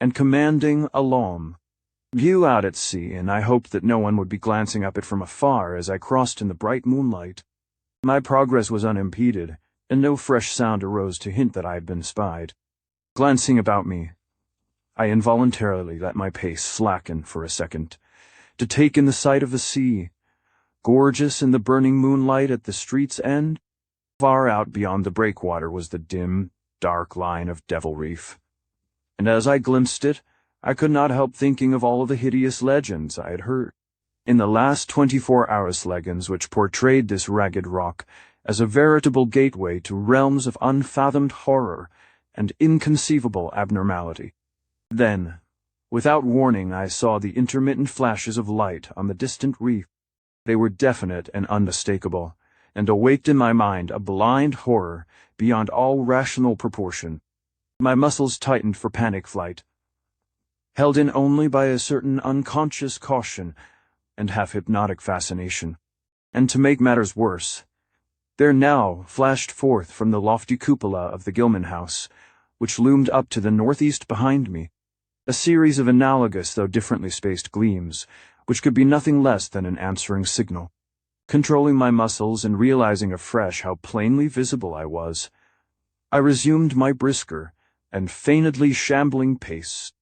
and commanding a long view out at sea, and I hoped that no one would be glancing up it from afar as I crossed in the bright moonlight. My progress was unimpeded, and no fresh sound arose to hint that I had been spied. Glancing about me, I involuntarily let my pace slacken for a second, to take in the sight of the sea, gorgeous in the burning moonlight at the street's end. Far out beyond the breakwater was the dim, dark line of Devil Reef, and as I glimpsed it, I could not help thinking of all of the hideous legends I had heard in the last 24 hours, legends which portrayed this ragged rock as a veritable gateway to realms of unfathomed horror and inconceivable abnormality. Then, without warning, I saw the intermittent flashes of light on the distant reef. They were definite and unmistakable, and awaked in my mind a blind horror beyond all rational proportion. My muscles tightened for panic flight, held in only by a certain unconscious caution and half-hypnotic fascination. And to make matters worse, there now flashed forth from the lofty cupola of the Gilman house, which loomed up to the northeast behind me, a series of analogous though differently spaced gleams, which could be nothing less than an answering signal. Controlling my muscles and realizing afresh how plainly visible I was, I resumed my brisker and feignedly shambling pace,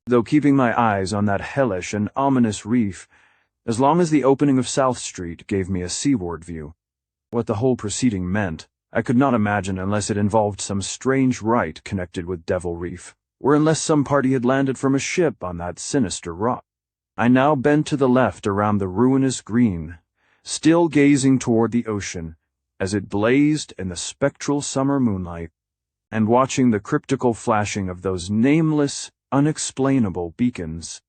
though keeping my eyes on that hellish and ominous reef, as long as the opening of South Street gave me a seaward view. What the whole proceeding meant, I could not imagine unless it involved some strange rite connected with Devil Reef, or unless some party had landed from a ship on that sinister rock. I now bent to the left around the ruinous green, still gazing toward the ocean as it blazed in the spectral summer moonlight, and watching the cryptical flashing of those nameless, unexplainable beacons.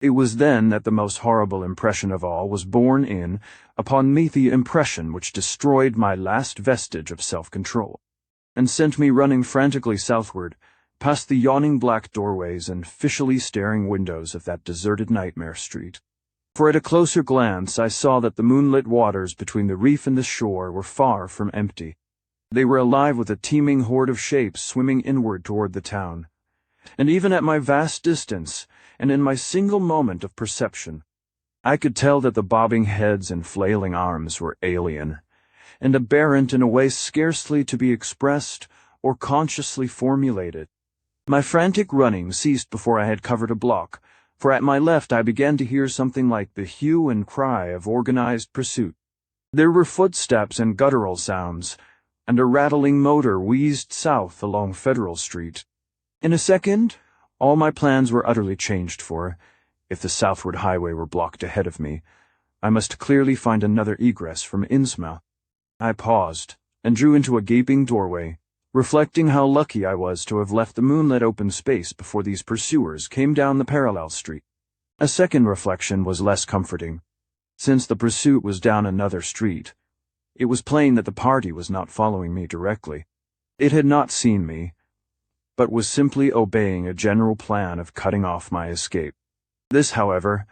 It was then that the most horrible impression of all was borne in upon me, the impression which destroyed my last vestige of self-control, and sent me running frantically southward, past the yawning black doorways and fishily staring windows of that deserted nightmare street. For at a closer glance I saw that the moonlit waters between the reef and the shore were far from empty. They were alive with a teeming horde of shapes swimming inward toward the town. And even at my vast distance, and in my single moment of perception, I could tell that the bobbing heads and flailing arms were alien, and aberrant in a way scarcely to be expressed or consciously formulated. My frantic running ceased before I had covered a block, for at my left I began to hear something like the hue and cry of organized pursuit. There were footsteps and guttural sounds, and a rattling motor wheezed south along Federal Street. In a second, all my plans were utterly changed, for, if the southward highway were blocked ahead of me, I must clearly find another egress from Innsmouth. I paused, and drew into a gaping doorway, reflecting how lucky I was to have left the moonlit open space before these pursuers came down the parallel street. A second reflection was less comforting. Since the pursuit was down another street, it was plain that the party was not following me directly. It had not seen me, but was simply obeying a general plan of cutting off my escape. This, however,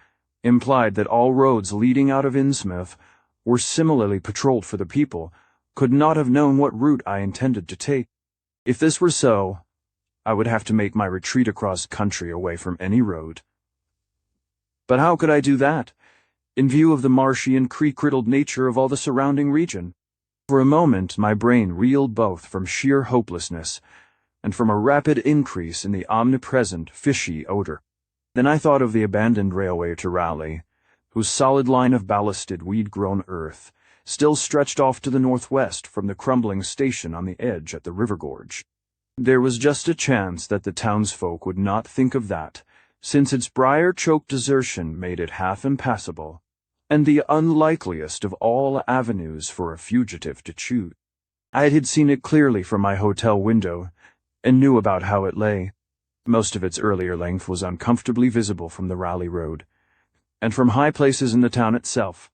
implied that all roads leading out of Innsmouth were similarly patrolled, for the people could not have known what route I intended to take. If this were so, I would have to make my retreat across country away from any road. But how could I do that, in view of the marshy and creek-riddled nature of all the surrounding region? For a moment my brain reeled both from sheer hopelessness and from a rapid increase in the omnipresent fishy odor. Then I thought of the abandoned railway to Raleigh, whose solid line of ballasted, weed-grown earth still stretched off to the northwest from the crumbling station on the edge at the river gorge. There was just a chance that the townsfolk would not think of that, since its briar-choked desertion made it half impassable, and the unlikeliest of all avenues for a fugitive to choose. I had seen it clearly from my hotel window, and knew about how it lay. Most of its earlier length was uncomfortably visible from the Raleigh Road, and from high places in the town itself,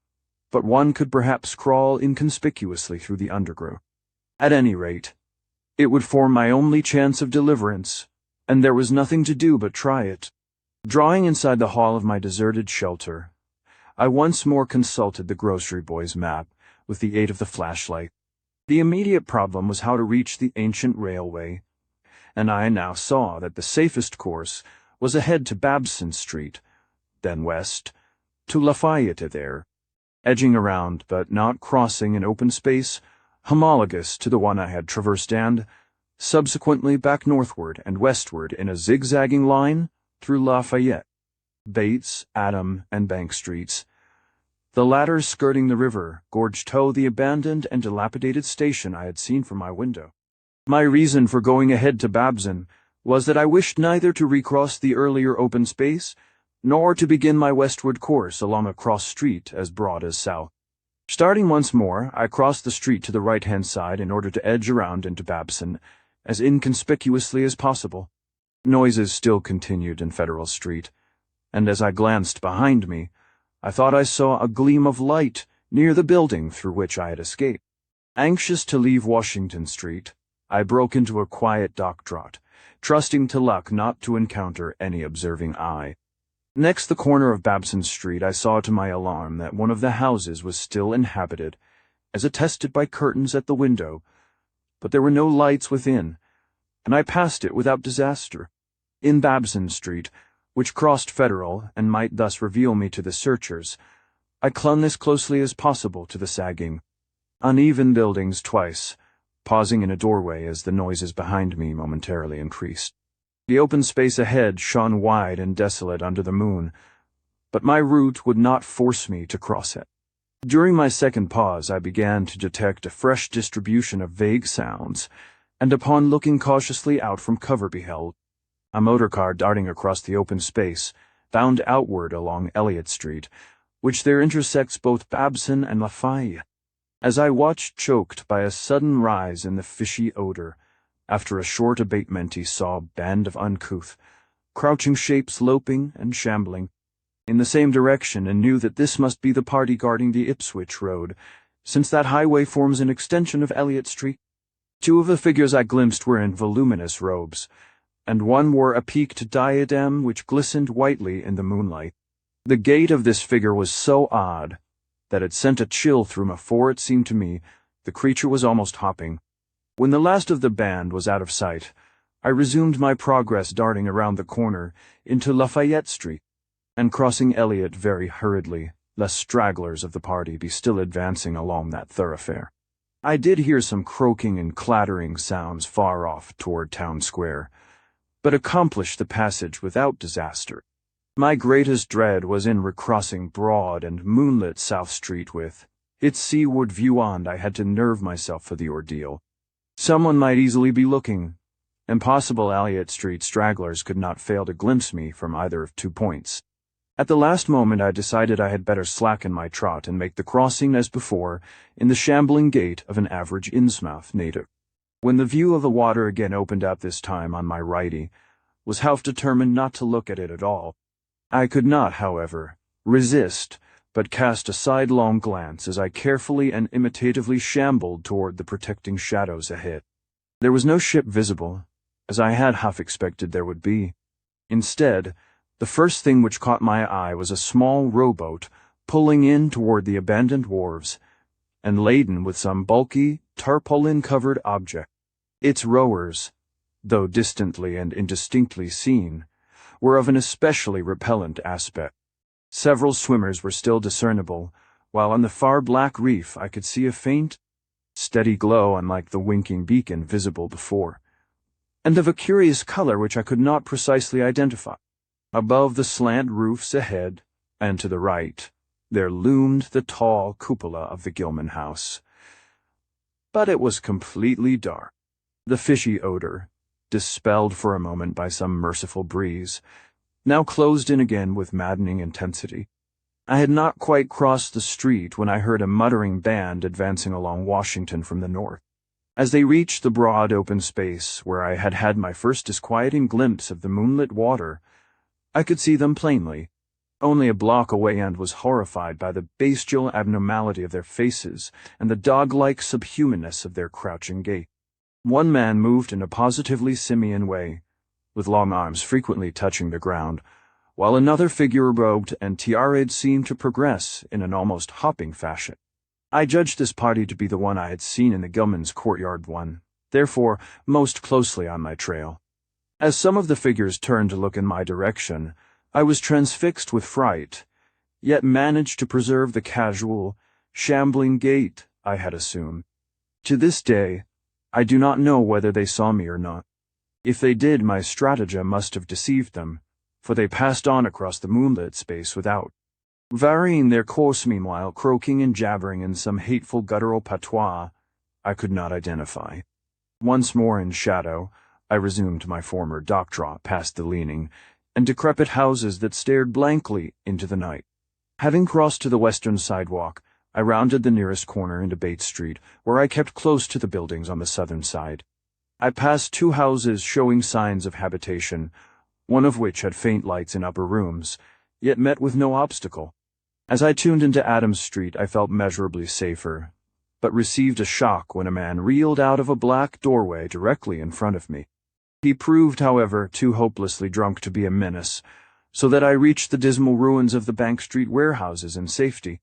but one could perhaps crawl inconspicuously through the undergrowth. At any rate, it would form my only chance of deliverance, and there was nothing to do but try it. Drawing inside the hall of my deserted shelter, I once more consulted the grocery boy's map with the aid of the flashlight. The immediate problem was how to reach the ancient railway, and I now saw that the safest course was ahead to Babson Street, then west, to Lafayette there, edging around but not crossing an open space homologous to the one I had traversed and, subsequently back northward and westward in a zigzagging line through Lafayette, Bates, Adam, and Bank Streets, the latter skirting the river, gorge toe the abandoned and dilapidated station I had seen from my window. My reason for going ahead to Babson was that I wished neither to recross the earlier open space nor to begin my westward course along a cross street as broad as south. Starting once more, I crossed the street to the right-hand side in order to edge around into Babson as inconspicuously as possible. Noises still continued in Federal Street, and as I glanced behind me, I thought I saw a gleam of light near the building through which I had escaped. Anxious to leave Washington Street, I broke into a quiet dock trot, trusting to luck not to encounter any observing eye. Next the corner of Babson Street, I saw to my alarm that one of the houses was still inhabited, as attested by curtains at the window, but there were no lights within, and I passed it without disaster. In Babson Street, which crossed Federal and might thus reveal me to the searchers, I clung as closely as possible to the sagging, uneven buildings twice, pausing in a doorway as the noises behind me momentarily increased. The open space ahead shone wide and desolate under the moon, but my route would not force me to cross it. During my second pause, I began to detect a fresh distribution of vague sounds, and upon looking cautiously out from cover beheld a motorcar darting across the open space, bound outward along Elliott Street, which there intersects both Babson and Lafayette. As I watched, choked by a sudden rise in the fishy odor, after a short abatement he saw a band of uncouth, crouching shapes loping and shambling in the same direction, and knew that this must be the party guarding the Ipswich Road, since that highway forms an extension of Elliott Street. Two of the figures I glimpsed were in voluminous robes, and one wore a peaked diadem which glistened whitely in the moonlight. The gait of this figure was so odd that it sent a chill through me, for it seemed to me the creature was almost hopping. When the last of the band was out of sight, I resumed my progress, darting around the corner into Lafayette Street, and crossing Elliott very hurriedly, lest stragglers of the party be still advancing along that thoroughfare. I did hear some croaking and clattering sounds far off toward Town Square, but accomplished the passage without disaster. My greatest dread was in recrossing broad and moonlit South Street with its seaward view on. I had to nerve myself for the ordeal. Someone might easily be looking, and possible Elliott Street stragglers could not fail to glimpse me from either of 2 points. At the last moment I decided I had better slacken my trot and make the crossing as before, in the shambling gait of an average Innsmouth native. When the view of the water again opened up, this time on my righty, was half determined not to look at it at all. I could not, however, resist but cast a sidelong glance as I carefully and imitatively shambled toward the protecting shadows ahead. There was no ship visible, as I had half expected there would be. Instead, the first thing which caught my eye was a small rowboat pulling in toward the abandoned wharves, and laden with some bulky, tarpaulin-covered object. Its rowers, though distantly and indistinctly seen, were of an especially repellent aspect. Several swimmers were still discernible, while on the far black reef I could see a faint, steady glow unlike the winking beacon visible before, and of a curious color which I could not precisely identify. Above the slant roofs ahead, and to the right, there loomed the tall cupola of the Gilman house. But it was completely dark. The fishy odor, dispelled for a moment by some merciful breeze, now closed in again with maddening intensity. I had not quite crossed the street when I heard a muttering band advancing along Washington from the north. As they reached the broad open space where I had had my first disquieting glimpse of the moonlit water, I could see them plainly, only a block away, and was horrified by the bestial abnormality of their faces and the dog-like subhumanness of their crouching gait. One man moved in a positively simian way, with long arms frequently touching the ground, while another figure robed and tiara'd seemed to progress in an almost hopping fashion. I judged this party to be the one I had seen in the Gilman's courtyard one, therefore most closely on my trail. As some of the figures turned to look in my direction, I was transfixed with fright, yet managed to preserve the casual, shambling gait I had assumed. To this day, I do not know whether they saw me or not. If they did, my stratagem must have deceived them, for they passed on across the moonlit space without, varying their course meanwhile, croaking and jabbering in some hateful guttural patois I could not identify. Once more in shadow, I resumed my former dock trot past the leaning and decrepit houses that stared blankly into the night. Having crossed to the western sidewalk, I rounded the nearest corner into Bates Street, where I kept close to the buildings on the southern side. I passed two houses showing signs of habitation, one of which had faint lights in upper rooms, yet met with no obstacle. As I tuned into Adams Street, I felt measurably safer, but received a shock when a man reeled out of a black doorway directly in front of me. He proved, however, too hopelessly drunk to be a menace, so that I reached the dismal ruins of the Bank Street warehouses in safety.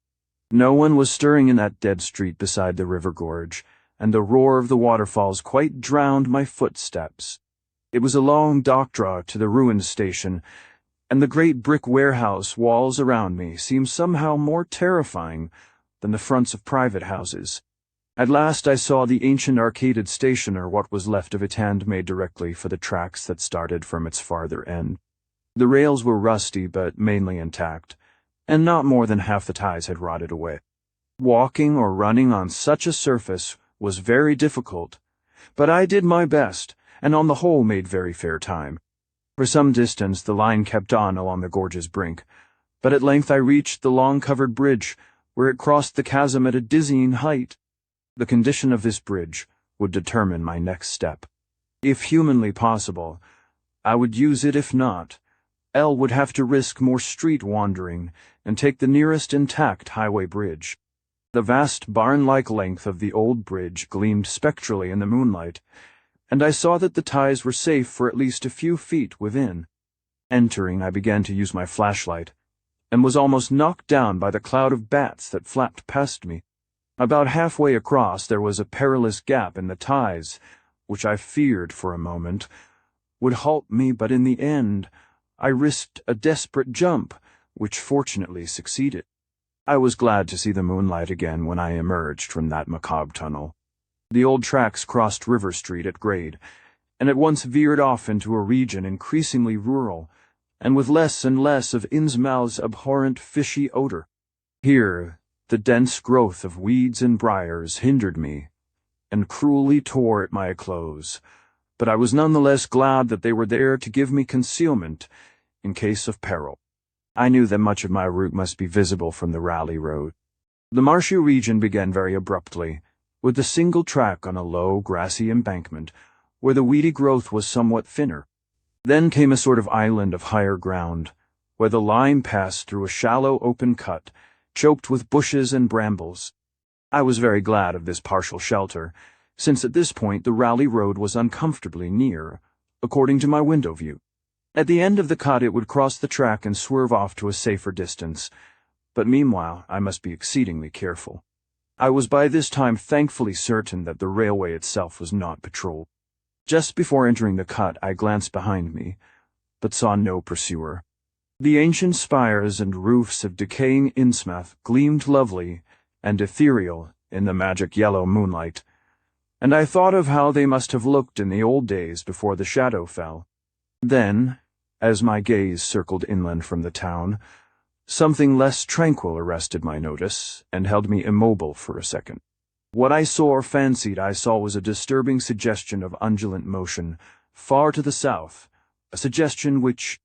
No one was stirring in that dead street beside the river gorge, and the roar of the waterfalls quite drowned my footsteps. It was a long dock draw to the ruined station, and the great brick warehouse walls around me seemed somehow more terrifying than the fronts of private houses. At last I saw the ancient arcaded station, or what was left of it, handmade directly for the tracks that started from its farther end. The rails were rusty but mainly intact, and not more than half the ties had rotted away. Walking or running on such a surface was very difficult, but I did my best, and on the whole made very fair time. For some distance the line kept on along the gorge's brink, but at length I reached the long-covered bridge, where it crossed the chasm at a dizzying height. The condition of this bridge would determine my next step. If humanly possible, I would use it. If not, L would have to risk more street wandering and take the nearest intact highway bridge. The vast barn-like length of the old bridge gleamed spectrally in the moonlight, and I saw that the ties were safe for at least a few feet within. Entering, I began to use my flashlight, and was almost knocked down by the cloud of bats that flapped past me. About halfway across there was a perilous gap in the ties, which I feared for a moment would halt me, but in the end I risked a desperate jump, which fortunately succeeded. I was glad to see the moonlight again when I emerged from that macabre tunnel. The old tracks crossed River Street at grade, and at once veered off into a region increasingly rural, and with less and less of Innsmouth's abhorrent fishy odor. Here, the dense growth of weeds and briars hindered me, and cruelly tore at my clothes, but I was none the less glad that they were there to give me concealment in case of peril. I knew that much of my route must be visible from the Raleigh Road. The marshy region began very abruptly, with a single track on a low, grassy embankment, where the weedy growth was somewhat thinner. Then came a sort of island of higher ground, where the line passed through a shallow open cut, choked with bushes and brambles. I was very glad of this partial shelter, since at this point the Raleigh Road was uncomfortably near, according to my window view. At the end of the cut it would cross the track and swerve off to a safer distance, but meanwhile I must be exceedingly careful. I was by this time thankfully certain that the railway itself was not patrolled. Just before entering the cut I glanced behind me, but saw no pursuer. The ancient spires and roofs of decaying Innsmouth gleamed lovely and ethereal in the magic yellow moonlight, and I thought of how they must have looked in the old days before the shadow fell. Then, as my gaze circled inland from the town, Something less tranquil arrested my notice and held me immobile for a second. What I saw or fancied I saw was a disturbing suggestion of undulant motion far to the south, a suggestion which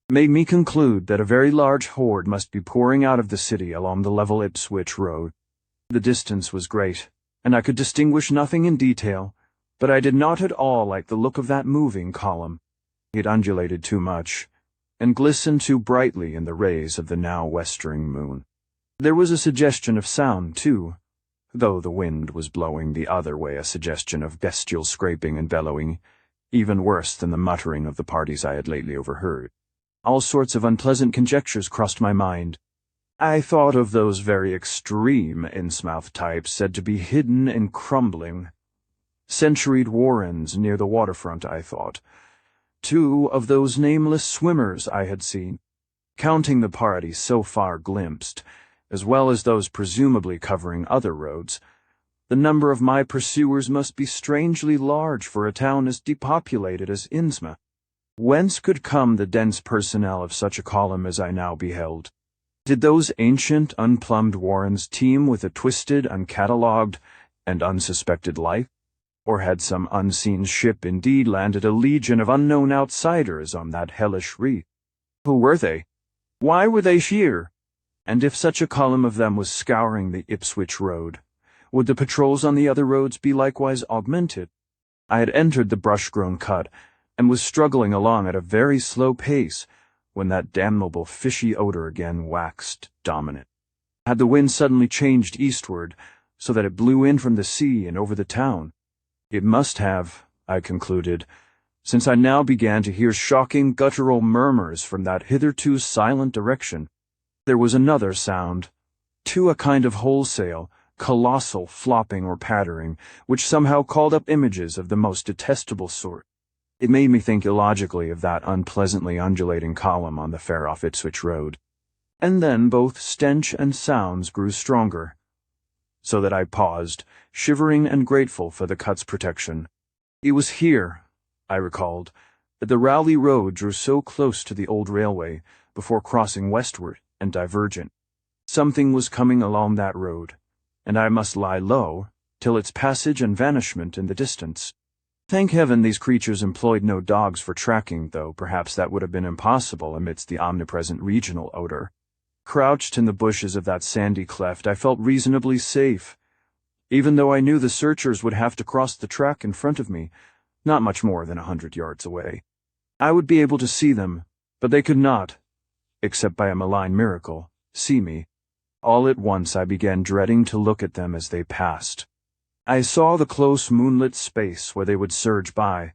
made me conclude that a very large horde must be pouring out of the city along the level Ipswich road. The distance was great, and I could distinguish nothing in detail, but I did not at all like the look of that moving column. It undulated too much, and glistened too brightly in the rays of the now westering moon. There was a suggestion of sound, too, though the wind was blowing the other way, a suggestion of bestial scraping and bellowing, even worse than the muttering of the parties I had lately overheard. All sorts of unpleasant conjectures crossed my mind. I thought of those very extreme Innsmouth types said to be hidden in crumbling, centuried warrens near the waterfront, I thought. Two of those nameless swimmers I had seen, counting the parties so far glimpsed, as well as those presumably covering other roads. The number of my pursuers must be strangely large for a town as depopulated as Innsmouth. Whence could come the dense personnel of such a column as I now beheld? Did those ancient, unplumbed warrens teem with a twisted, uncatalogued, and unsuspected life? Or had some unseen ship indeed landed a legion of unknown outsiders on that hellish reef? Who were they? Why were they here? And if such a column of them was scouring the Ipswich road, would the patrols on the other roads be likewise augmented? I had entered the brush-grown cut, and was struggling along at a very slow pace when that damnable fishy odor again waxed dominant. Had the wind suddenly changed eastward, so that it blew in from the sea and over the town? It must have, I concluded, since I now began to hear shocking guttural murmurs from that hitherto silent direction. There was another sound, too, a kind of wholesale, colossal flopping or pattering, which somehow called up images of the most detestable sort. It made me think illogically of that unpleasantly undulating column on the fare off Ipswich road. And then both stench and sounds grew stronger, so that I paused, shivering and grateful for the cut's protection. It was here, I recalled, that the Rowley Road drew so close to the old railway before crossing westward and divergent. Something was coming along that road, and I must lie low till its passage and vanishment in the distance. Thank heaven these creatures employed no dogs for tracking, though perhaps that would have been impossible amidst the omnipresent regional odor. Crouched in the bushes of that sandy cleft, I felt reasonably safe, even though I knew the searchers would have to cross the track in front of me, not much more than 100 yards away. I would be able to see them, but they could not, except by a malign miracle, see me. All at once I began dreading to look at them as they passed. I saw the close moonlit space where they would surge by,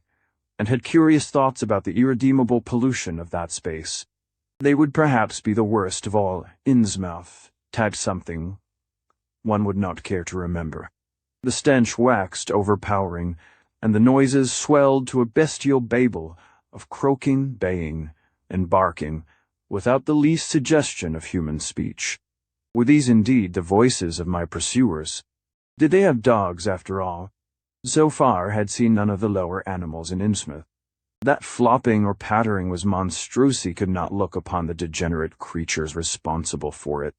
and had curious thoughts about the irredeemable pollution of that space. They would perhaps be the worst of all Innsmouth type something one would not care to remember. The stench waxed overpowering, and the noises swelled to a bestial babel of croaking, baying, and barking, without the least suggestion of human speech. Were these indeed the voices of my pursuers? Did they have dogs, after all? So far had seen none of the lower animals in Innsmouth. That flopping or pattering was monstrous. He could not look upon the degenerate creatures responsible for it.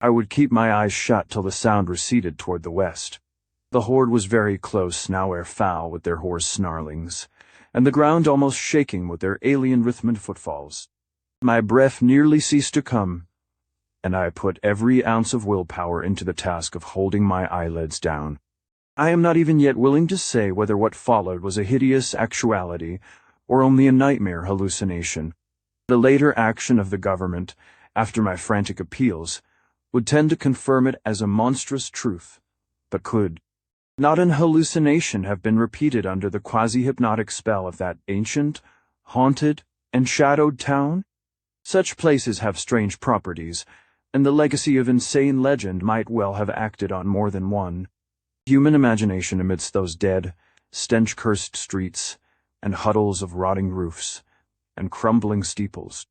I would keep my eyes shut till the sound receded toward the west. The horde was very close, now ere foul with their hoarse snarlings, and the ground almost shaking with their alien rhythmed footfalls. My breath nearly ceased to come, and I put every ounce of willpower into the task of holding my eyelids down. I am not even yet willing to say whether what followed was a hideous actuality or only a nightmare hallucination. The later action of the government, after my frantic appeals, would tend to confirm it as a monstrous truth, but could not an hallucination have been repeated under the quasi-hypnotic spell of that ancient, haunted, and shadowed town? Such places have strange properties, and the legacy of insane legend might well have acted on more than one. Human imagination amidst those dead, stench-cursed streets, and huddles of rotting roofs, and crumbling steeples.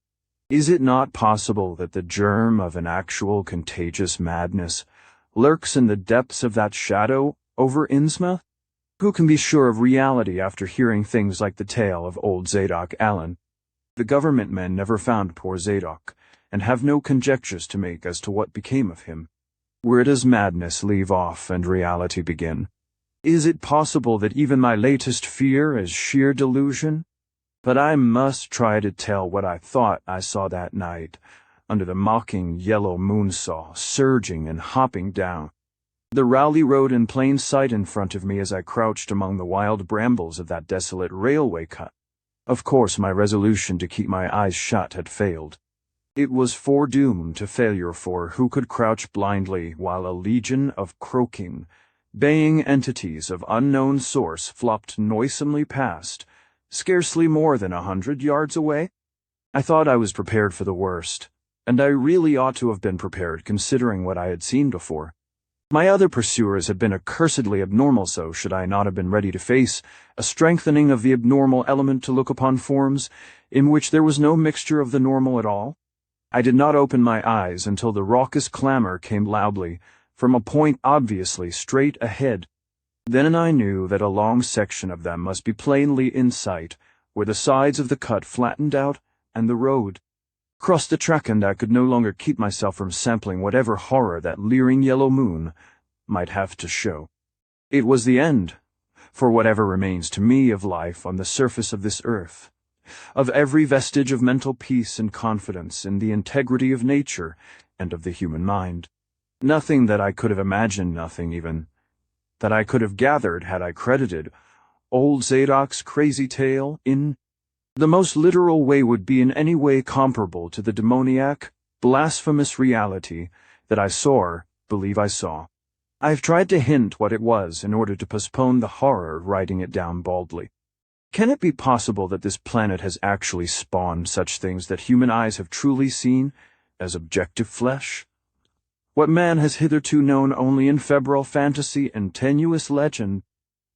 Is it not possible that the germ of an actual contagious madness lurks in the depths of that shadow over Innsmouth? Who can be sure of reality after hearing things like the tale of old Zadok Allen? The government men never found poor Zadok, and have no conjectures to make as to what became of him. Where does madness leave off and reality begin? Is it possible that even my latest fear is sheer delusion? But I must try to tell what I thought I saw that night, under the mocking yellow moonsaw, surging and hopping down. The Rowley Road in plain sight in front of me as I crouched among the wild brambles of that desolate railway cut. Of course, my resolution to keep my eyes shut had failed. It was foredoomed to failure, for who could crouch blindly while a legion of croaking, baying entities of unknown source flopped noisomely past, scarcely more than 100 yards away? I thought I was prepared for the worst, and I really ought to have been prepared considering what I had seen before. My other pursuers had been accursedly abnormal, so should I not have been ready to face a strengthening of the abnormal element to look upon forms in which there was no mixture of the normal at all? I did not open my eyes until the raucous clamor came loudly from a point obviously straight ahead. Then I knew that a long section of them must be plainly in sight, where the sides of the cut flattened out and the road crossed the track, and I could no longer keep myself from sampling whatever horror that leering yellow moon might have to show. It was the end, for whatever remains to me of life on the surface of this earth, of every vestige of mental peace and confidence in the integrity of nature and of the human mind. Nothing that I could have imagined, nothing even that I could have gathered had I credited old Zadok's crazy tale in the most literal way would be in any way comparable to the demoniac, blasphemous reality that I believe I saw. I have tried to hint what it was in order to postpone the horror of writing it down baldly. Can it be possible that this planet has actually spawned such things that human eyes have truly seen as objective flesh? What man has hitherto known only in febrile fantasy and tenuous legend,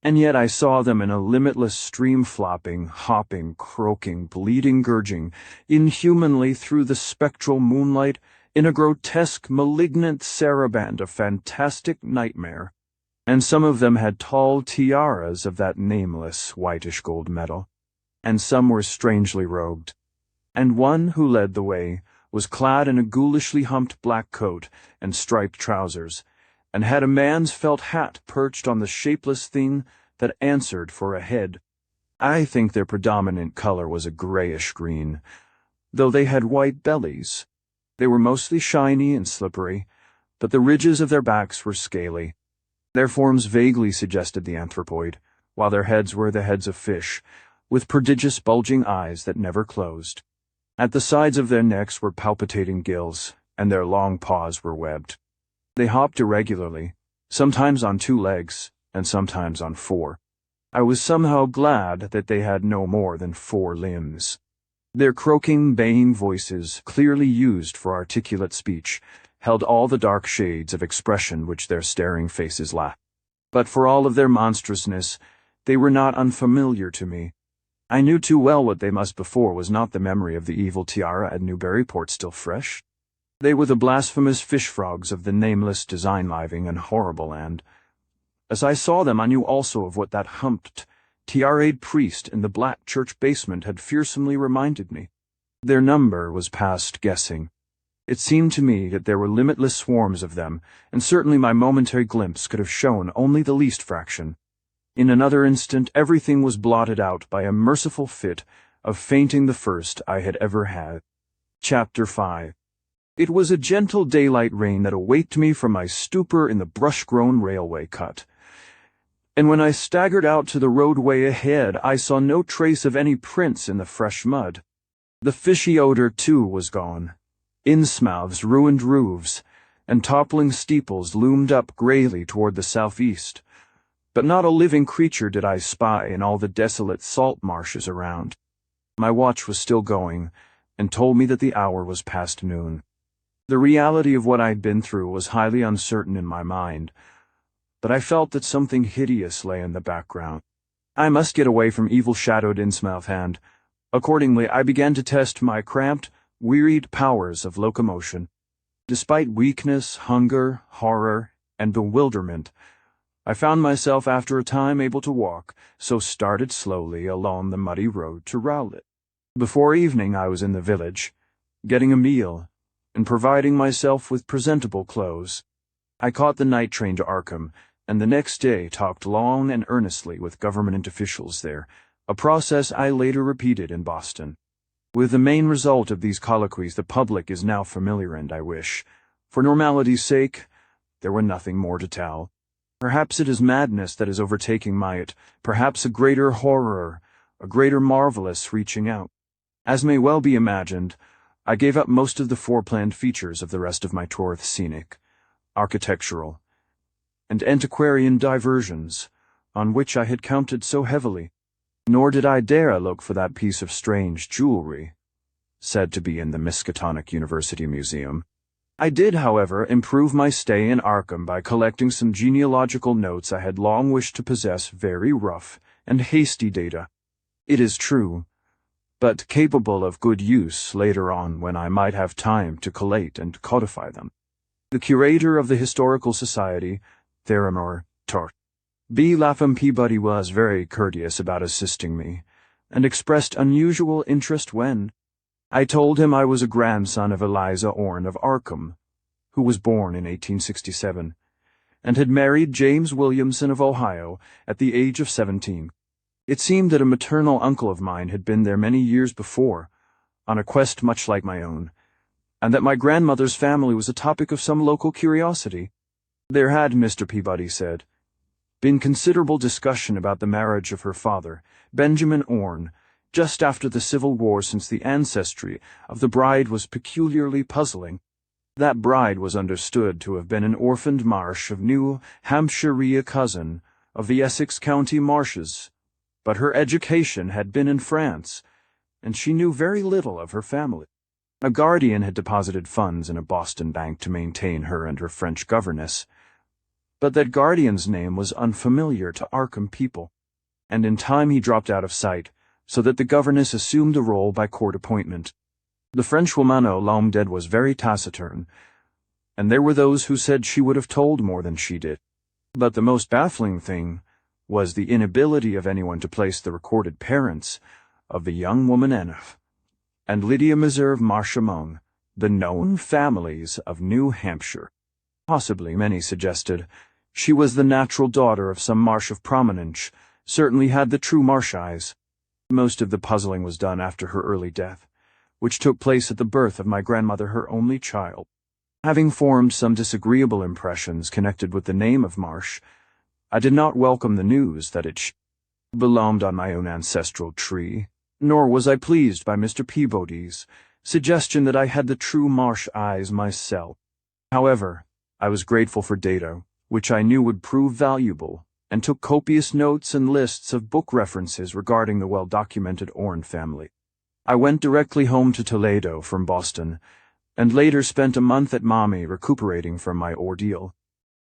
and yet I saw them in a limitless stream, flopping, hopping, croaking, bleeding, gurging, inhumanly through the spectral moonlight, in a grotesque, malignant saraband of fantastic nightmare, and some of them had tall tiaras of that nameless whitish gold metal, and some were strangely robed, and one who led the way was clad in a ghoulishly humped black coat and striped trousers, and had a man's felt hat perched on the shapeless thing that answered for a head. I think their predominant color was a grayish-green, though they had white bellies. They were mostly shiny and slippery, but the ridges of their backs were scaly. Their forms vaguely suggested the anthropoid, while their heads were the heads of fish, with prodigious bulging eyes that never closed. At the sides of their necks were palpitating gills, and their long paws were webbed. They hopped irregularly, sometimes on 2 legs, and sometimes on 4. I was somehow glad that they had no more than 4 limbs. Their croaking, baying voices, clearly used for articulate speech, held all the dark shades of expression which their staring faces lacked. But for all of their monstrousness, they were not unfamiliar to me. I knew too well what they must before was not the memory of the evil tiara at Newburyport still fresh. They were the blasphemous fish frogs of the nameless, design-living, and horrible land. As I saw them, I knew also of what that humped, tiara'd priest in the black church basement had fearsomely reminded me. Their number was past guessing. It seemed to me that there were limitless swarms of them, and certainly my momentary glimpse could have shown only the least fraction. In another instant, everything was blotted out by a merciful fit of fainting, the first I had ever had. Chapter 5. It was a gentle daylight rain that awaked me from my stupor in the brush-grown railway cut. And when I staggered out to the roadway ahead, I saw no trace of any prints in the fresh mud. The fishy odor, too, was gone. Innsmouth's ruined roofs and toppling steeples loomed up grayly toward the southeast, but not a living creature did I spy in all the desolate salt marshes around. My watch was still going, and told me that the hour was past noon. The reality of what I'd been through was highly uncertain in my mind, but I felt that something hideous lay in the background. I must get away from evil-shadowed Innsmouth, and accordingly I began to test my cramped, wearied powers of locomotion. Despite weakness, hunger, horror, and bewilderment, I found myself after a time able to walk, so started slowly along the muddy road to Rowlett. Before evening I was in the village, getting a meal, and providing myself with presentable clothes. I caught the night train to Arkham, and the next day talked long and earnestly with government officials there, a process I later repeated in Boston. With the main result of these colloquies the public is now familiar, and I wish, for normality's sake, there were nothing more to tell. Perhaps it is madness that is overtaking my perhaps a greater horror, a greater marvelous reaching out. As may well be imagined, I gave up most of the foreplanned features of the rest of my tour, scenic, architectural, and antiquarian diversions, on which I had counted so heavily. Nor did I dare look for that piece of strange jewelry, said to be in the Miskatonic University Museum. I did, however, improve my stay in Arkham by collecting some genealogical notes I had long wished to possess, very rough and hasty data. It is true, but capable of good use later on when I might have time to collate and codify them. The curator of the Historical Society, Theramore Tart, B. Lapham Peabody, was very courteous about assisting me, and expressed unusual interest when I told him I was a grandson of Eliza Orne of Arkham, who was born in 1867, and had married James Williamson of Ohio at the age of 17. It seemed that a maternal uncle of mine had been there many years before, on a quest much like my own, and that my grandmother's family was a topic of some local curiosity. There had, Mr. Peabody said, been considerable discussion about the marriage of her father, Benjamin Orne, just after the Civil War, since the ancestry of the bride was peculiarly puzzling. That bride was understood to have been an orphaned Marsh of New Hampshire, cousin of the Essex County Marshes, but her education had been in France, and she knew very little of her family. A guardian had deposited funds in a Boston bank to maintain her and her French governess, but that guardian's name was unfamiliar to Arkham people, and in time he dropped out of sight, so that the governess assumed the role by court appointment. The Frenchwoman long dead was very taciturn, and there were those who said she would have told more than she did. But the most baffling thing was the inability of anyone to place the recorded parents of the young woman Enif and Lydia Meserve Marsh among the known families of New Hampshire. Possibly, many suggested, she was the natural daughter of some Marsh of prominence, certainly had the true Marsh eyes. Most of the puzzling was done after her early death, which took place at the birth of my grandmother, her only child. Having formed some disagreeable impressions connected with the name of Marsh, I did not welcome the news that it belonged on my own ancestral tree, nor was I pleased by Mr. Peabody's suggestion that I had the true Marsh eyes myself. However, I was grateful for data, which I knew would prove valuable, and took copious notes and lists of book references regarding the well-documented Orne family. I went directly home to Toledo from Boston, and later spent a month at Maumee recuperating from my ordeal.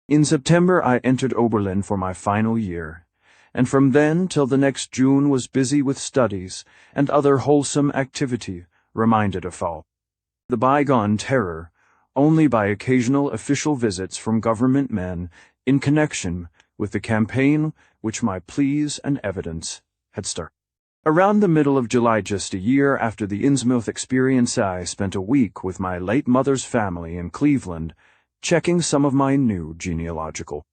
In September I entered Oberlin for my final year, and from then till the next June was busy with studies and other wholesome activity, reminded of all the bygone terror, only by occasional official visits from government men in connection with the campaign which my pleas and evidence had started. Around the middle of July, just a year after the Innsmouth experience, I spent a week with my late mother's family in Cleveland, checking some of my new genealogical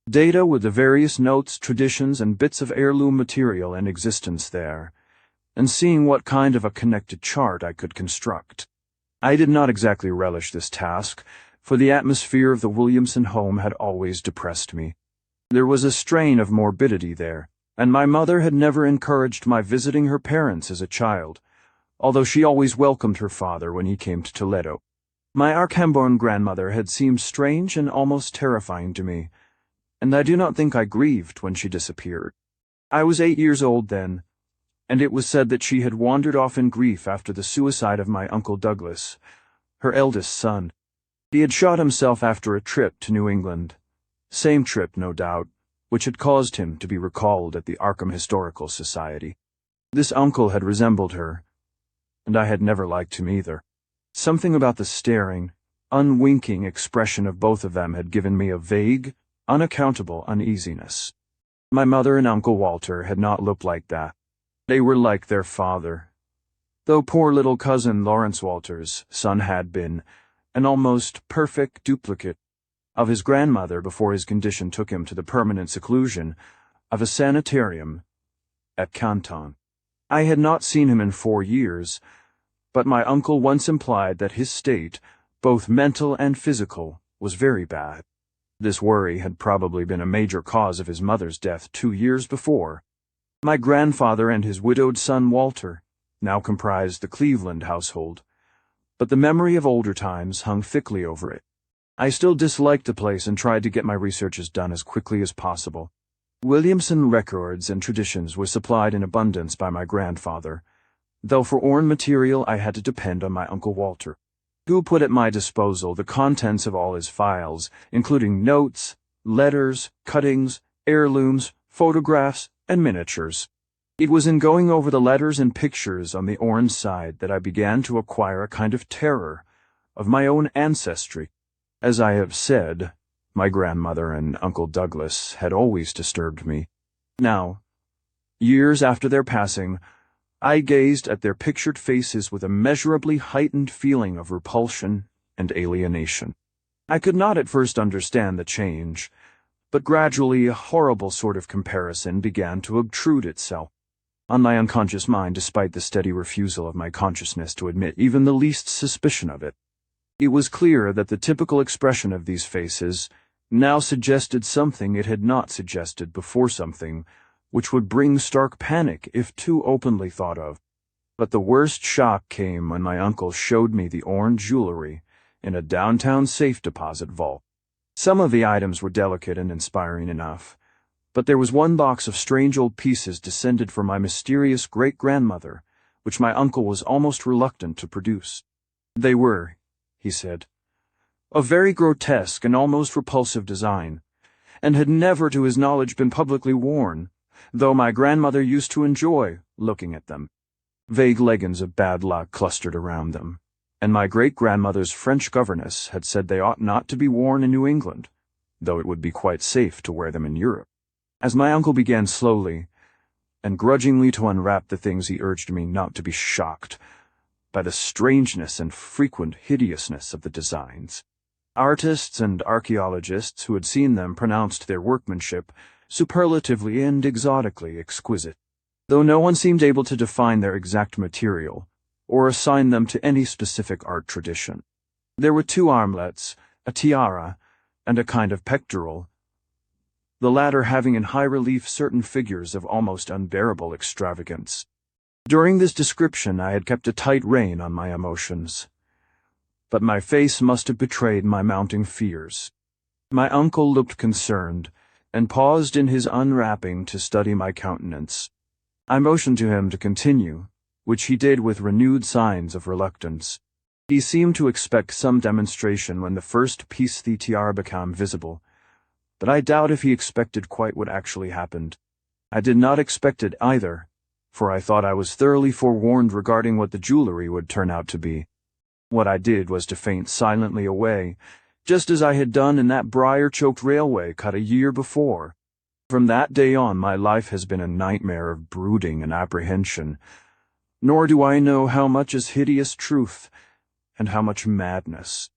data with the various notes, traditions, and bits of heirloom material in existence there, and seeing what kind of a connected chart I could construct. I did not exactly relish this task, for the atmosphere of the Williamson home had always depressed me. There was a strain of morbidity there, and my mother had never encouraged my visiting her parents as a child, although she always welcomed her father when he came to Toledo. My Arkham-born grandmother had seemed strange and almost terrifying to me, and I do not think I grieved when she disappeared. I was 8 years old then, and it was said that she had wandered off in grief after the suicide of my Uncle Douglas, her eldest son. He had shot himself after a trip to New England, same trip, no doubt, which had caused him to be recalled at the Arkham Historical Society. This uncle had resembled her, and I had never liked him either. Something about the staring, unwinking expression of both of them had given me a vague, unaccountable uneasiness. My mother and Uncle Walter had not looked like that. They were like their father, though poor little cousin Lawrence Walter's son had been, an almost perfect duplicate of his grandmother before his condition took him to the permanent seclusion of a sanitarium at Canton. I had not seen him in 4 years, but my uncle once implied that his state, both mental and physical, was very bad. This worry had probably been a major cause of his mother's death 2 years before. My grandfather and his widowed son Walter now comprised the Cleveland household, but the memory of older times hung thickly over it. I still disliked the place and tried to get my researches done as quickly as possible. Williamson records and traditions were supplied in abundance by my grandfather, though for Orne material I had to depend on my Uncle Walter, who put at my disposal the contents of all his files, including notes, letters, cuttings, heirlooms, photographs, and miniatures. It was in going over the letters and pictures on the Orne side that I began to acquire a kind of terror of my own ancestry. As I have said, my grandmother and Uncle Douglas had always disturbed me. Now, years after their passing, I gazed at their pictured faces with a measurably heightened feeling of repulsion and alienation. I could not at first understand the change, but gradually a horrible sort of comparison began to obtrude itself on my unconscious mind, despite the steady refusal of my consciousness to admit even the least suspicion of it. It was clear that the typical expression of these faces now suggested something it had not suggested before, something which would bring stark panic if too openly thought of. But the worst shock came when my uncle showed me the Orne jewelry in a downtown safe deposit vault. Some of the items were delicate and inspiring enough, but there was one box of strange old pieces descended from my mysterious great-grandmother, which my uncle was almost reluctant to produce. They were, he said, of very grotesque and almost repulsive design, and had never to his knowledge been publicly worn, though my grandmother used to enjoy looking at them. Vague legends of bad luck clustered around them, and my great-grandmother's French governess had said they ought not to be worn in New England, though it would be quite safe to wear them in Europe. As my uncle began slowly and grudgingly to unwrap the things, he urged me not to be shocked by the strangeness and frequent hideousness of the designs. Artists and archaeologists who had seen them pronounced their workmanship superlatively and exotically exquisite, though no one seemed able to define their exact material or assign them to any specific art tradition. There were 2 armlets, a tiara, and a kind of pectoral, the latter having in high relief certain figures of almost unbearable extravagance. During this description I had kept a tight rein on my emotions, but my face must have betrayed my mounting fears. My uncle looked concerned, and paused in his unwrapping to study my countenance. I motioned to him to continue, which he did with renewed signs of reluctance. He seemed to expect some demonstration when the first piece the tiara became visible, but I doubt if he expected quite what actually happened. I did not expect it either, for I thought I was thoroughly forewarned regarding what the jewelry would turn out to be. What I did was to faint silently away, just as I had done in that briar-choked railway cut a year before. From that day on, my life has been a nightmare of brooding and apprehension, nor do I know how much is hideous truth and how much madness.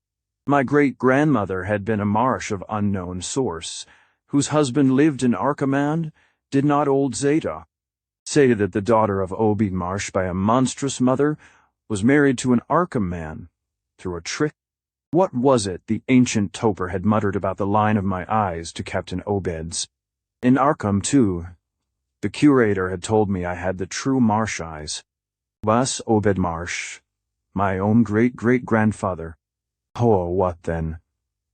My great-grandmother had been a marsh of unknown source, whose husband lived in Arkham, did not old Zeta say that the daughter of Obed Marsh by a monstrous mother was married to an Arkham man through a trick? What was it the ancient toper had muttered about the line of my eyes to Captain Obed's? In Arkham, too, the curator had told me I had the true Marsh eyes. Was Obed Marsh my own great-great-grandfather? Oh, what, then,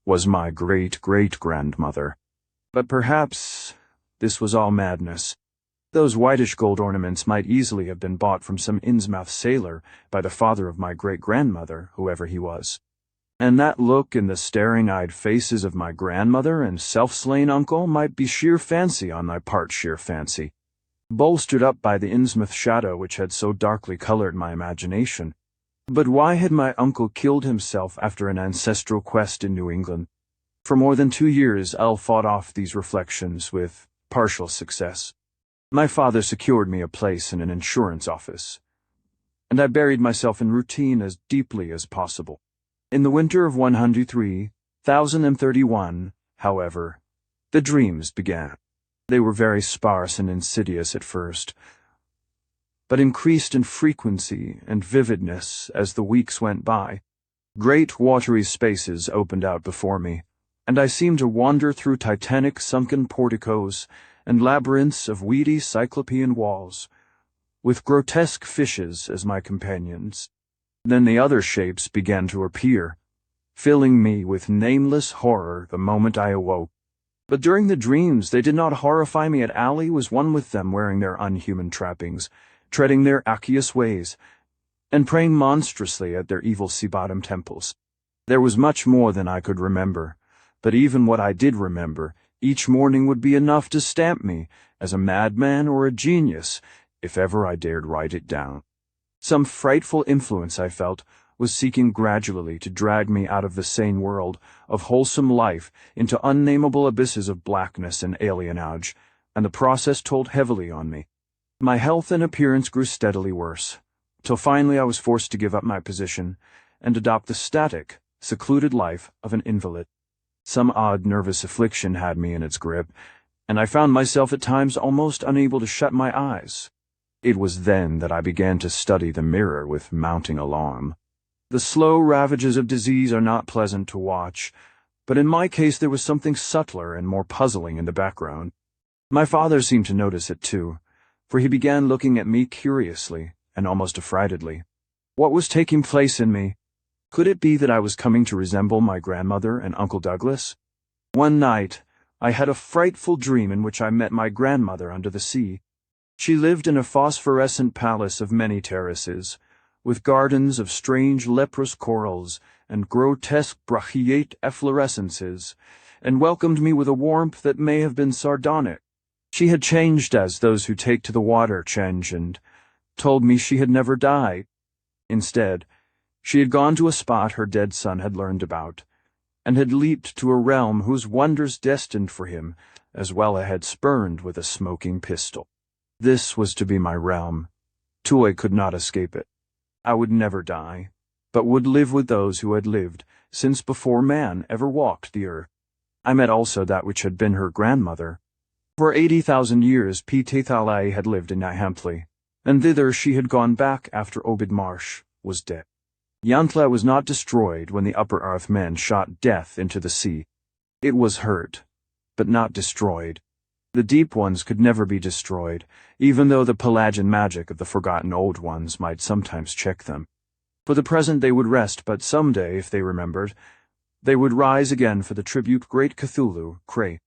was my great-great-grandmother? But perhaps this was all madness. Those whitish gold ornaments might easily have been bought from some Innsmouth sailor by the father of my great-grandmother, whoever he was. And that look in the staring-eyed faces of my grandmother and self-slain uncle might be sheer fancy on my part, sheer fancy, bolstered up by the Innsmouth shadow which had so darkly colored my imagination. But why had my uncle killed himself after an ancestral quest in New England? For more than 2 years I fought off these reflections with partial success. My father secured me a place in an insurance office, and I buried myself in routine as deeply as possible. In the winter of 103,031, however, the dreams began. They were very sparse and insidious at first, but increased in frequency and vividness as the weeks went by. Great watery spaces opened out before me, and I seemed to wander through titanic sunken porticos and labyrinths of weedy cyclopean walls, with grotesque fishes as my companions. Then the other shapes began to appear, filling me with nameless horror the moment I awoke. But during the dreams they did not horrify me at all. I was one with them, wearing their unhuman trappings, treading their aqueous ways, and praying monstrously at their evil sea-bottom temples. There was much more than I could remember, but even what I did remember, each morning would be enough to stamp me as a madman or a genius, if ever I dared write it down. Some frightful influence, I felt, was seeking gradually to drag me out of the sane world of wholesome life into unnameable abysses of blackness and alienage, and the process told heavily on me. My health and appearance grew steadily worse, till finally I was forced to give up my position and adopt the static, secluded life of an invalid. Some odd nervous affliction had me in its grip, and I found myself at times almost unable to shut my eyes. It was then that I began to study the mirror with mounting alarm. The slow ravages of disease are not pleasant to watch, but in my case there was something subtler and more puzzling in the background. My father seemed to notice it too, for he began looking at me curiously and almost affrightedly. What was taking place in me? Could it be that I was coming to resemble my grandmother and Uncle Douglas? One night, I had a frightful dream in which I met my grandmother under the sea. She lived in a phosphorescent palace of many terraces, with gardens of strange leprous corals and grotesque brachiate efflorescences, and welcomed me with a warmth that may have been sardonic. She had changed as those who take to the water change, and told me she had never died. Instead, she had gone to a spot her dead son had learned about, and had leaped to a realm whose wonders destined for him as well as had spurned with a smoking pistol. This was to be my realm. Tui could not escape it. I would never die, but would live with those who had lived since before man ever walked the earth. I met also that which had been her grandmother. For 80,000 years Pthalai had lived in Nyhampley, and thither she had gone back after Obed Marsh was dead. Yantla was not destroyed when the Upper Earth men shot death into the sea. It was hurt, but not destroyed. The Deep Ones could never be destroyed, even though the Pelagian magic of the Forgotten Old Ones might sometimes check them. For the present they would rest, but someday, if they remembered, they would rise again for the tribute great Cthulhu, Cray.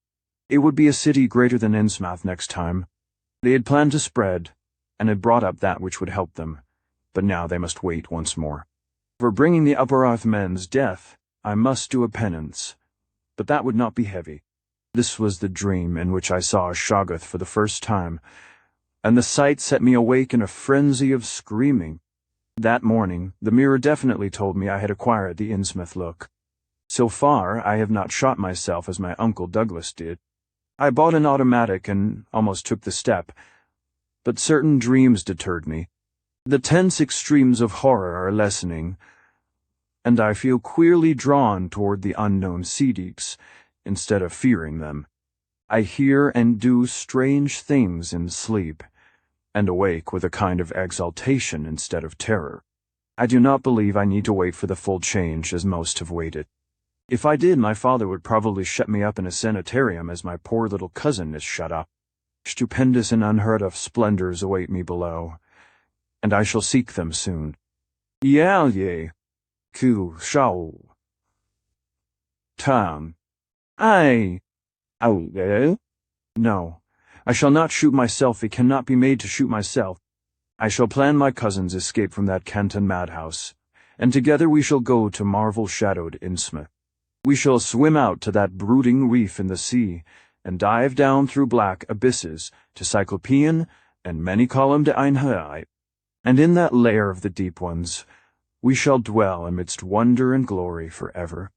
It would be a city greater than Innsmouth next time. They had planned to spread, and had brought up that which would help them, but now they must wait once more. For bringing the Upper Earth men's death, I must do a penance, but that would not be heavy. This was the dream in which I saw Shoggoth for the first time, and the sight set me awake in a frenzy of screaming. That morning, the mirror definitely told me I had acquired the Innsmouth look. So far, I have not shot myself as my Uncle Douglas did. I bought an automatic and almost took the step, but certain dreams deterred me. The tense extremes of horror are lessening, and I feel queerly drawn toward the unknown sea deeps, instead of fearing them. I hear and do strange things in sleep, and awake with a kind of exaltation instead of terror. I do not believe I need to wait for the full change as most have waited. If I did, my father would probably shut me up in a sanitarium as my poor little cousin is shut up. Stupendous and unheard-of splendors await me below, and I shall seek them soon. Yalye, ku shao. Tam. I. Au. No, I shall not shoot myself. It cannot be made to shoot myself. I shall plan my cousin's escape from that Canton madhouse, and together we shall go to marvel-shadowed Innsmouth. We shall swim out to that brooding reef in the sea, and dive down through black abysses to Cyclopean and many-columned Einhai, and in that lair of the Deep Ones we shall dwell amidst wonder and glory forever.